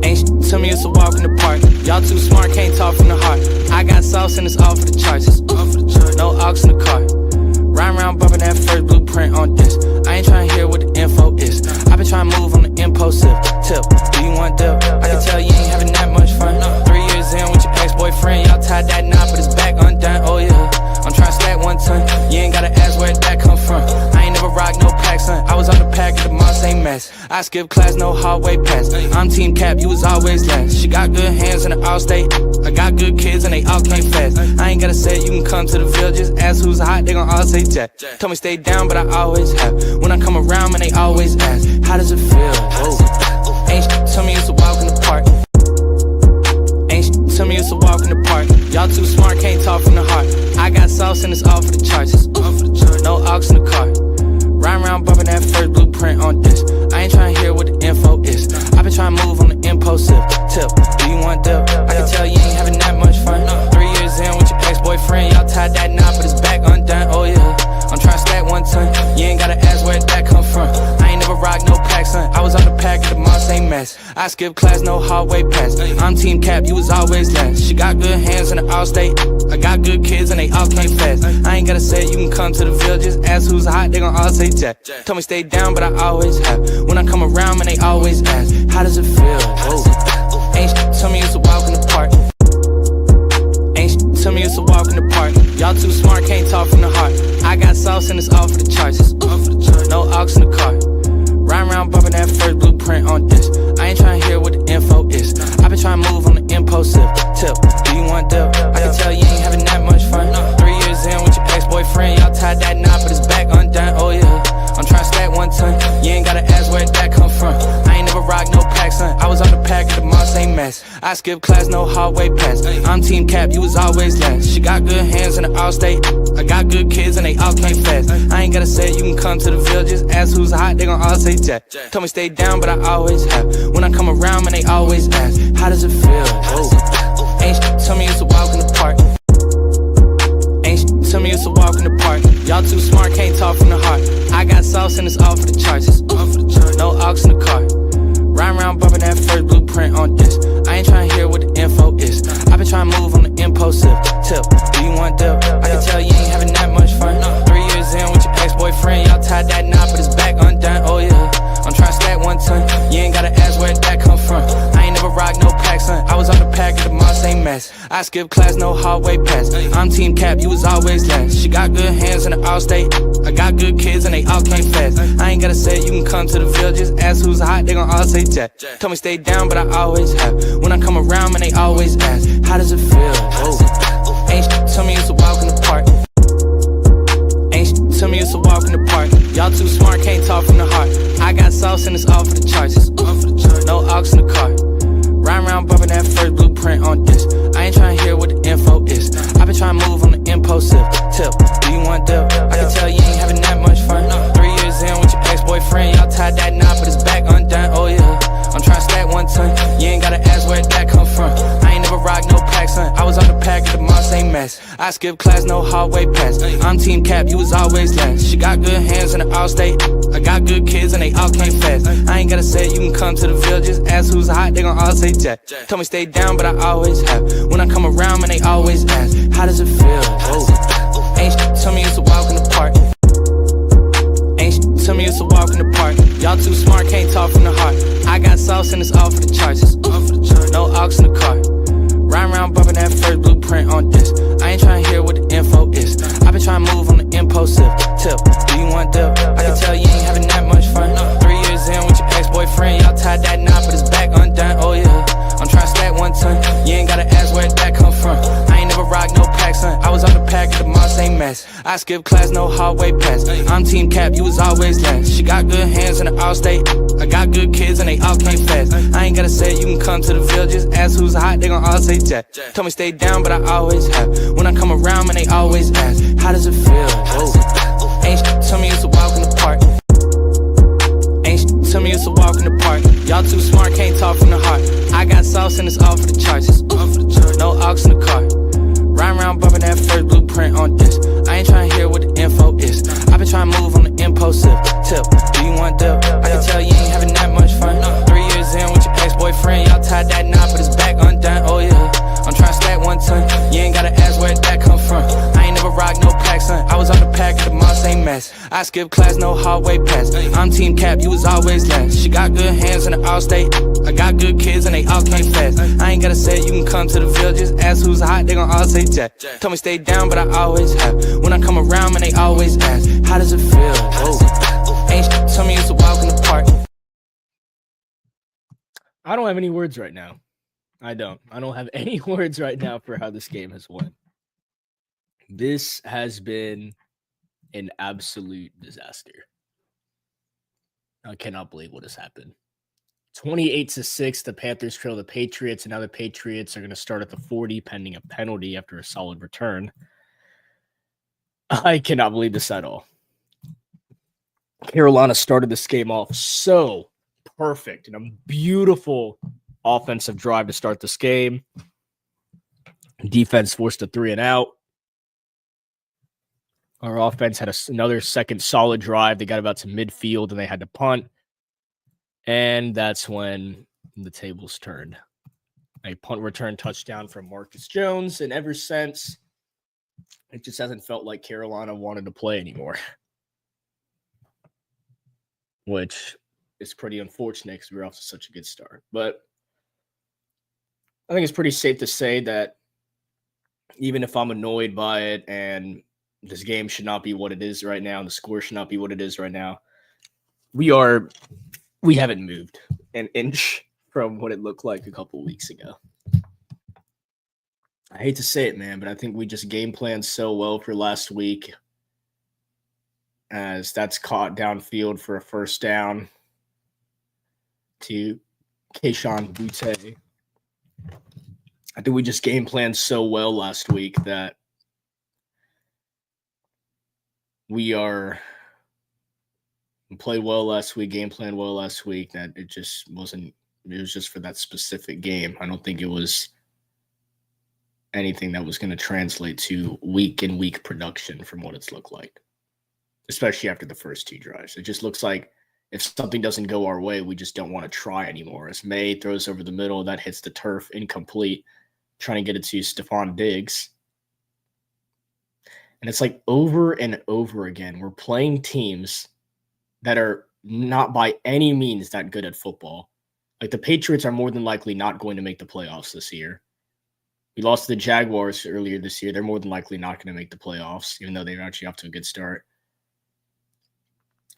Ain't shit to me, it's a walk in the park. Y'all too smart, can't talk from the heart. I got sauce and it's all for the charts. No aux in the car. Ride around bumping that first blueprint on this. I ain't tryna hear what the info is. I been tryna move on the impulsive tip. Do you want dip? I can tell you ain't having that much fun. 3 years in with your ex-boyfriend, y'all tied that knot, but it's back undone. Oh yeah, I'm tryna stack 1 ton. You ain't gotta ask where that come from. I ain't never rock no pack, son. I was on the pack of the moss, ain't mess. I skip class, no hallway pass. I'm team cap, you was always last. She got good hands in the all-state. I got good kids and they all came fast. I ain't gotta say it, you can come to the villages. Ask who's hot, they gon' all say Jack. Told me stay down, but I always have. When I come around, man, they always ask, how does it feel? Oh. Ain't shit to me, it's a walk in the park. Ain't shit to me, it's a walk in the park. Y'all too smart, can't talk from the heart. I got sauce and it's all for the charts. No aux in the car. Ride around bumping that first blueprint on this. I ain't tryna hear what the info is. I been tryna move on the impulsive tip. Do you want dip? I can tell you ain't having that much fun. 3 years in with your ex-boyfriend, y'all tied that knot, but it's back undone. Oh yeah, I'm tryna stack 1 ton. You ain't gotta ask where that come from. I ain't never rock no pack, son. I was on the pack of the moss, ain't mess. I skip class, no hallway pass. I'm team cap, you was always last. She got good hands in the all-state. I got good kids and they all came fast. I ain't gotta say it, you can come to the villages. Ask who's hot, they gon' all say Jack. Told me stay down, but I always have. When I come around, man, they always ask, how does it feel? Oh. Ain't shit to me, it's a walk in the park. Ain't shit to me, it's a walk in the park. Y'all too smart, can't talk from the heart. I got sauce and it's all for the charts. No aux in the car. Ride around bumping that first blueprint on this. I ain't tryna hear what the info is. I I've been trying to move on the impulsive tip. Do you want dip? I can tell you ain't having that much fun. 3 years in with your ex-boyfriend, y'all tied that knot, but it's back undone. Oh yeah, I'm trying to stack 1 ton. You ain't gotta ask where that come from. I ain't never rock no pack, son. I was on the pack at the Moss ain't mess. I skip class, no hallway pass. I'm team cap, you was always last. She got good hands in the all-state. I got good kids and they all came fast. I ain't gotta say it, you can come to the Ville. Just ask who's hot, they gon' all say Jack. Told me stay down, but I always have. When I come around, man, they always ask, how does it feel? Whoa. Ain't shit, tell me it's a walk in the park. Ain't shit, tell me it's a walk in the park. Y'all too smart, can't talk from the heart. I got sauce and it's all for the charts. No aux in the car. Ride around bumping that first blueprint on this. I ain't trying to hear what the info is. I've been trying to move on the impulsive tip. Do you want dip? I can tell you ain't having that much fun. 3 years in with your ex-boyfriend, y'all tied that knot, but it's back undone. Oh yeah, I'm trying to stack 1 ton. You ain't gotta ask where that come from. I ain't never rock no pack, son. I was on the pack at the Moss ain't mess. I skip class, no hallway pass. I'm team cap, you was always last. She got good hands in the all-state. I got good kids and they all came fast. I ain't gotta say it, you can come to the Ville. Just ask who's hot, they gon' all say Jack. Told me stay down, but I always have. When I come around, man, they always ask, how does it feel? Whoa. Ain't shit, tell me it's a walk in the park. Ain't shit, tell me it's a walk in the park. Y'all too smart, can't talk from the heart. I got sauce and it's all for the charts. No aux in the car. Ride around bumping that first blueprint on this. I ain't trying to hear what the info is. I've been trying to move on the impulsive tip. Do you want dip? I can tell you ain't having that much fun. 3 years in with your ex-boyfriend, y'all tied that knot, but it's back undone. Oh yeah, I'm trying to stack 1 ton. You ain't gotta ask where that come from. I ain't never rock no pack, son. I was on the pack at the Moss ain't mess. I skip class, no hallway pass. I'm team cap, you was always last. She got good hands in the all-state. I got good kids and they all came fast. I ain't gotta say it, you can come to the Ville. Just ask who's hot, they gon' all say Jack. Told me stay down, but I always have. When I come around, man, they always ask, how does it feel? Whoa. Ain't shit, tell me it's a walk in the park. Ain't shit, tell me it's a walk in the park. Y'all too smart, can't talk from the heart. I got sauce and it's all for the charts. No aux in the car. Ride around bumping that first blueprint on this. I ain't trying to hear what the info is. I've been trying to move on the impulsive tip. Do you want dip? I can tell you ain't having that much fun. 3 years in with your ex-boyfriend, y'all tied that knot, but it's back undone. Oh yeah, I'm trying to stack 1 ton. You ain't gotta ask where that come from. I ain't never rock no pack, son. I was on the pack at the Moss ain't mess. I skip class, no hallway pass. I'm team cap, you was always last. She got good hands in the all-state. I got good kids and they all came fast. I ain't gotta say it, you can come to the Ville. Just ask who's hot, they gon' all say Jack. Told me stay down, but I always have. When I come around, man, they always ask, how does it feel? Whoa. Ain't shit, tell me it's a walk in the park. Ain't shit, tell me it's a walk in the park. Y'all too smart, can't talk from the heart. I got sauce and it's all for the charts. No aux in the car. Ride around bumping that first blueprint on this. I ain't trying to hear what the info is. I've been trying to move on the impulsive tip. Do you want dip? I can tell you ain't having that much fun. 3 years in with your ex-boyfriend, y'all tied that knot, but it's back undone. Oh yeah, I'm trying to stack 1 ton. You ain't gotta ask where that come from. I ain't never rock no pack, son. I was on the pack at the Moss ain't mess. I skip class, no hallway pass. I'm team cap, you was always last. She got good hands in the all-state. I got good kids and they all came fast. I ain't gotta say it, you can come to the Ville. Just ask who's hot, they gon' all say Jack. Told me stay down, but I always have. When I come around, man, they always ask, how does it feel? Whoa. Ain't shit, tell me it's a walk in the park. I don't have any words right now. I don't have any words right now for how this game has went. This has been an absolute disaster. I cannot believe what has happened. 28-6, the Panthers trail the Patriots, and now the Patriots are going to start at the 40 pending a penalty after a solid return. I cannot believe this at all. Carolina started this game off so perfect and a beautiful offensive drive to start this game. Defense forced a 3 and out. Our offense had another second solid drive. They got about to midfield and they had to punt. And that's when the tables turned. A punt return touchdown from Marcus Jones. And ever since, it just hasn't felt like Carolina wanted to play anymore. Which is pretty unfortunate because we were off to such a good start. But I think it's pretty safe to say that even if I'm annoyed by it and this game should not be what it is right now, and the score should not be what it is right now, we haven't moved an inch from what it looked like a couple weeks ago. I hate to say it, man, but I think we just game planned so well for last week, as that's caught downfield for a first down to Keyshawn Butte. I think we just game planned so well last week that we played well last week, game planned well last week, that it just wasn't, it was just for that specific game. I don't think it was anything that was going to translate to week production from what it's looked like, especially after the first two drives. It just looks like if something doesn't go our way, we just don't want to try anymore. As May throws over the middle, that hits the turf, incomplete, trying to get it to Stephon Diggs. And it's like over and over again, we're playing teams that are not by any means that good at football. Like the Patriots are more than likely not going to make the playoffs this year. We lost to the Jaguars earlier this year. They're more than likely not going to make the playoffs, even though they're actually off to a good start.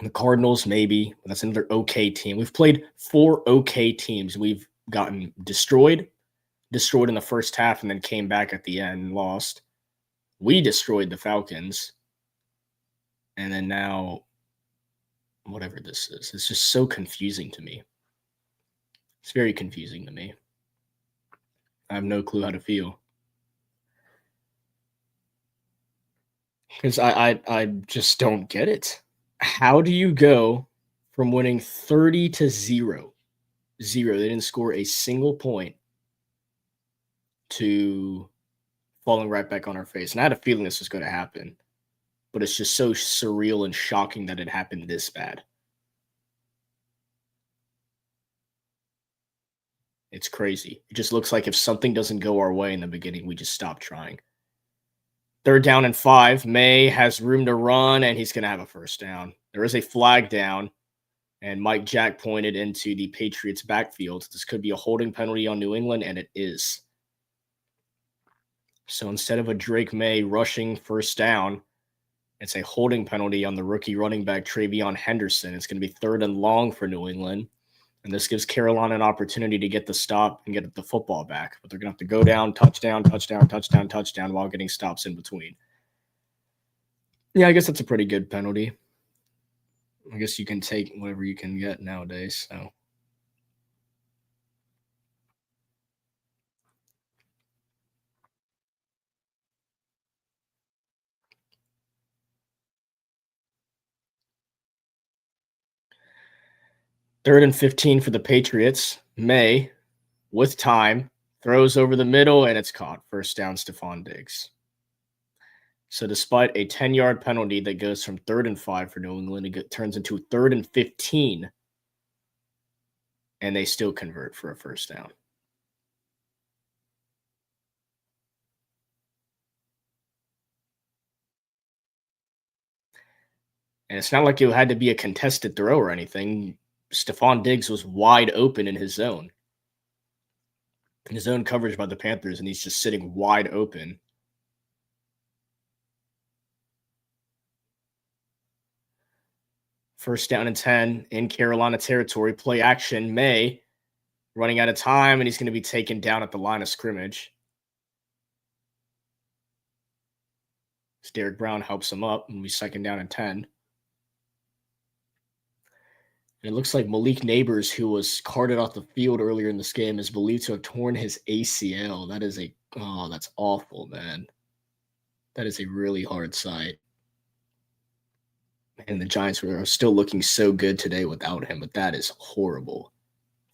The Cardinals, maybe. That's another okay team. We've played 4 okay teams. We've gotten destroyed in the first half, and then came back at the end and lost. We destroyed the Falcons. And then now, whatever this is, it's just so confusing to me. It's very confusing to me. I have no clue how to feel. Because I just don't get it. How do you go from winning 30-0, they didn't score a single point, to falling right back on our face? And I had a feeling this was going to happen, but it's just so surreal and shocking that it happened this bad. It's crazy. It just looks like if something doesn't go our way in the beginning, we just stop trying. 3rd down and 5. May has room to run, and he's going to have a first down. There is a flag down, and Mike Jack pointed into the Patriots' backfield. This could be a holding penalty on New England, and it is. So instead of a Drake May rushing first down, it's a holding penalty on the rookie running back Travion Henderson. It's going to be 3rd and long for New England. And this gives Carolina an opportunity to get the stop and get the football back. But they're going to have to go down, touchdown, while getting stops in between. Yeah, I guess that's a pretty good penalty. I guess you can take whatever you can get nowadays. So. Third and 15 for the Patriots. May, with time, throws over the middle, and it's caught. First down, Stephon Diggs. So despite a 10-yard penalty that goes from 3rd and 5 for New England, it turns into 3rd and 15, and they still convert for a first down. And it's not like it had to be a contested throw or anything. Stephon Diggs was wide open in his zone. In his zone coverage by the Panthers, and he's just sitting wide open. First down and 10 in Carolina territory. Play action. May running out of time, and he's going to be taken down at the line of scrimmage. Derek Brown helps him up, and we 2nd down and 10. And it looks like Malik Neighbors, who was carted off the field earlier in this game, is believed to have torn his ACL. That is that's awful, man. That is a really hard sight. And the Giants are still looking so good today without him, but that is horrible.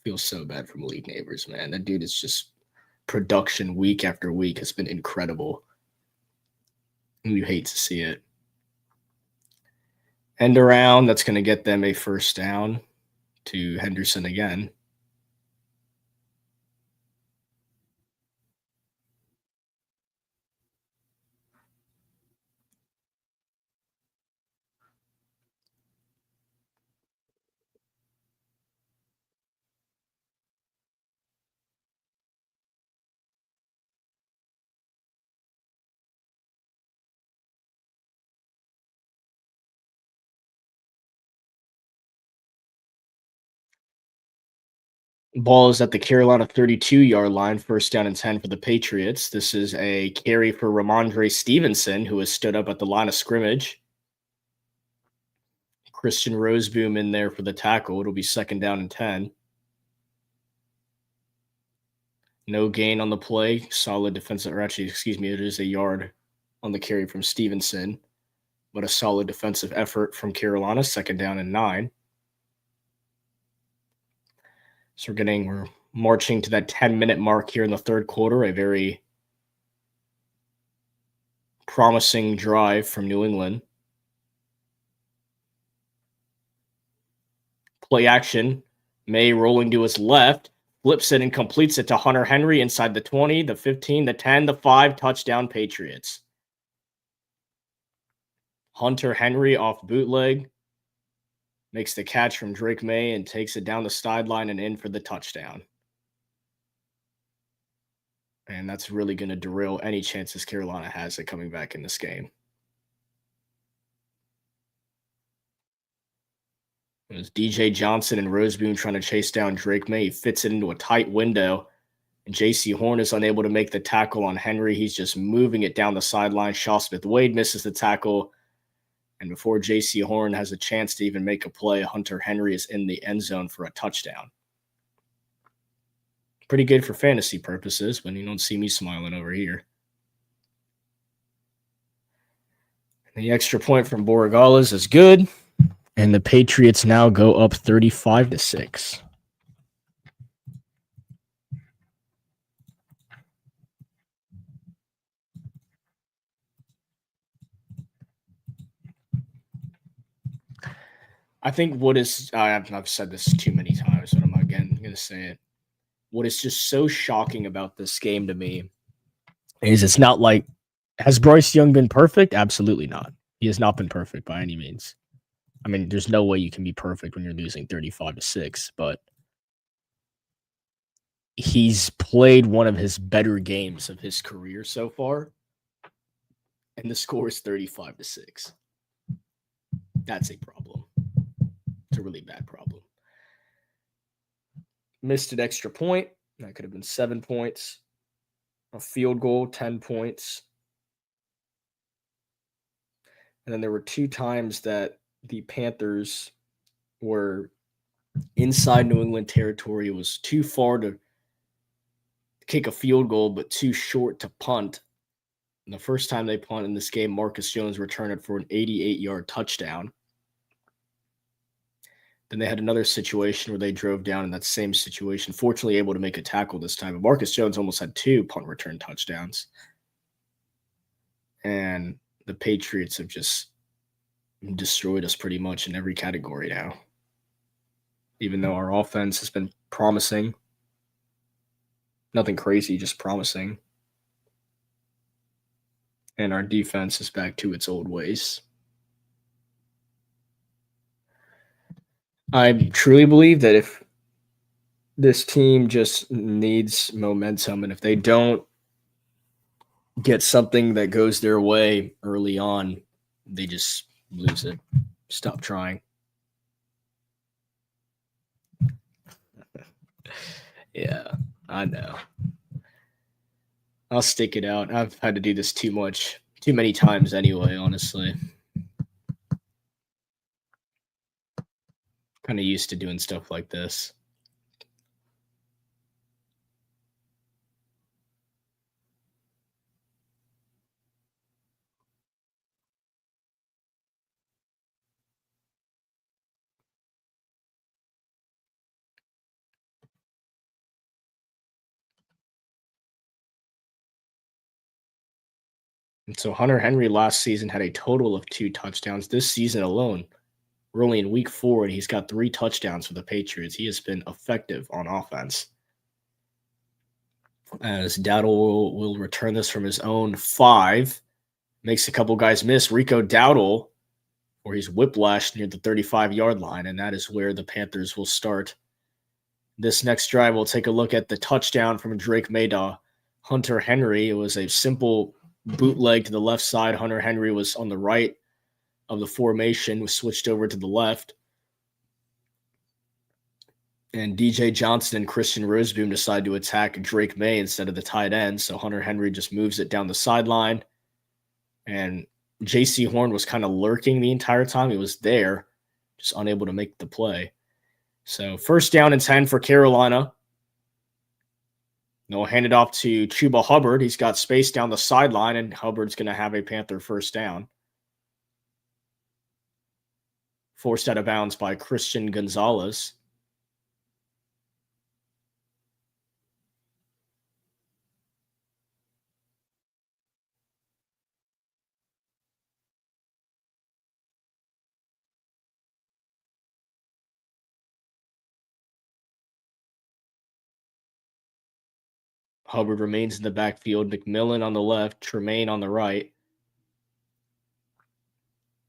Feels so bad for Malik Neighbors, man. That dude is just production week after week has been incredible. You hate to see it. End around, that's going to get them a first down to Henderson again. Ball is at the Carolina 32-yard line, first down and 10 for the Patriots. This is a carry for Ramondre Stevenson, who has stood up at the line of scrimmage. Christian Roseboom in there for the tackle. It'll be second down and 10. No gain on the play. Solid defensive, or actually, it is a yard on the carry from Stevenson, but a solid defensive effort from Carolina, second down and 9. So we're marching to that 10-minute mark here in the third quarter, a very promising drive from New England. Play action. May rolling to his left, flips it and completes it to Hunter Henry inside the 20, the 15, the 10, the 5, touchdown Patriots. Hunter Henry off bootleg makes the catch from Drake May and takes it down the sideline and in for the touchdown. And that's really going to derail any chances Carolina has at coming back in this game. It was DJ Johnson and Roseboom trying to chase down Drake May. He fits it into a tight window, and J.C. Horn is unable to make the tackle on Henry. He's just moving it down the sideline. Shaw Smith-Wade misses the tackle, and before J.C. Horn has a chance to even make a play, Hunter Henry is in the end zone for a touchdown. Pretty good for fantasy purposes, but you don't see me smiling over here. The extra point from Borregales is good. And the Patriots now go up 35-6. I think what is, I've said this too many times, but I'm again going to say it. What is just so shocking about this game to me is it's not like, has Bryce Young been perfect? Absolutely not. He has not been perfect by any means. I mean, there's no way you can be perfect when you're losing 35-6, but he's played one of his better games of his career so far, and the score is 35-6. That's a problem. It's a really bad problem. Missed an extra point. That could have been 7 points. A field goal, 10 points. And then there were 2 times that the Panthers were inside New England territory. It was too far to kick a field goal, but too short to punt. And the first time they punt in this game, Marcus Jones returned it for an 88-yard touchdown. Then they had another situation where they drove down in that same situation, fortunately able to make a tackle this time. But Marcus Jones almost had 2 punt return touchdowns. And the Patriots have just destroyed us pretty much in every category now. Even though our offense has been promising. Nothing crazy, just promising. And our defense is back to its old ways. I truly believe that if this team just needs momentum, and if they don't get something that goes their way early on, they just lose it. Stop trying. Yeah, I know. I'll stick it out. I've had to do this too many times anyway, honestly. Kind of used to doing stuff like this. And so Hunter Henry last season had a total of 2 touchdowns. This season alone, we're only in week 4, and he's got 3 touchdowns for the Patriots. He has been effective on offense. As Dowdle will return this from his own 5. Makes a couple guys miss. Rico Dowdle, where he's whiplashed near the 35-yard line, and that is where the Panthers will start. This next drive, we'll take a look at the touchdown from Drake May to Hunter Henry. It was a simple bootleg to the left side. Hunter Henry was on the right of the formation, was switched over to the left. And DJ Johnson and Christian Roseboom decide to attack Drake May instead of the tight end. So Hunter Henry just moves it down the sideline. And J.C. Horn was kind of lurking the entire time. He was there, just unable to make the play. So 1st down and 10 for Carolina. They'll hand it off to Chuba Hubbard. He's got space down the sideline, and Hubbard's going to have a Panther 1st down. Forced out of bounds by Christian Gonzalez. Hubbard remains in the backfield. McMillan on the left, Tremaine on the right.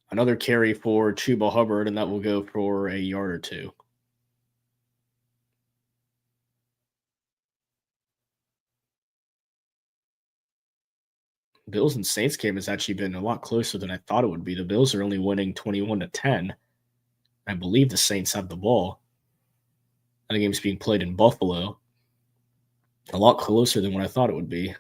Another carry for Chuba Hubbard, and that will go for a yard or 2. Bills and Saints game has actually been a lot closer than I thought it would be. The Bills are only winning 21-10. I believe the Saints have the ball. The game's being played in Buffalo. A lot closer than what I thought it would be.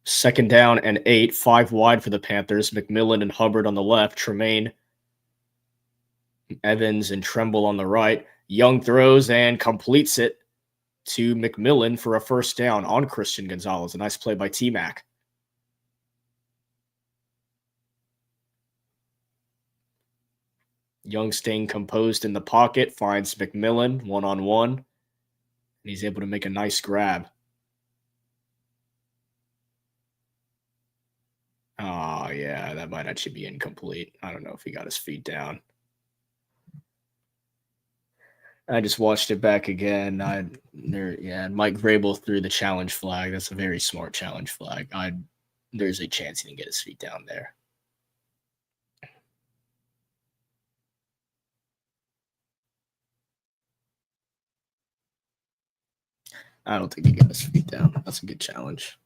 2nd down and 8, 5 wide for the Panthers. McMillan and Hubbard on the left. Tremaine, Evans, and Tremble on the right. Young throws and completes it to McMillan for a 1st down on Christian Gonzalez. A nice play by T-Mac. Young staying composed in the pocket, finds McMillan one-on-one, and he's able to make a nice grab. Oh, yeah, that might actually be incomplete. I don't know if he got his feet down. I just watched it back again. Mike Vrabel threw the challenge flag. That's a very smart challenge flag. There's a chance he didn't get his feet down there. I don't think he got his feet down. That's a good challenge.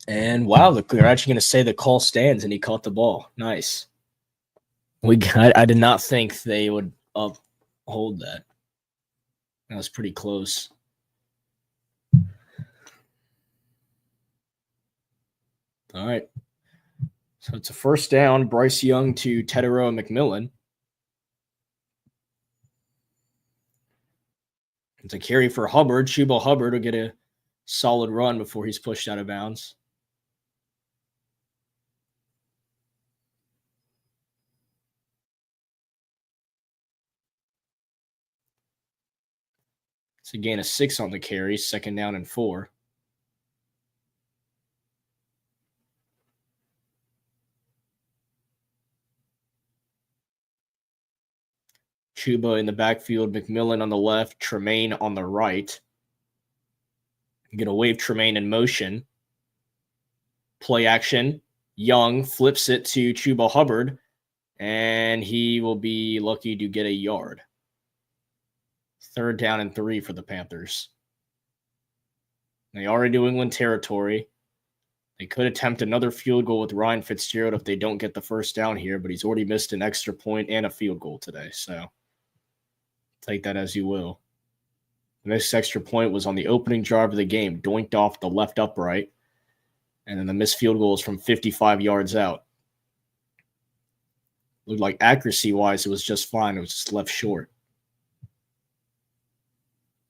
And wow, they're actually going to say the call stands, and he caught the ball. Nice. I did not think they would uphold that. That was pretty close. All right. So it's a first down. Bryce Young to Tedero McMillan. It's a carry for Hubbard. Chuba Hubbard will get a solid run before he's pushed out of bounds. It's a gain of 6 on the carry, second down and 4. Chuba in the backfield, McMillan on the left, Tremaine on the right. I'm going to wave Tremaine in motion. Play action. Young flips it to Chuba Hubbard, and he will be lucky to get a yard. Third down and 3 for the Panthers. They are in New England territory. They could attempt another field goal with Ryan Fitzgerald if they don't get the first down here, but he's already missed an extra point and a field goal today, so take that as you will. The next extra point was on the opening drive of the game, doinked off the left upright, and then the missed field goal is from 55 yards out. Looked like accuracy-wise it was just fine. It was just left short.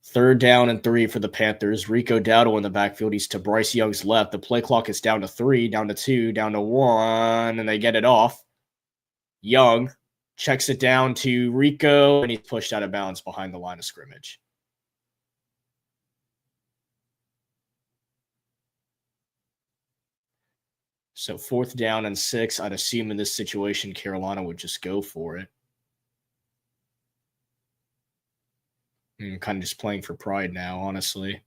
Third down and 3 for the Panthers. Rico Dowdle in the backfield. He's to Bryce Young's left. The play clock is down to 3, down to 2, down to 1, and they get it off. Young checks it down to Rico, and he's pushed out of bounds behind the line of scrimmage. So fourth down and 6. I'd assume in this situation, Carolina would just go for it. I'm kind of just playing for pride now, honestly.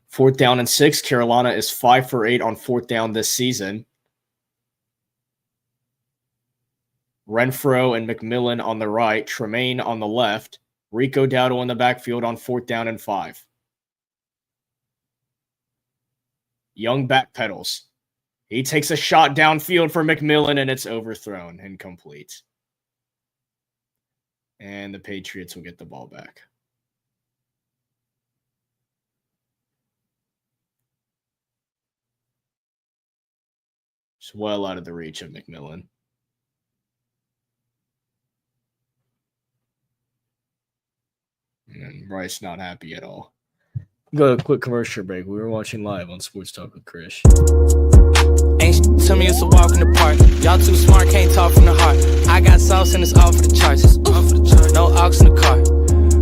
Fourth down and 6. Carolina is 5 for 8 on fourth down this season. Renfro and McMillan on the right. Tremaine on the left. Rico Dowdle in the backfield on fourth down and 5. Young backpedals. He takes a shot downfield for McMillan, and it's overthrown, incomplete. And the Patriots will get the ball back. It's well out of the reach of McMillan. And Bryce not happy at all. Go to a quick commercial break. We were watching live on Sports Talk with Chris. Ain't tell me it's a walk in the park. Y'all too smart, can't talk from the heart. I got sauce and it's all for the charts. No aux in the car.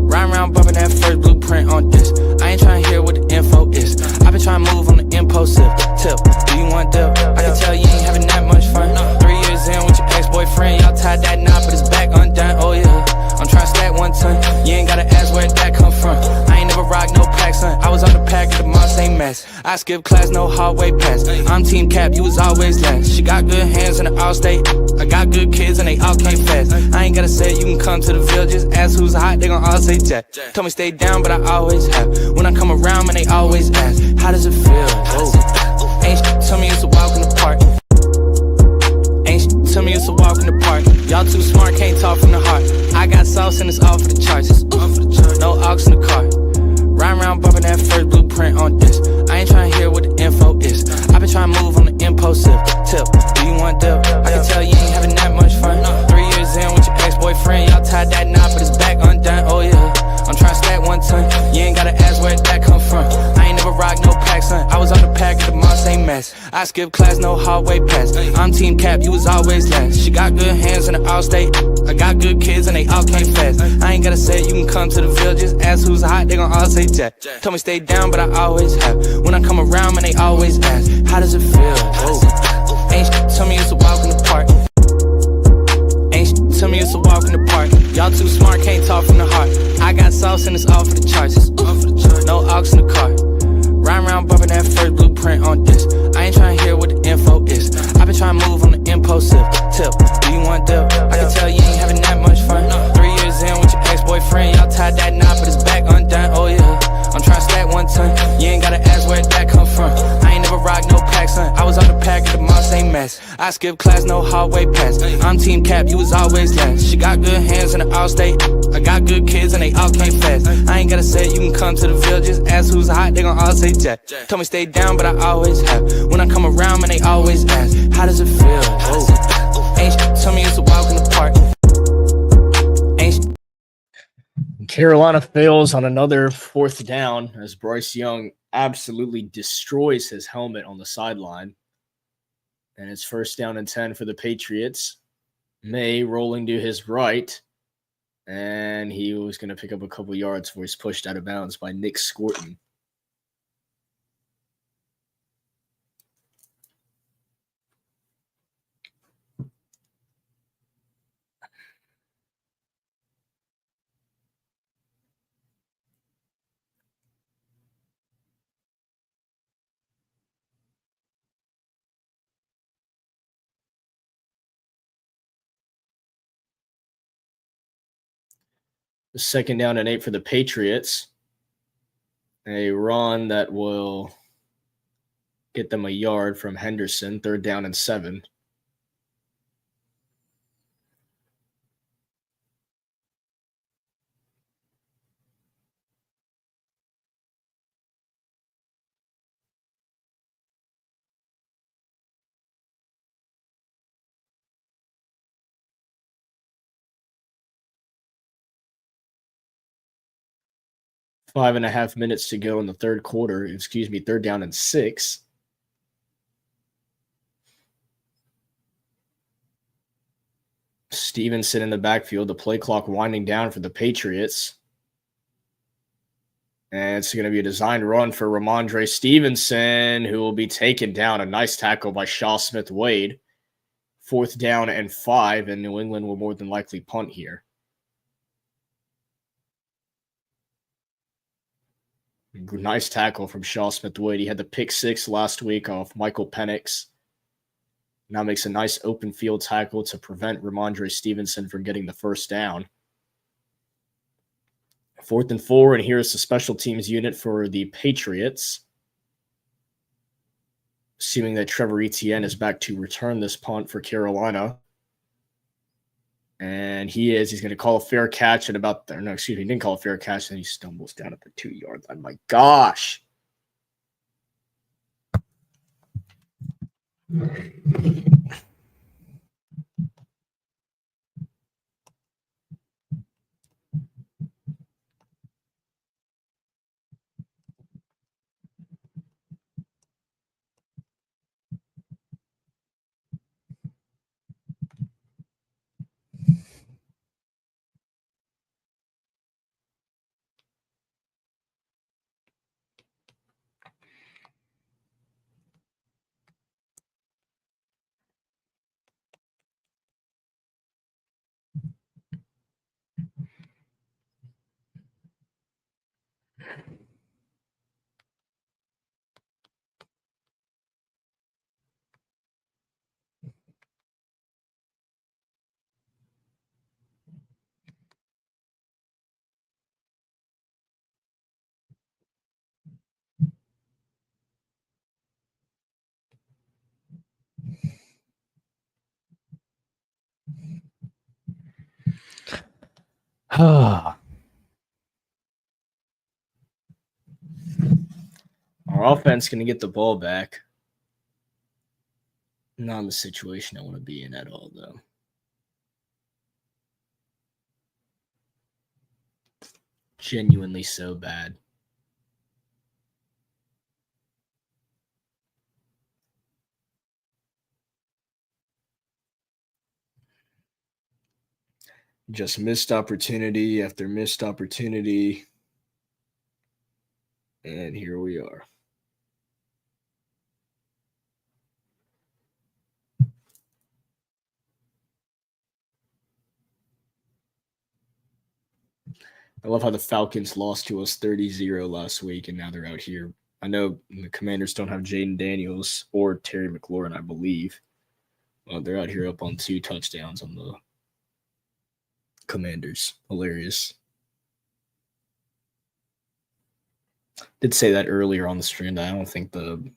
Riding around bumping that first blueprint on this. I ain't trying to hear what the info is. I been trying to move on the impulsive tip. Do you want dip? I can tell you ain't having that much fun. 3 years in with your ex-boyfriend, y'all tied that knot, but it's back undone. Oh yeah, I'm trying to stack 1 ton. You ain't gotta ask where that come from. I ain't never rock no pack, son. I was on the pack at the Mont St. Mess. I skip class, no hallway pass. I'm team cap, you was always last. She got good hands in the all-state. I got good kids and they all came fast. I ain't gotta say you can come to the villages. Ask who's hot, they gon' all say Jack. Told me stay down, but I always have. When I come around, man, they always ask, how does it feel? Whoa. Ain't tell me it's a walk in the park. Ain't tell me it's a walk in the park. Y'all too smart, can't talk from the heart. I got sauce and it's all for the charts. No aux in the car. Riding around bumping that first blueprint on this. I ain't trying to hear what the info is. I been trying to move on the impulsive tip. Do you want dip? I can tell you ain't having that much fun. 3 years in with your ex-boyfriend, y'all tied that knot, but it's back undone. Oh yeah, I'm trying to stack 1 ton. You ain't gotta ask where that come from. I ain't never rock no pack, son. I was on the pack at the Mont St. Mess. I skip class, no hallway pass. I'm team cap, you was always last. She got good hands in the all-state. I got good kids and they all came fast. I ain't gotta say you can come to the villages. Ask who's hot, they gon' all say Jack. Told me stay down, but I always have. When I come around, man, they always ask, how does it feel? Whoa. Ain't tell me it's a walk in the park. Ain't tell me it's a walk in the park. Y'all too smart, can't talk from the heart. I got sauce and it's all for the charts. No aux in the car. Riding around bumping that first blueprint on this. I ain't trying to hear what the info is. I been trying to move on the impulsive tip. Do you want dip? I can tell you ain't having that much fun. 3 years in with your ex-boyfriend, y'all tied that knot, but it's back undone. Oh yeah, I'm trying to stack 1 ton. You ain't gotta ask where that come from. I ain't never rock no pack, son. I was on the pack at the Mont St. Mess. ass. I skip class, no hallway pass. I'm team cap, you was always last. She got good hands in the all-state. I got good kids and they all came fast. I ain't gotta say it, you can come to the Ville. Just ask who's hot, they gon' all say Jack. Told me stay down, but I always have. When I come around, man, they always ask, how does it feel? Whoa. Ain't tell me it's a walk in the park. Carolina fails on another 4th down as Bryce Young absolutely destroys his helmet on the sideline. And it's 1st down and 10 for the Patriots. May rolling to his right. And he was going to pick up a couple yards before he's pushed out of bounds by Nick Scorton. The 2nd down and 8 for the Patriots. A run that will get them a yard from Henderson. 3rd down and 7. Five and a half minutes to go in the 3rd quarter. 3rd down and 6. Stevenson in the backfield. The play clock winding down for the Patriots. And it's going to be a designed run for Ramondre Stevenson, who will be taken down. A nice tackle by Shaw Smith-Wade. 4th down and 5, and New England will more than likely punt here. Nice tackle from Shaw Smith-Wade. He had the pick 6 last week off Michael Penix. Now makes a nice open field tackle to prevent Ramondre Stevenson from getting the 1st down. 4th and 4, and here's the special teams unit for the Patriots. Assuming that Trevor Etienne is back to return this punt for Carolina. And he's going to call a fair catch at about there. No, excuse me, he didn't call a fair catch, and he stumbles down at the 2-yard line. My gosh. Our offense going to get the ball back. Not in the situation I want to be in at all, though. Genuinely so bad. Just missed opportunity after missed opportunity. And here we are. I love how the Falcons lost to us 30-0 last week, and now they're out here. I know the Commanders don't have Jaden Daniels or Terry McLaurin, I believe. Well, they're out here up on 2 touchdowns on the Commanders. Hilarious. Did say that earlier on the stream that I don't think the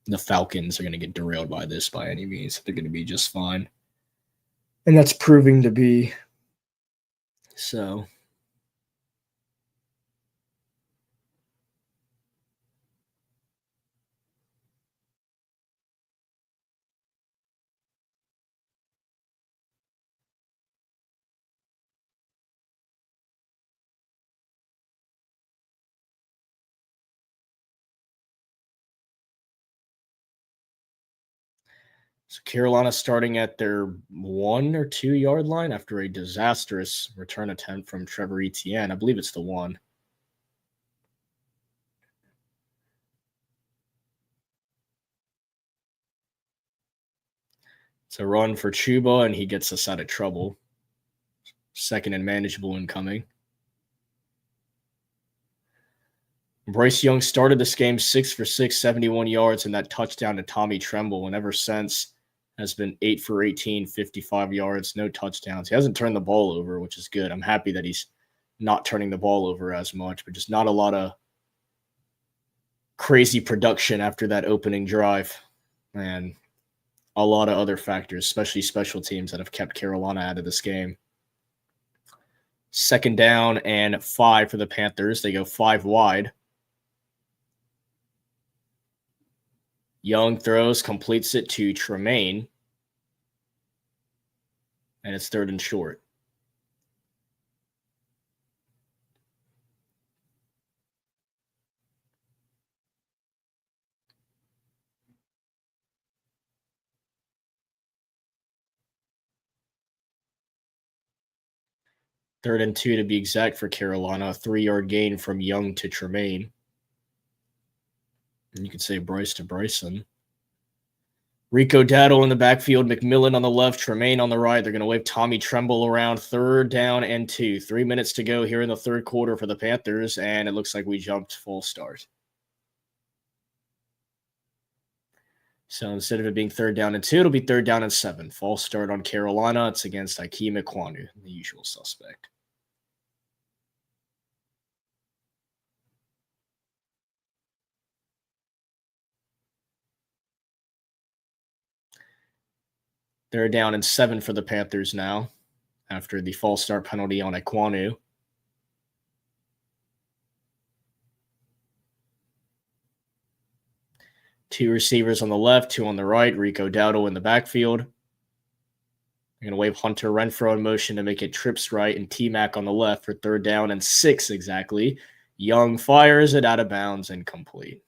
the Falcons are going to get derailed by this by any means. They're going to be just fine. And that's proving to be so. So Carolina starting at their 1 or 2 yard line after a disastrous return attempt from Trevor Etienne. I believe it's the 1. It's a run for Chuba, and he gets us out of trouble. Second and manageable incoming. Bryce Young started this game 6 for 6, 71 yards, and that touchdown to Tommy Tremble, and ever since has been 8 for 18, 55 yards, no touchdowns. He hasn't turned the ball over, which is good. I'm happy that he's not turning the ball over as much, but just not a lot of crazy production after that opening drive. And a lot of other factors, especially special teams, that have kept Carolina out of this game. Second down and 5 for the Panthers. They go 5 wide. Young throws, completes it to Tremaine. And it's 3rd and short. Third and 2 to be exact for Carolina. A 3-yard gain from Young to Tremaine. And you could say Bryce to Bryson. Rico Daddle in the backfield, McMillan on the left, Tremaine on the right. They're going to wave Tommy Tremble around. 3rd down and 2. 3 minutes to go here in the third quarter for the Panthers, and it looks like we jumped full start. So instead of it being 3rd down and 2, it'll be 3rd down and 7. False start on Carolina. It's against Ikem Ekwonu, the usual suspect. They're down in 7 for the Panthers now after the false start penalty on Ekwonu. Two receivers on the left, 2 on the right. Rico Dowdle in the backfield. They're going to wave Hunter Renfrow in motion to make it trips right, and T-Mac on the left for 3rd down and 6 exactly. Young fires it out of bounds and complete.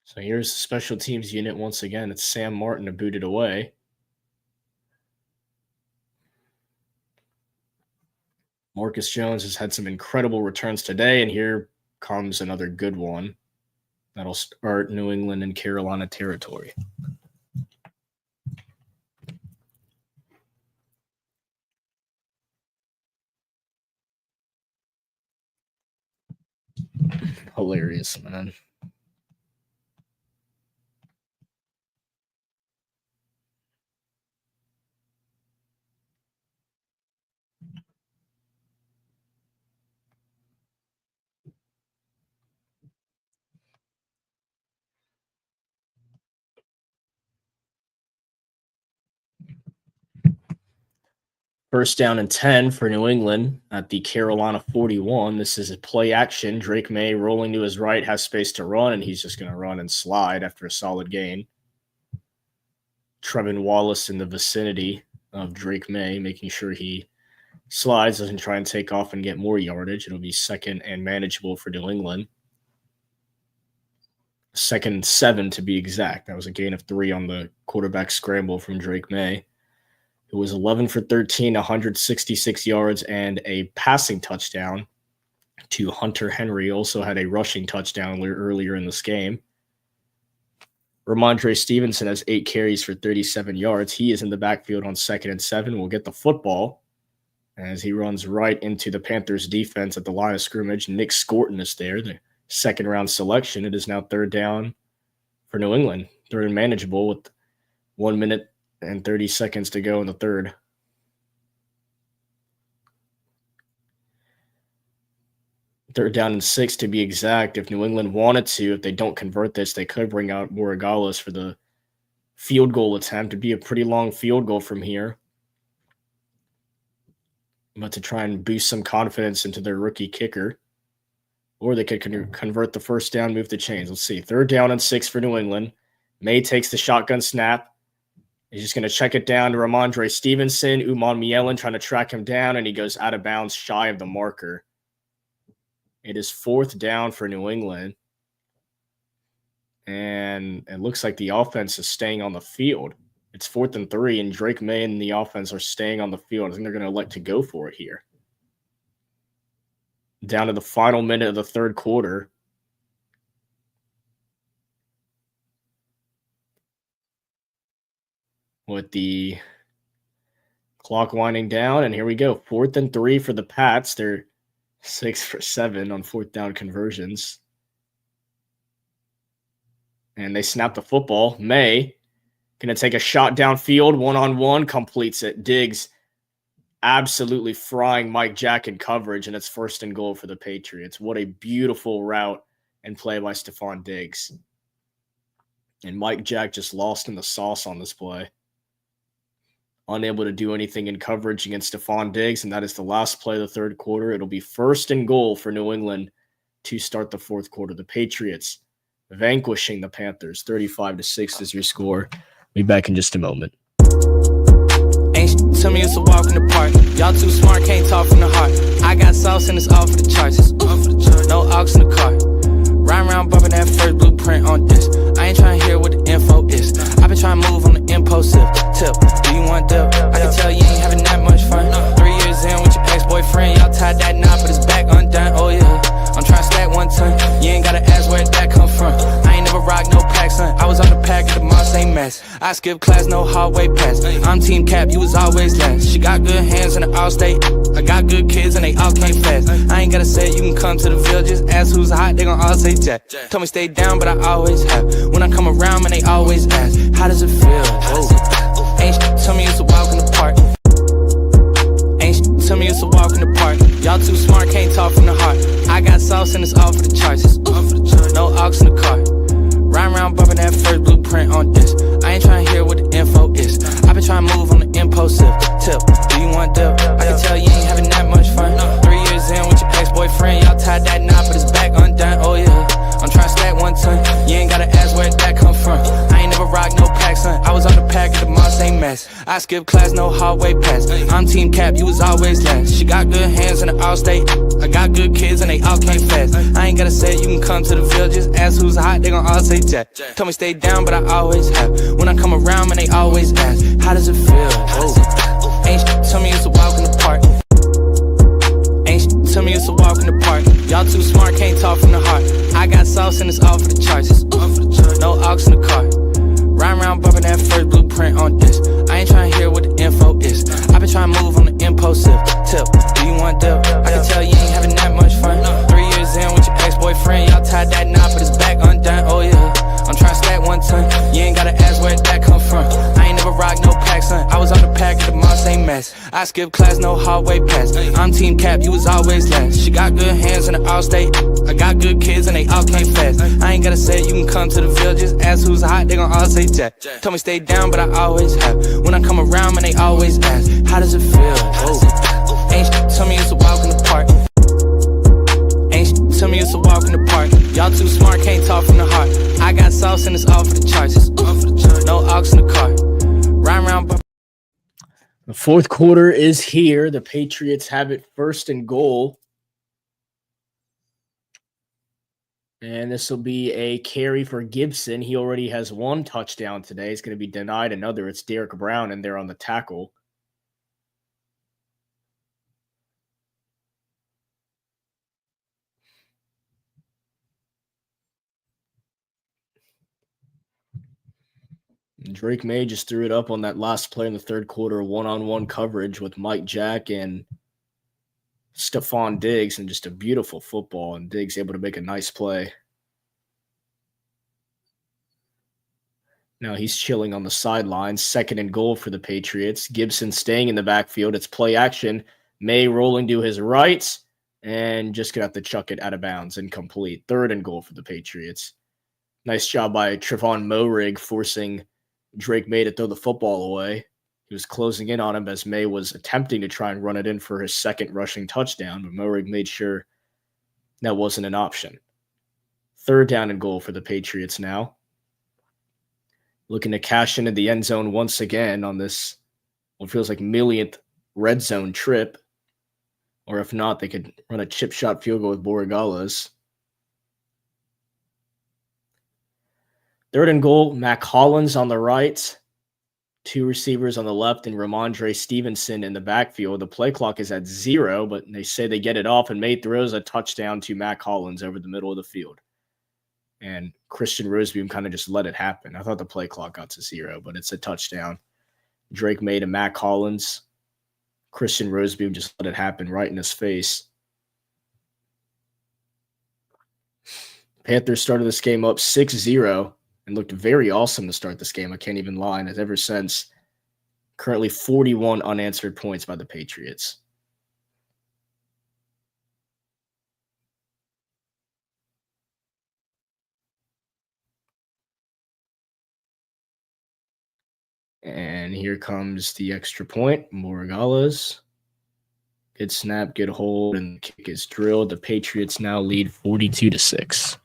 So here's the special teams unit once again. It's Sam Martin to boot it away. Marcus Jones has had some incredible returns today, and here comes another good one. That'll start New England and Carolina territory. Hilarious, man. First down and 10 for New England at the Carolina 41. This is a play action. Drake May rolling to his right, has space to run, and he's just going to run and slide after a solid gain. Trevin Wallace in the vicinity of Drake May, making sure he slides, doesn't try and take off and get more yardage. It'll be 2nd and manageable for New England. 2nd and 7 to be exact. That was a gain of 3 on the quarterback scramble from Drake May. It was 11 for 13, 166 yards, and a passing touchdown to Hunter Henry. Also had a rushing touchdown earlier in this game. Ramondre Stevenson has 8 carries for 37 yards. He is in the backfield on 2nd and 7. Will get the football as he runs right into the Panthers defense at the line of scrimmage. Nick Scorton is there, the second-round selection. It is now 3rd down for New England. 3rd and manageable with 1 minute and 30 seconds to go in the third. Third down and 6 to be exact. If New England wanted to, if they don't convert this, they could bring out Borregales for the field goal attempt. It'd be a pretty long field goal from here. But to try and boost some confidence into their rookie kicker. Or they could convert the first down, move the chains. Let's see. 3rd down and 6 for New England. May takes the shotgun snap. He's just going to check it down to Ramondre Stevenson. Uman Mielen trying to track him down, and he goes out of bounds shy of the marker. It is 4th down for New England. And it looks like the offense is staying on the field. It's 4th and 3, and Drake May and the offense are staying on the field. I think they're going to elect to go for it here. Down to the final minute of the third quarter. With the clock winding down, and here we go. 4th and 3 for the Pats. They're 6 for 7 on 4th down conversions. And they snap the football. May going to take a shot downfield, one-on-one, completes it. Diggs absolutely frying Mike Jack in coverage, and it's 1st and goal for the Patriots. What a beautiful route and play by Stephon Diggs. And Mike Jack just lost in the sauce on this play. Unable to do anything in coverage against Stephon Diggs, and that is the last play of the third quarter. It'll be 1st and goal for New England to start the fourth quarter. The Patriots vanquishing the Panthers. 35-6 is your score. Be back in just a moment. Ain't tell me it's a walk in the park. Y'all too smart, can't talk from the heart. I got sauce and it's all for the charts. No aux in the car. Ride around bumping that first blueprint on this. I ain't trying to hear what the info is. I been trying to move on the impulsive tip. Do you want dip? I can tell you ain't having that much fun. 3 years in with your ex-boyfriend, y'all tied that knot, but it's back undone. Oh yeah, I'm trying to stack 1 ton. You ain't gotta ask where that come from. I ain't never rock no pack, son. I was on the pack at the mall, same mess. I skip class, no hallway pass. I'm team cap, you was always last. She got good hands in the all-state. I got good kids and they all came fast. I ain't gotta say it, you can come to the villages. Ask who's hot, they gon' all say Jack. Told me stay down, but I always have. When I come around, man, they always ask, how does it feel? Whoa. Ain't tell me it's a walk in the park. Ain't tell me it's a walk in the park. Y'all too smart, can't talk from the heart. I got sauce and it's all for the charts. No aux in the car. Ride around bumping that first blueprint on this. I ain't trying to hear what the info is. I been trying to move on the impulsive tip. Do you want dip? I can tell you ain't having that much fun. 3 years in with your ex-boyfriend, y'all tied that knot, but it's back undone. Oh yeah, I'm trying to stack 1 ton. You ain't gotta ask where that come from. I ain't never rock no pack, son. I was on the pack at the mall, same mess. I skip class, no hallway pass. I'm team cap, you was always last. She got good hands in the all-state. I got good kids and they all came fast. I ain't gotta say it, you can come to the villages. Ask who's hot, they gon' all say Jack. Told me stay down, but I always have. When I come around, man, they always ask, how does it feel? Whoa. Ain't tell me it's a walk in the park. Ain't tell me it's a walk in the park. Y'all too smart, can't talk from the heart. I got sauce and it's all for the charts. No aux in the car. Ride around bumping that first blueprint on this. I ain't trying to hear what the info is. I been trying to move on the impulsive tip. Do you want dip? I can tell you ain't having that much fun. 3 years in with your ex-boyfriend, y'all tied that knot, but it's back undone. Oh yeah, I'm trying to stack 1 ton. You ain't gotta ask where that come from. I ain't never rock no pack, son. I was on the pack at the mall, same mess. I skip class, no hallway pass. I'm team cap, you was always last. She got good hands in the all-state. I got good kids and they all came fast. I ain't gotta say it, you can come to the villages. Ask who's hot, they gon' all say Jack. Told me stay down, but I always have. When I come around, man, they always ask, how does it feel? Whoa. Ain't tell me it's a walk in the park. Ain't tell me it's a walk in the park. Y'all too smart, can't talk from the heart. I got sauce and it's all for the charts. No aux in the car. Ride around. The fourth quarter is here. The Patriots have it 1st and goal. And this will be a carry for Gibson. He already has 1 touchdown today. He's going to be denied another. It's Derek Brown in there on the tackle. Drake May just threw it up on that last play in the third quarter, one-on-one coverage with Mike Jack and Stephon Diggs, and just a beautiful football, and Diggs able to make a nice play. Now he's chilling on the sidelines. 2nd and goal for the Patriots. Gibson staying in the backfield. It's play action. May rolling to his right and just going to have to chuck it out of bounds, incomplete. 3rd and goal for the Patriots. Nice job by Trevon Moehrig forcing Drake May to throw the football away. He was closing in on him as May was attempting to try and run it in for his 2nd rushing touchdown, but Moehrig made sure that wasn't an option. 3rd down and goal for the Patriots now. Looking to cash into the end zone once again on this, what feels like millionth red zone trip. Or if not, they could run a chip shot field goal with Borregales. 3rd and goal, Mac Hollins on the right. 2 receivers on the left and Ramondre Stevenson in the backfield. The play clock is at 0, but they say they get it off, and May throws a touchdown to Mac Hollins over the middle of the field. And Christian Rosebeam kind of just let it happen. I thought the play clock got to 0, but it's a touchdown. Drake May to Mac Hollins. Christian Rosebeam just let it happen right in his face. Panthers started this game up 6-0 and looked very awesome to start this game. I can't even lie. And has ever since, currently 41 unanswered points by the Patriots. And here comes the extra point. Borregales. Good snap, good hold, and the kick is drilled. The Patriots now lead 42-6.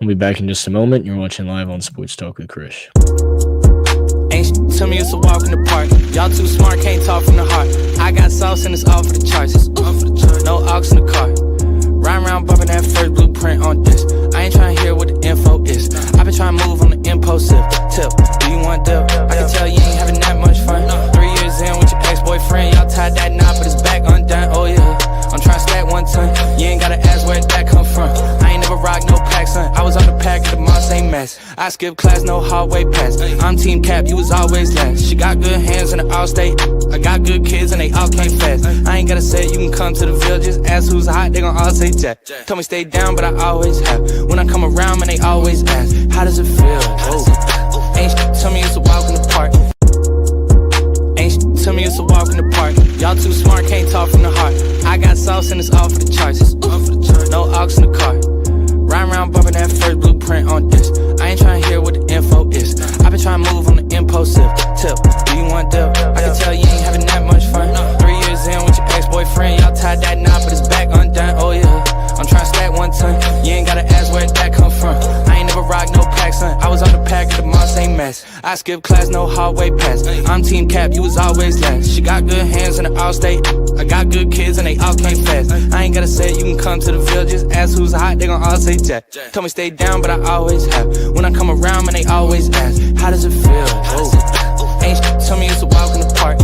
We'll be back in just a moment. You're watching live on Sports Talk with Chris. Ain't shit to me, it's a walk in the park. Y'all too smart, can't talk from the heart. I got sauce and it's all for the charts. No aux in the car. Ride around bumping that first blueprint on this. I ain't trying to hear what the info is. I been trying to move on the impulsive tip. Do you want dip? I can tell you ain't having that much fun. 3 years in with your ex-boyfriend, y'all tied that knot, but it's back undone. Oh yeah, I'm trying to stack 1 ton. You ain't gotta ask where that come from. I ain't never rock no pack, son. I was on the pack of the Moss ain't mess. I skip class, no hallway pass. I'm team cap, you was always last. She got good hands in the all state. I got good kids and they all came fast. I ain't gotta say you can come to the Ville. Just ask who's hot, they gon' all say Jack. Told me stay down, but I always have. When I come around, man, they always ask, how does it feel? Oh. Ain't shit to me, it's a walk in the park. Ain't shit to me, it's a walk in the park. Y'all too smart, can't talk from the heart. I got sauce and it's all for the charts. No aux in the car. Ride around bumping that first blueprint on this. I ain't trying to hear what the info is. I been trying to move on the impulsive tip. Do you want dip? I can tell you ain't having that much fun. 3 years in with your ex-boyfriend, y'all tied that knot, but it's back undone. Oh yeah, I'm trying to stack 1 ton. You ain't gotta ask where that come from. I ain't never rock no pack, son. I was on the pack of the Moss ain't mess. I skip class, no hallway pass. I'm team cap, you was always last. She got good hands in the all state. I got good kids and they all came fast. I ain't gotta say you can come to the Ville. Just ask who's hot, they gon' all say Jack. Told me stay down, but I always have. When I come around, man, they always ask, how does it feel? Oh. Ain't shit to me, it's a walk in the park.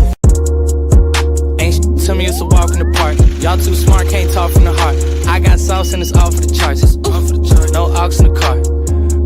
Ain't shit to me, it's a walk in the park. Y'all too smart, can't talk from the heart. I got sauce and it's all for the charts. No aux in the car.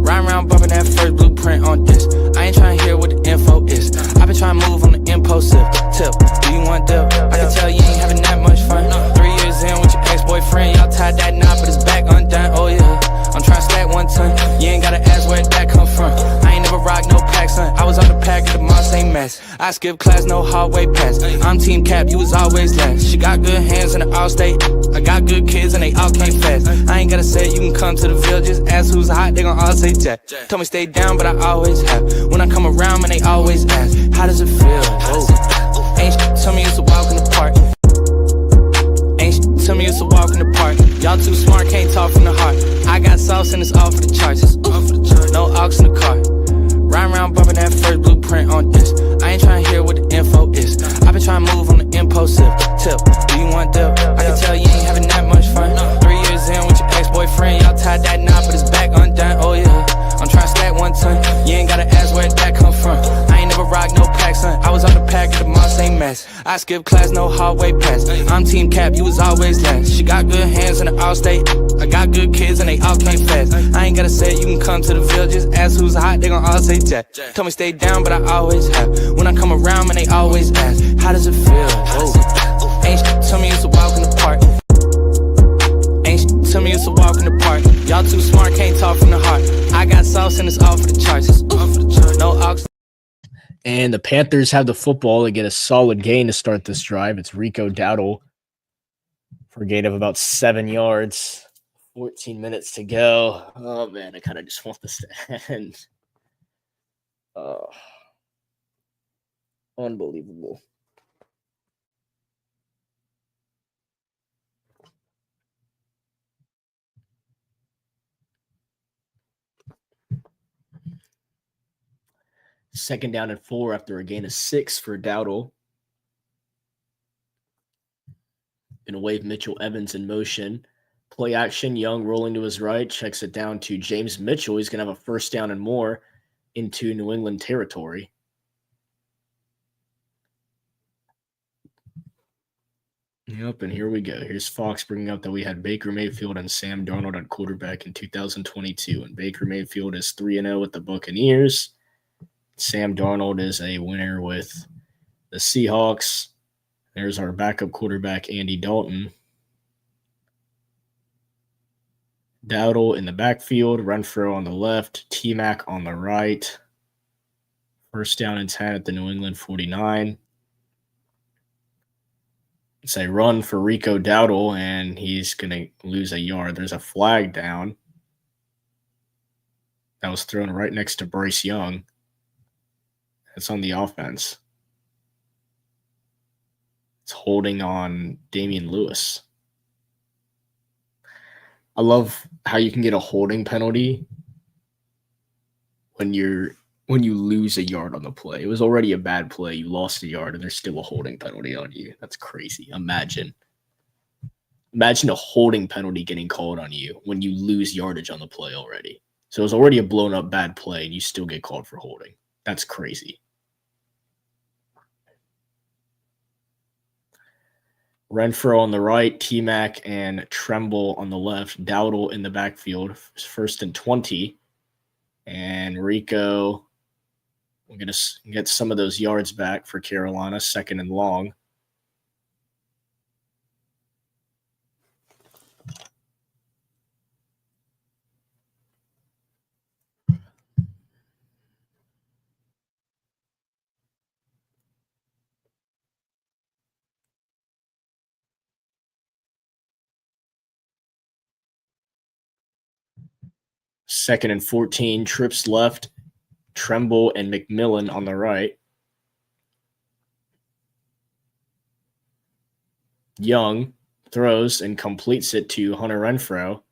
Ride around bumping that first blueprint on this. I ain't trying to hear what the info is. I been trying to move on the impulsive tip. Do you want dip? I can tell you ain't having that much fun. 3 years in with your ex-boyfriend, y'all tied that knot, but it's back undone. Oh yeah, I'm trying to stack 1 ton. You ain't gotta ask where that come from. I ain't never rock no pack, son. I was on the pack of the Moss ain't mess. I skip class, no hallway pass. I'm team cap, you was always last. She got good hands in the all state. I got good kids and they all came fast. I ain't gotta say you can come to the Ville. Just ask who's hot, they gon' all say Jack. Told me stay down, but I always have. When I come around, man, they always ask, how does it feel? Oh. Ain't shit to me, it's a walk in the park. Ain't shit to me, it's a walk in the park. Y'all too smart, can't talk from the heart. I got sauce and it's all for the charts. No aux in the car. Ride around bumping that first blueprint on this. I ain't trying to hear what the info is. I been trying to move on the impulsive tip. Do you want dip? I can tell you ain't having that much fun. 3 years in with your ex-boyfriend, y'all tied that knot, but it's back undone. Oh yeah, I'm trying to stack 1 ton. You ain't gotta ask where that come from. rock, no pack, son. I was on the pack at the mall, same mess. I skip class, no hallway pass. I'm team cap, you was always last. She got good hands in the all state. I got good kids and they all came fast. I ain't gotta say it, you can come to the Ville. Just ask who's hot, they gon' all say Jack. Told me stay down, but I always have. When I come around, man, they always ask, how does it feel? Oh. Ain't shit, tell me it's a walk in the park. Ain't shit, tell me it's a walk in the park. Y'all too smart, can't talk from the heart. I got sauce and it's all for the charts. No ox. And the Panthers have the football. They get a solid gain to start this drive. It's Rico Dowdle for a gain of about 7 yards. 14 minutes to go. Oh, man, I kind of just want this to end. Unbelievable. Second down and 4 after a gain of 6 for Dowdle. Gonna wave Mitchell Evans in motion. Play action, Young rolling to his right, checks it down to James Mitchell. He's gonna have a first down and more into New England territory. Yep, and here we go. Here's Fox bringing up that we had Baker Mayfield and Sam Darnold at quarterback in 2022, and Baker Mayfield is 3-0 with the Buccaneers. Sam Darnold is a winner with the Seahawks. There's our backup quarterback, Andy Dalton. Dowdle in the backfield, Renfro on the left, T-Mac on the right. First down and 10 at the New England 49. It's a run for Rico Dowdle, and he's going to lose a yard. There's a flag down. That was thrown right next to Bryce Young. It's on the offense. It's holding on Damian Lewis. I love how you can get a holding penalty when you lose a yard on the play. It was already a bad play. You lost a yard, and there's still a holding penalty on you. That's crazy. Imagine a holding penalty getting called on you when you lose yardage on the play already. So it was already a blown up bad play, and you still get called for holding. That's crazy. Renfro on the right, T-Mac and Tremble on the left. Dowdle in the backfield, first and 20. And Rico, we're going to get some of those yards back for Carolina, second and long. Second and 14, trips left, Tremble and McMillan on the right. Young throws and completes it to Hunter Renfro.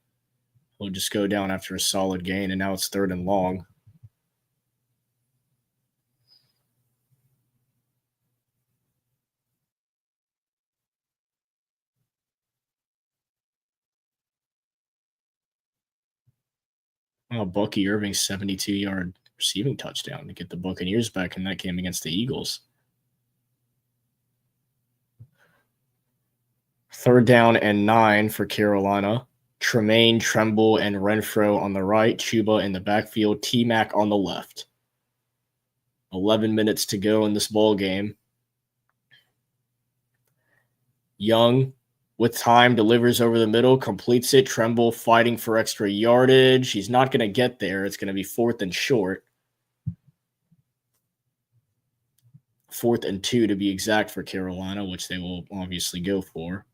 He'll just go down after a solid gain, and now it's third and long. Oh, Bucky Irving's 72-yard receiving touchdown to get the Buccaneers back in that game against the Eagles. Third down and 9 for Carolina. Tremaine, Tremble, and Renfro on the right. Chuba in the backfield. T-Mac on the left. 11 minutes to go in this ball game. Young, with time, delivers over the middle, completes it. Tremble fighting for extra yardage. He's not going to get there. It's going to be fourth and short. 4th and 2 to be exact for Carolina, which they will obviously go for.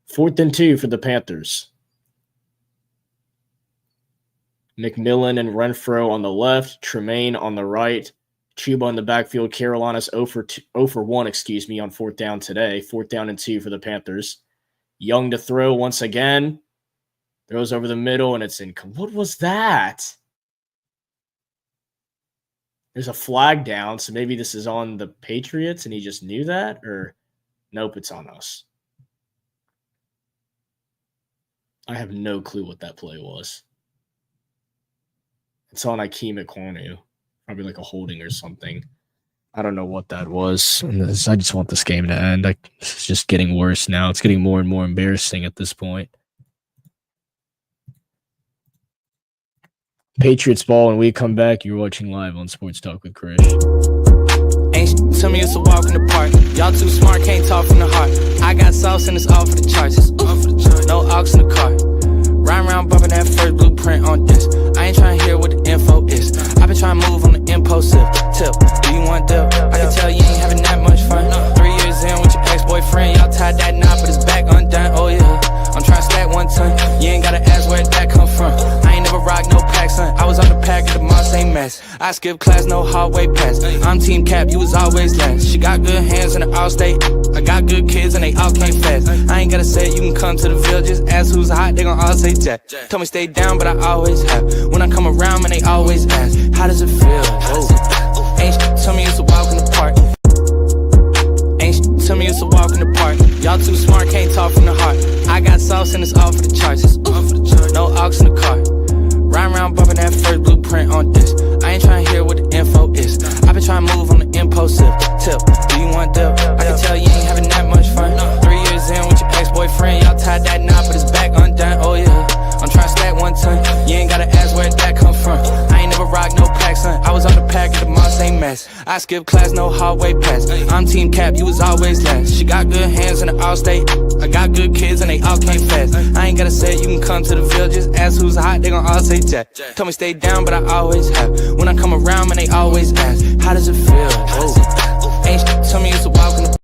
Fourth and 2 for the Panthers. McMillan and Renfro on the left, Tremaine on the right, Chuba in the backfield. Carolina's 0 for 1, on fourth down today. 4th down and 2 for the Panthers. Young to throw once again. Throws over the middle, and it's in. What was that? There's a flag down, so maybe this is on the Patriots, and he just knew that? Or Nope, it's on us. I have no clue what that play was. It's on Akeem Ekwonu. Probably like a holding or something. I don't know what that was. I just want this game to end. It's just getting worse now. It's getting more and more embarrassing at this point. Patriots ball, and we come back. You're watching live on Sports Talk with Chris. Ain't shit to me, it's a walk in the park. Y'all too smart, can't talk from the heart. I got sauce and it's all for the charts. No aux in the car. Ride around bumping that first blueprint on this. I ain't trying to hear what the info is. I've been trying to move on the impulsive tip. Do you want dip? I can tell you ain't having that much fun. 3 years in with your ex-boyfriend, y'all tied that knot, but it's back undone. Oh yeah, I'm trying to stack 1 ton. You ain't gotta ask where that come from. I ain't never rock no pack, son. I was on the pack at the Moss ain't mess. I skip class, no hallway pass. I'm team cap, you was always last. She got good hands in the all-state. I got good kids and they all came fast. I ain't gotta say it, you can come to the Ville. Just ask who's hot, they gon' all say Jack. Told me stay down, but I always have. When I come around, man, they always ask, how does it feel? Whoa. Ain't shit to me, it's a walk in the park. Ain't shit to me, it's a walk in the park. Y'all too smart, can't talk from the heart. I got sauce and it's all for the charts. No aux in the car. Ride around bumping that first blueprint on this. I ain't trying to hear what the info is. I've been trying to move on the impulsive tip. Do you want dip? I can tell you ain't having that much fun. 3 years in with your ex-boyfriend, y'all tied that knot, but it's back undone. Oh yeah, I'm trying to stack 1 ton. You ain't gotta ask where that come from. I ain't never rock no pack, son. I was on the pack at the Moss ain't mess. I skip class, no hallway pass. I'm team cap, you was always last. She got good hands in the all-state. I got good kids and they all came fast. I ain't gotta say it, you can come to the Ville. Just ask who's hot, they gon' all say Jack. Told me stay down, but I always have. When I come around, man, they always ask, how does it feel? Whoa. Ain't shit to me, it's a walk in the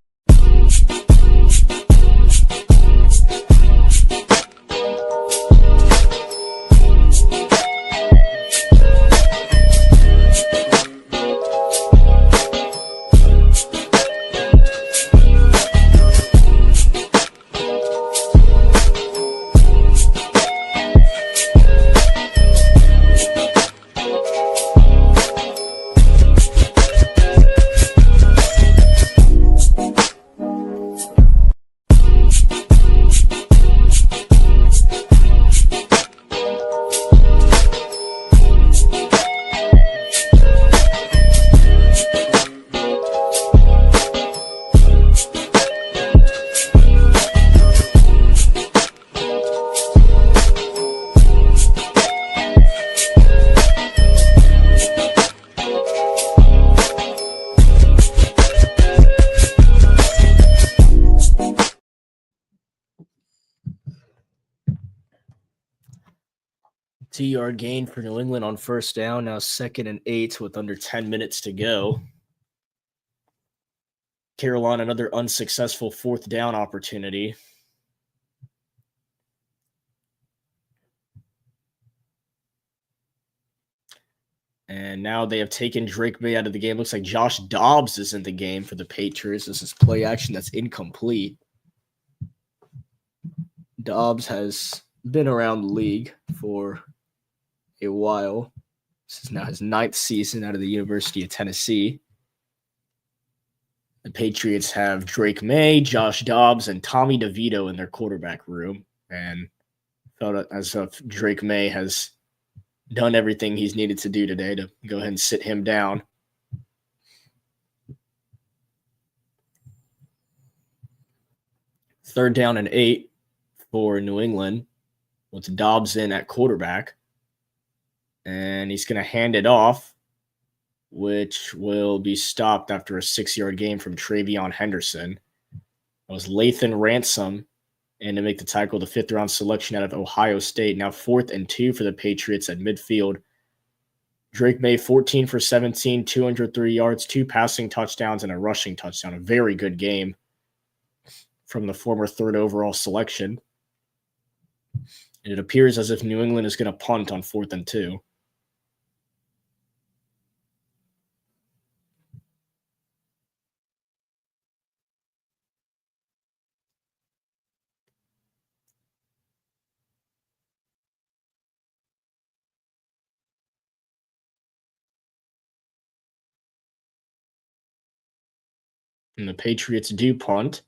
Two-yard gain for New England on first down. Now 2nd and 8 with under 10 minutes to go. Carolina, another unsuccessful 4th down opportunity. And now they have taken Drake May out of the game. Looks like Josh Dobbs is in the game for the Patriots. This is play action that's incomplete. Dobbs has been around the league for a while. This is now his 9th season out of the University of Tennessee. The Patriots have Drake May, Josh Dobbs, and Tommy DeVito in their quarterback room. And felt as if Drake May has done everything he's needed to do today to go ahead and sit him down. Third down and 8 for New England with Dobbs in at quarterback. And he's going to hand it off, which will be stopped after a 6-yard gain from Travion Henderson. That was Lathan Ransom, and to make the tackle, the 5th-round selection out of Ohio State. Now 4th and 2 for the Patriots at midfield. Drake May, 14 for 17, 203 yards, 2 passing touchdowns, and a rushing touchdown. A very good game from the former 3rd overall selection. And it appears as if New England is going to punt on 4th and 2. And the Patriots do punt.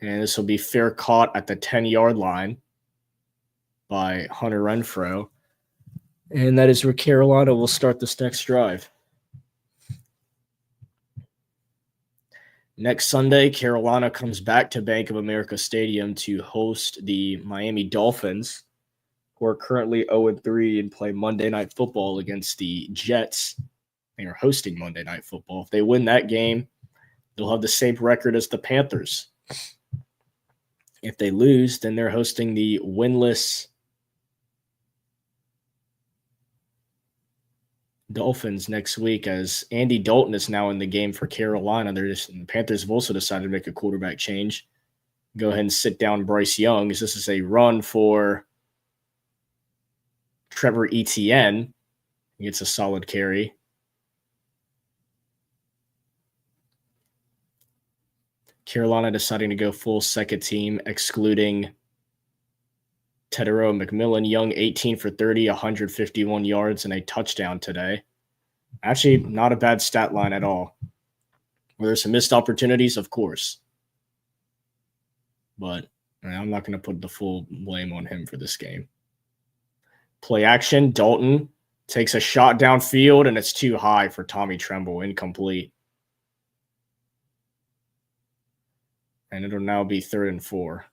And this will be fair caught at the 10-yard line by Hunter Renfrow. And that is where Carolina will start this next drive. Next Sunday, Carolina comes back to Bank of America Stadium to host the Miami Dolphins, who are currently 0-3 and play Monday Night Football against the Jets. They are hosting Monday Night Football. If they win that game, they'll have the same record as the Panthers. If they lose, then they're hosting the winless Dolphins next week, as Andy Dalton is now in the game for Carolina. The Panthers have also decided to make a quarterback change. Go ahead and sit down Bryce Young, as this is a run for Trevor Etienne. He gets a solid carry. Carolina deciding to go full second team, excluding Tedero McMillan. Young, 18 for 30, 151 yards, and a touchdown today. Actually, not a bad stat line at all. Were there some missed opportunities? Of course. But I'm not going to put the full blame on him for this game. Play action. Dalton takes a shot downfield, and it's too high for Tommy Tremble. Incomplete. And it'll now be 3rd and 4.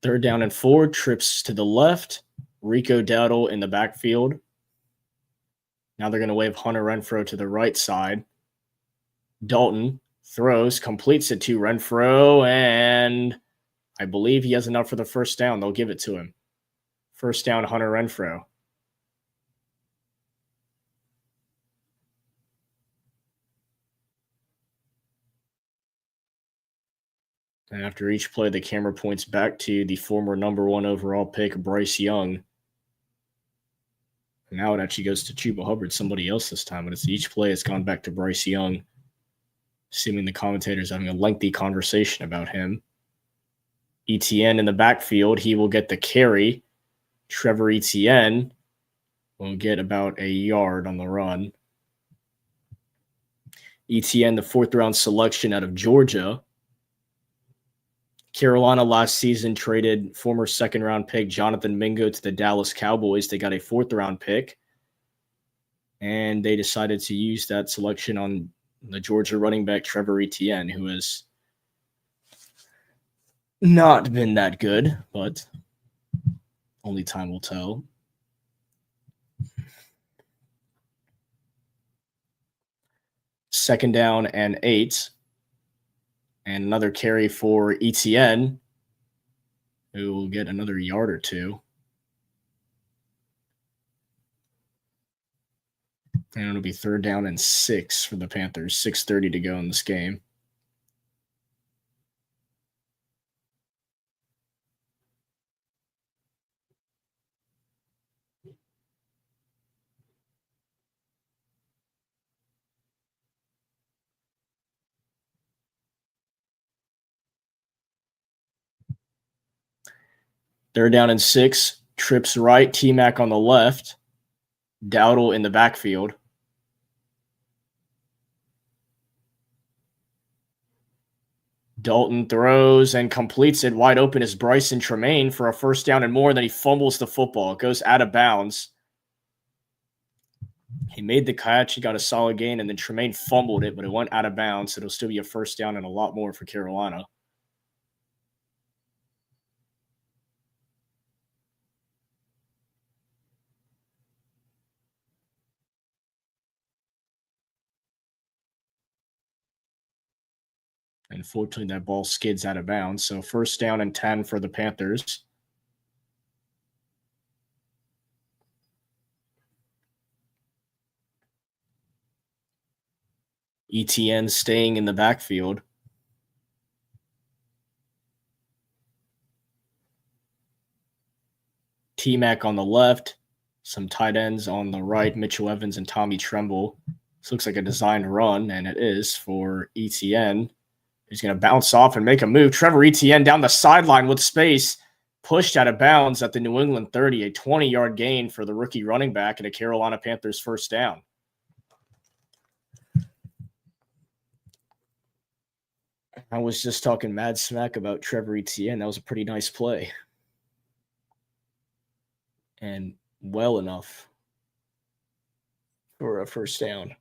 Third down and 4, trips to the left. Rico Dowdle in the backfield. Now they're going to wave Hunter Renfrow to the right side. Dalton throws, completes it to Renfrow, and I believe he has enough for the first down. They'll give it to him. First down, Hunter Renfrow. And after each play, the camera points back to the former number 1 overall pick, Bryce Young. And now it actually goes to Chuba Hubbard, somebody else this time. But it's each play has gone back to Bryce Young, assuming the commentator's having a lengthy conversation about him. Etienne in the backfield, he will get the carry. Trevor Etienne will get about a yard on the run. Etienne, the 4th-round selection out of Georgia. Carolina last season traded former 2nd-round pick Jonathan Mingo to the Dallas Cowboys. They got a 4th-round pick, and they decided to use that selection on the Georgia running back Trevor Etienne, who has not been that good, but only time will tell. Second down and 8. And another carry for Etienne, who will get another yard or 2. And it'll be 3rd down and 6 for the Panthers. 6:30 to go in this game. Third down and 6. Trips right. T-Mac on the left. Dowdle in the backfield. Dalton throws and completes it. Wide open is Bryson Tremaine for a first down and more. And then he fumbles the football. It goes out of bounds. He made the catch. He got a solid gain. And then Tremaine fumbled it, but it went out of bounds. So it'll still be a first down and a lot more for Carolina. Unfortunately, that ball skids out of bounds. So first down and 10 for the Panthers. Etienne staying in the backfield. T-Mac on the left. Some tight ends on the right, Mitchell Evans and Tommy Tremble. This looks like a designed run, and it is for ETN. He's going to bounce off and make a move. Trevor Etienne down the sideline with space, pushed out of bounds at the New England 30, a 20-yard gain for the rookie running back and a Carolina Panthers first down. I was just talking mad smack about Trevor Etienne. That was a pretty nice play. And well enough for a first down.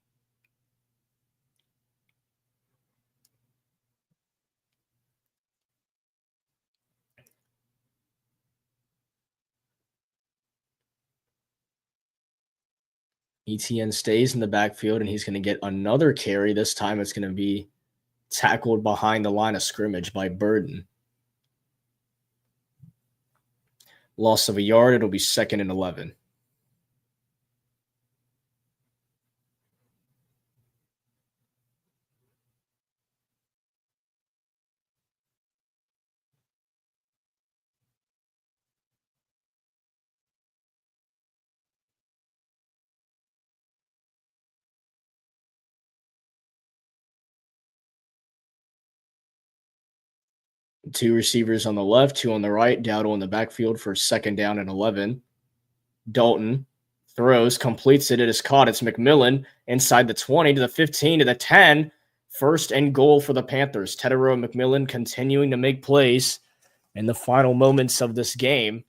Etienne stays in the backfield, and he's going to get another carry. This time it's going to be tackled behind the line of scrimmage by Burden. Loss of a yard. It'll be 2nd and 11. Two receivers on the left, two on the right. Dowdle in the backfield for 2nd down and 11. Dalton throws, completes it. It is caught. It's McMillan inside the 20 to the 15 to the 10. 1st and goal for the Panthers. Tetero and McMillan continuing to make plays in the final moments of this game.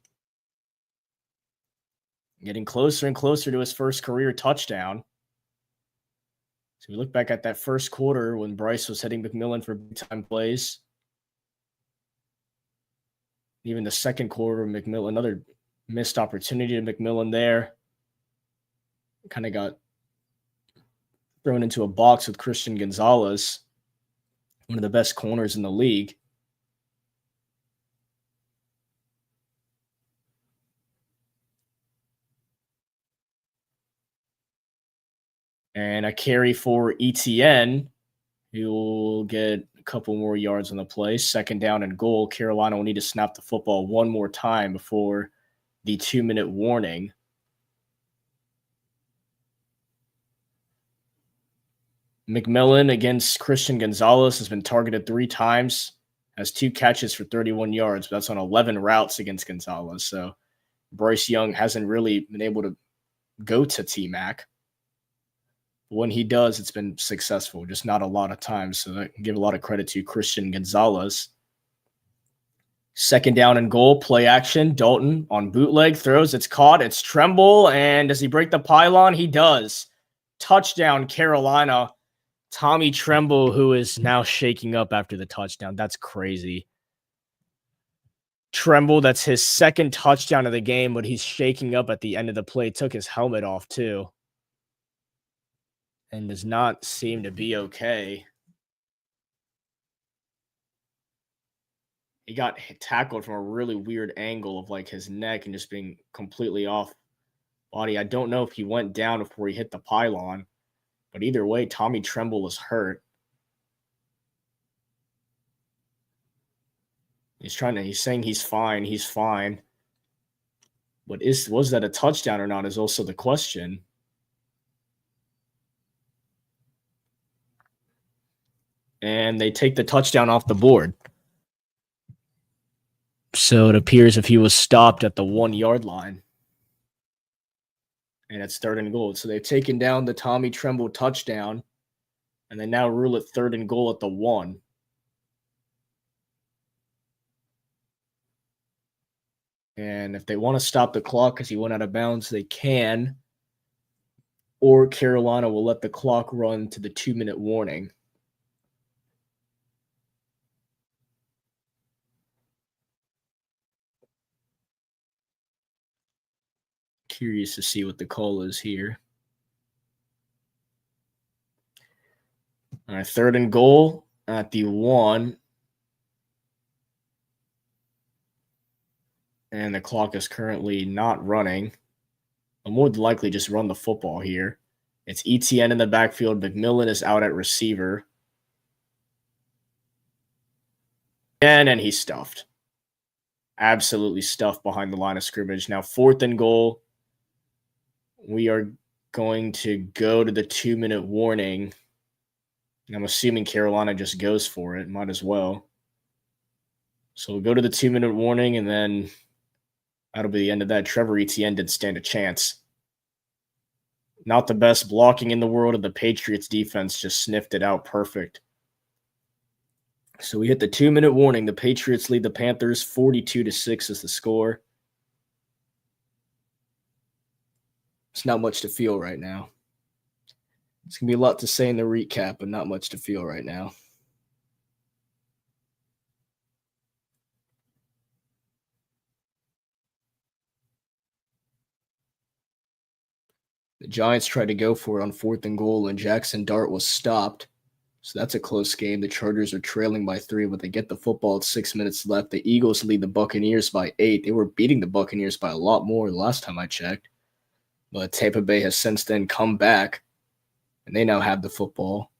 Getting closer and closer to his first career touchdown. So we look back at that first quarter when Bryce was hitting McMillan for big-time plays. Even the second quarter, McMillan, another missed opportunity to McMillan there. Kind of got thrown into a box with Christian Gonzalez, one of the best corners in the league. And a carry for ETN, who will get a couple more yards on the play. 2nd down and goal. Carolina will need to snap the football one more time before the 2-minute warning. McMillan against Christian Gonzalez has been targeted 3 times, has 2 catches for 31 yards, but that's on 11 routes against Gonzalez. So Bryce Young hasn't really been able to go to T-Mac. When he does, it's been successful, just not a lot of times. So I give a lot of credit to Christian Gonzalez. 2nd down and goal, play action. Dalton on bootleg throws. It's caught. It's Tremble. And does he break the pylon? He does. Touchdown, Carolina. Tommy Tremble, who is now shaking up after the touchdown. That's crazy. Tremble, that's his 2nd touchdown of the game, but he's shaking up at the end of the play. Took his helmet off, too. And does not seem to be okay. He got tackled from a really weird angle of like his neck and just being completely off body. I don't know if he went down before he hit the pylon, but either way, Tommy Tremble was hurt. He's saying he's fine. But was that a touchdown or not is also the question. And they take the touchdown off the board. So it appears if he was stopped at the 1-yard line. And it's 3rd and goal. So they've taken down the Tommy Tremble touchdown, and they now rule it 3rd and goal at the 1. And if they want to stop the clock because he went out of bounds, they can. Or Carolina will let the clock run to the 2-minute warning. Curious to see what the call is here. All right, 3rd and goal at the 1. And the clock is currently not running. I'll more than likely just run the football here. It's ETN in the backfield. McMillan is out at receiver. And he's stuffed. Absolutely stuffed behind the line of scrimmage. Now 4th and goal we are going to go to the 2-minute warning. I'm assuming Carolina just goes for it. Might as well. So we'll go to the 2-minute warning, and then that'll be the end of that. Trevor Etienne didn't stand a chance. Not the best blocking in the world, and the Patriots defense just sniffed it out perfect. So we hit the 2-minute warning. The Patriots lead the Panthers 42-6 is the score. It's not much to feel right now. It's going to be a lot to say in the recap, but not much to feel right now. The Giants tried to go for it on 4th and goal, and Jackson Dart was stopped. So that's a close game. The Chargers are trailing by 3, but they get the football at 6 minutes left. The Eagles lead the Buccaneers by 8. They were beating the Buccaneers by a lot more the last time I checked. But Tampa Bay has since then come back, and they now have the football.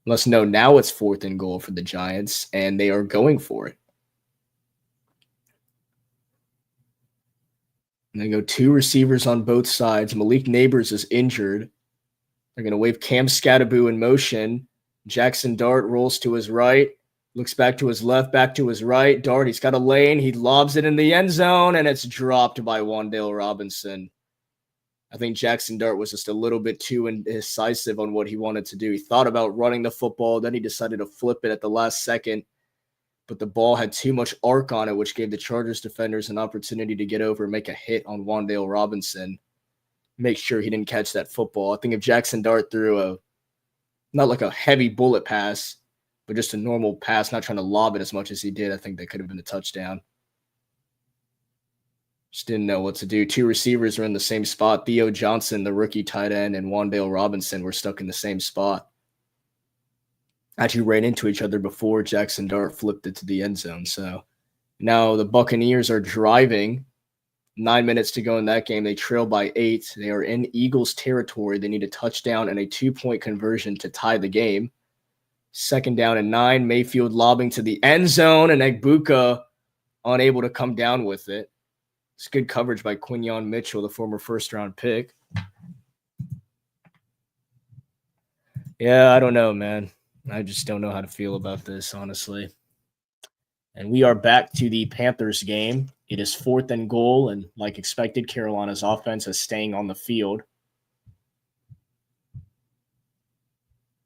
Let's know now it's 4th and goal for the Giants, and they are going for it. And they go 2 receivers on both sides. Malik Neighbors is injured. They're going to wave Cam Scattaboo in motion. Jackson Dart rolls to his right, looks back to his left, back to his right. Dart, he's got a lane. He lobs it in the end zone, and it's dropped by Wan'Dale Robinson. I think Jackson Dart was just a little bit too indecisive on what he wanted to do. He thought about running the football. Then he decided to flip it at the last second. But the ball had too much arc on it, which gave the Chargers defenders an opportunity to get over and make a hit on Wan'Dale Robinson. Make sure he didn't catch that football. I think if Jackson Dart threw not like a heavy bullet pass, but just a normal pass, not trying to lob it as much as he did, I think that could have been a touchdown. Just didn't know what to do. 2 receivers are in the same spot. Theo Johnson, the rookie tight end, and Wan'Dale Robinson were stuck in the same spot. Actually ran into each other before Jackson Dart flipped it to the end zone. So now the Buccaneers are driving. 9 minutes to go in that game. They trail by 8. They are in Eagles territory. They need a touchdown and a 2-point conversion to tie the game. 2nd down and 9. Mayfield lobbing to the end zone, and Egbuka unable to come down with it. It's good coverage by Quinyon Mitchell, the former first-round pick. Yeah, I don't know, man. I just don't know how to feel about this, honestly. And we are back to the Panthers game. It is 4th and goal, and like expected, Carolina's offense is staying on the field.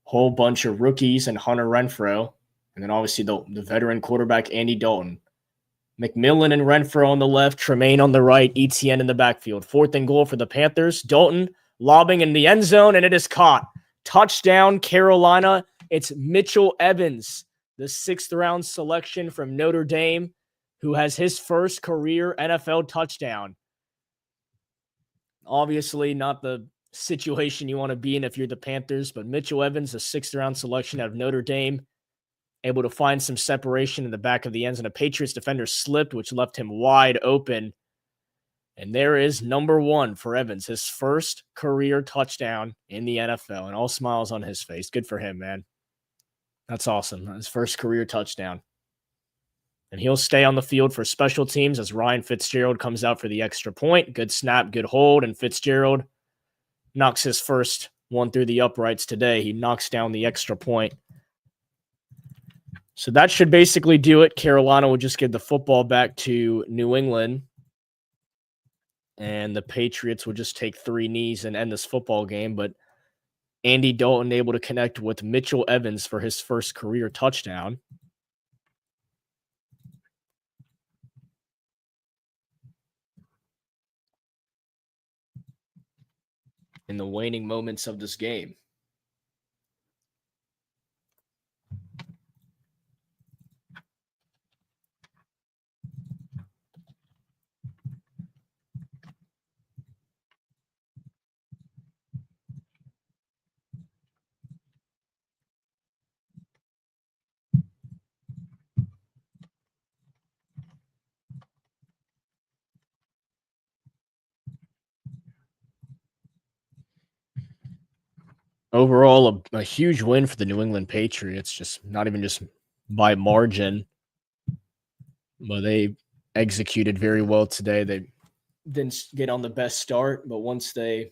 Whole bunch of rookies and Hunter Renfrow, and then obviously the veteran quarterback, Andy Dalton. McMillan and Renfrow on the left, Tremaine on the right, Etienne in the backfield. 4th and goal for the Panthers. Dalton lobbing in the end zone, and it is caught. Touchdown, Carolina. It's Mitchell Evans, the 6th-round selection from Notre Dame, who has his first career NFL touchdown. Obviously, not the situation you want to be in if you're the Panthers, but Mitchell Evans, a 6th-round selection out of Notre Dame, able to find some separation in the back of the ends, and a Patriots defender slipped, which left him wide open. And there is number 1 for Evans, his first career touchdown in the NFL, and all smiles on his face. Good for him, man. That's awesome. His first career touchdown. And he'll stay on the field for special teams as Ryan Fitzgerald comes out for the extra point. Good snap, good hold, and Fitzgerald knocks his first one through the uprights today. He knocks down the extra point. So that should basically do it. Carolina will just give the football back to New England. And the Patriots will just take 3 knees and end this football game. But Andy Dalton able to connect with Mitchell Evans for his first career touchdown. In the waning moments of this game. Overall, a huge win for the New England Patriots, just not even just by margin, but they executed very well today. They didn't get on the best start, but once they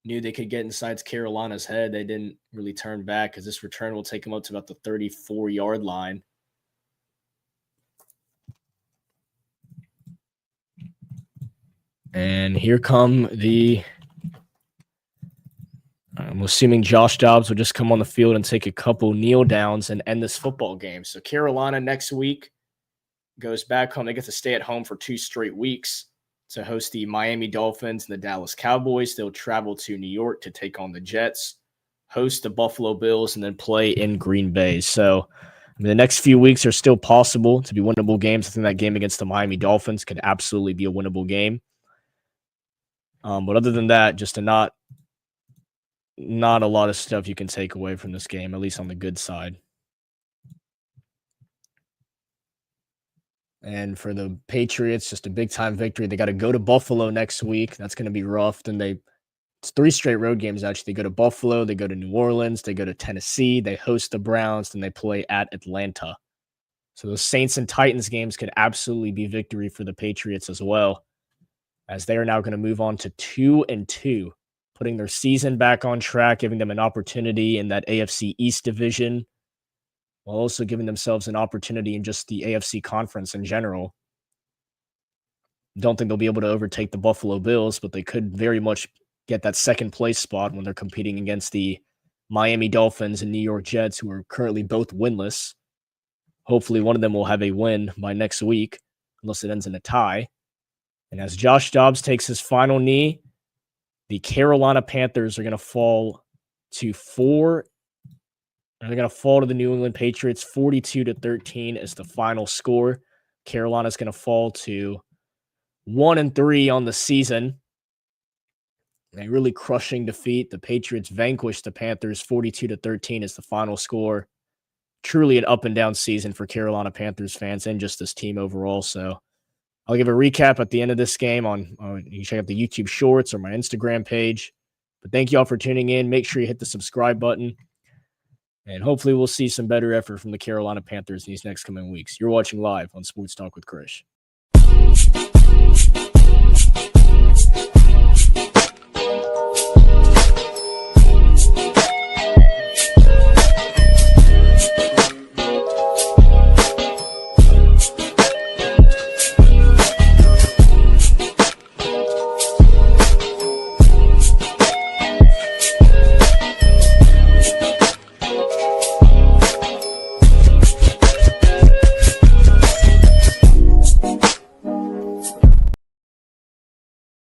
knew they could get inside Carolina's head, they didn't really turn back, because this return will take them up to about the 34-yard line. And here come I'm assuming Josh Dobbs will just come on the field and take a couple kneel downs and end this football game. So Carolina next week goes back home. They get to stay at home for 2 straight weeks to host the Miami Dolphins and the Dallas Cowboys. They'll travel to New York to take on the Jets, host the Buffalo Bills, and then play in Green Bay. So the next few weeks are still possible to be winnable games. I think that game against the Miami Dolphins could absolutely be a winnable game. But other than that, just not a lot of stuff you can take away from this game, at least on the good side. And for the Patriots, just a big-time victory. They got to go to Buffalo next week. That's going to be rough. Then it's 3 straight road games, actually. They go to Buffalo, they go to New Orleans, they go to Tennessee, they host the Browns, then they play at Atlanta. So those Saints and Titans games could absolutely be victory for the Patriots as well, as they are now going to move on to 2-2, putting their season back on track, giving them an opportunity in that AFC East division, while also giving themselves an opportunity in just the AFC conference in general. Don't think they'll be able to overtake the Buffalo Bills, but they could very much get that second place spot when they're competing against the Miami Dolphins and New York Jets, who are currently both winless. Hopefully one of them will have a win by next week, unless it ends in a tie. And as Josh Dobbs takes his final knee, the Carolina Panthers are going to fall to They're going to fall to the New England Patriots. 42-13 is the final score. Carolina's going to fall to 1-3 on the season. A really crushing defeat. The Patriots vanquished the Panthers. 42-13 is the final score. Truly an up and down season for Carolina Panthers fans and just this team overall. So I'll give a recap at the end of this game on you can check out the YouTube Shorts or my Instagram page. But thank you all for tuning in. Make sure you hit the subscribe button. And hopefully we'll see some better effort from the Carolina Panthers in these next coming weeks. You're watching live on Sports Talk with Krish.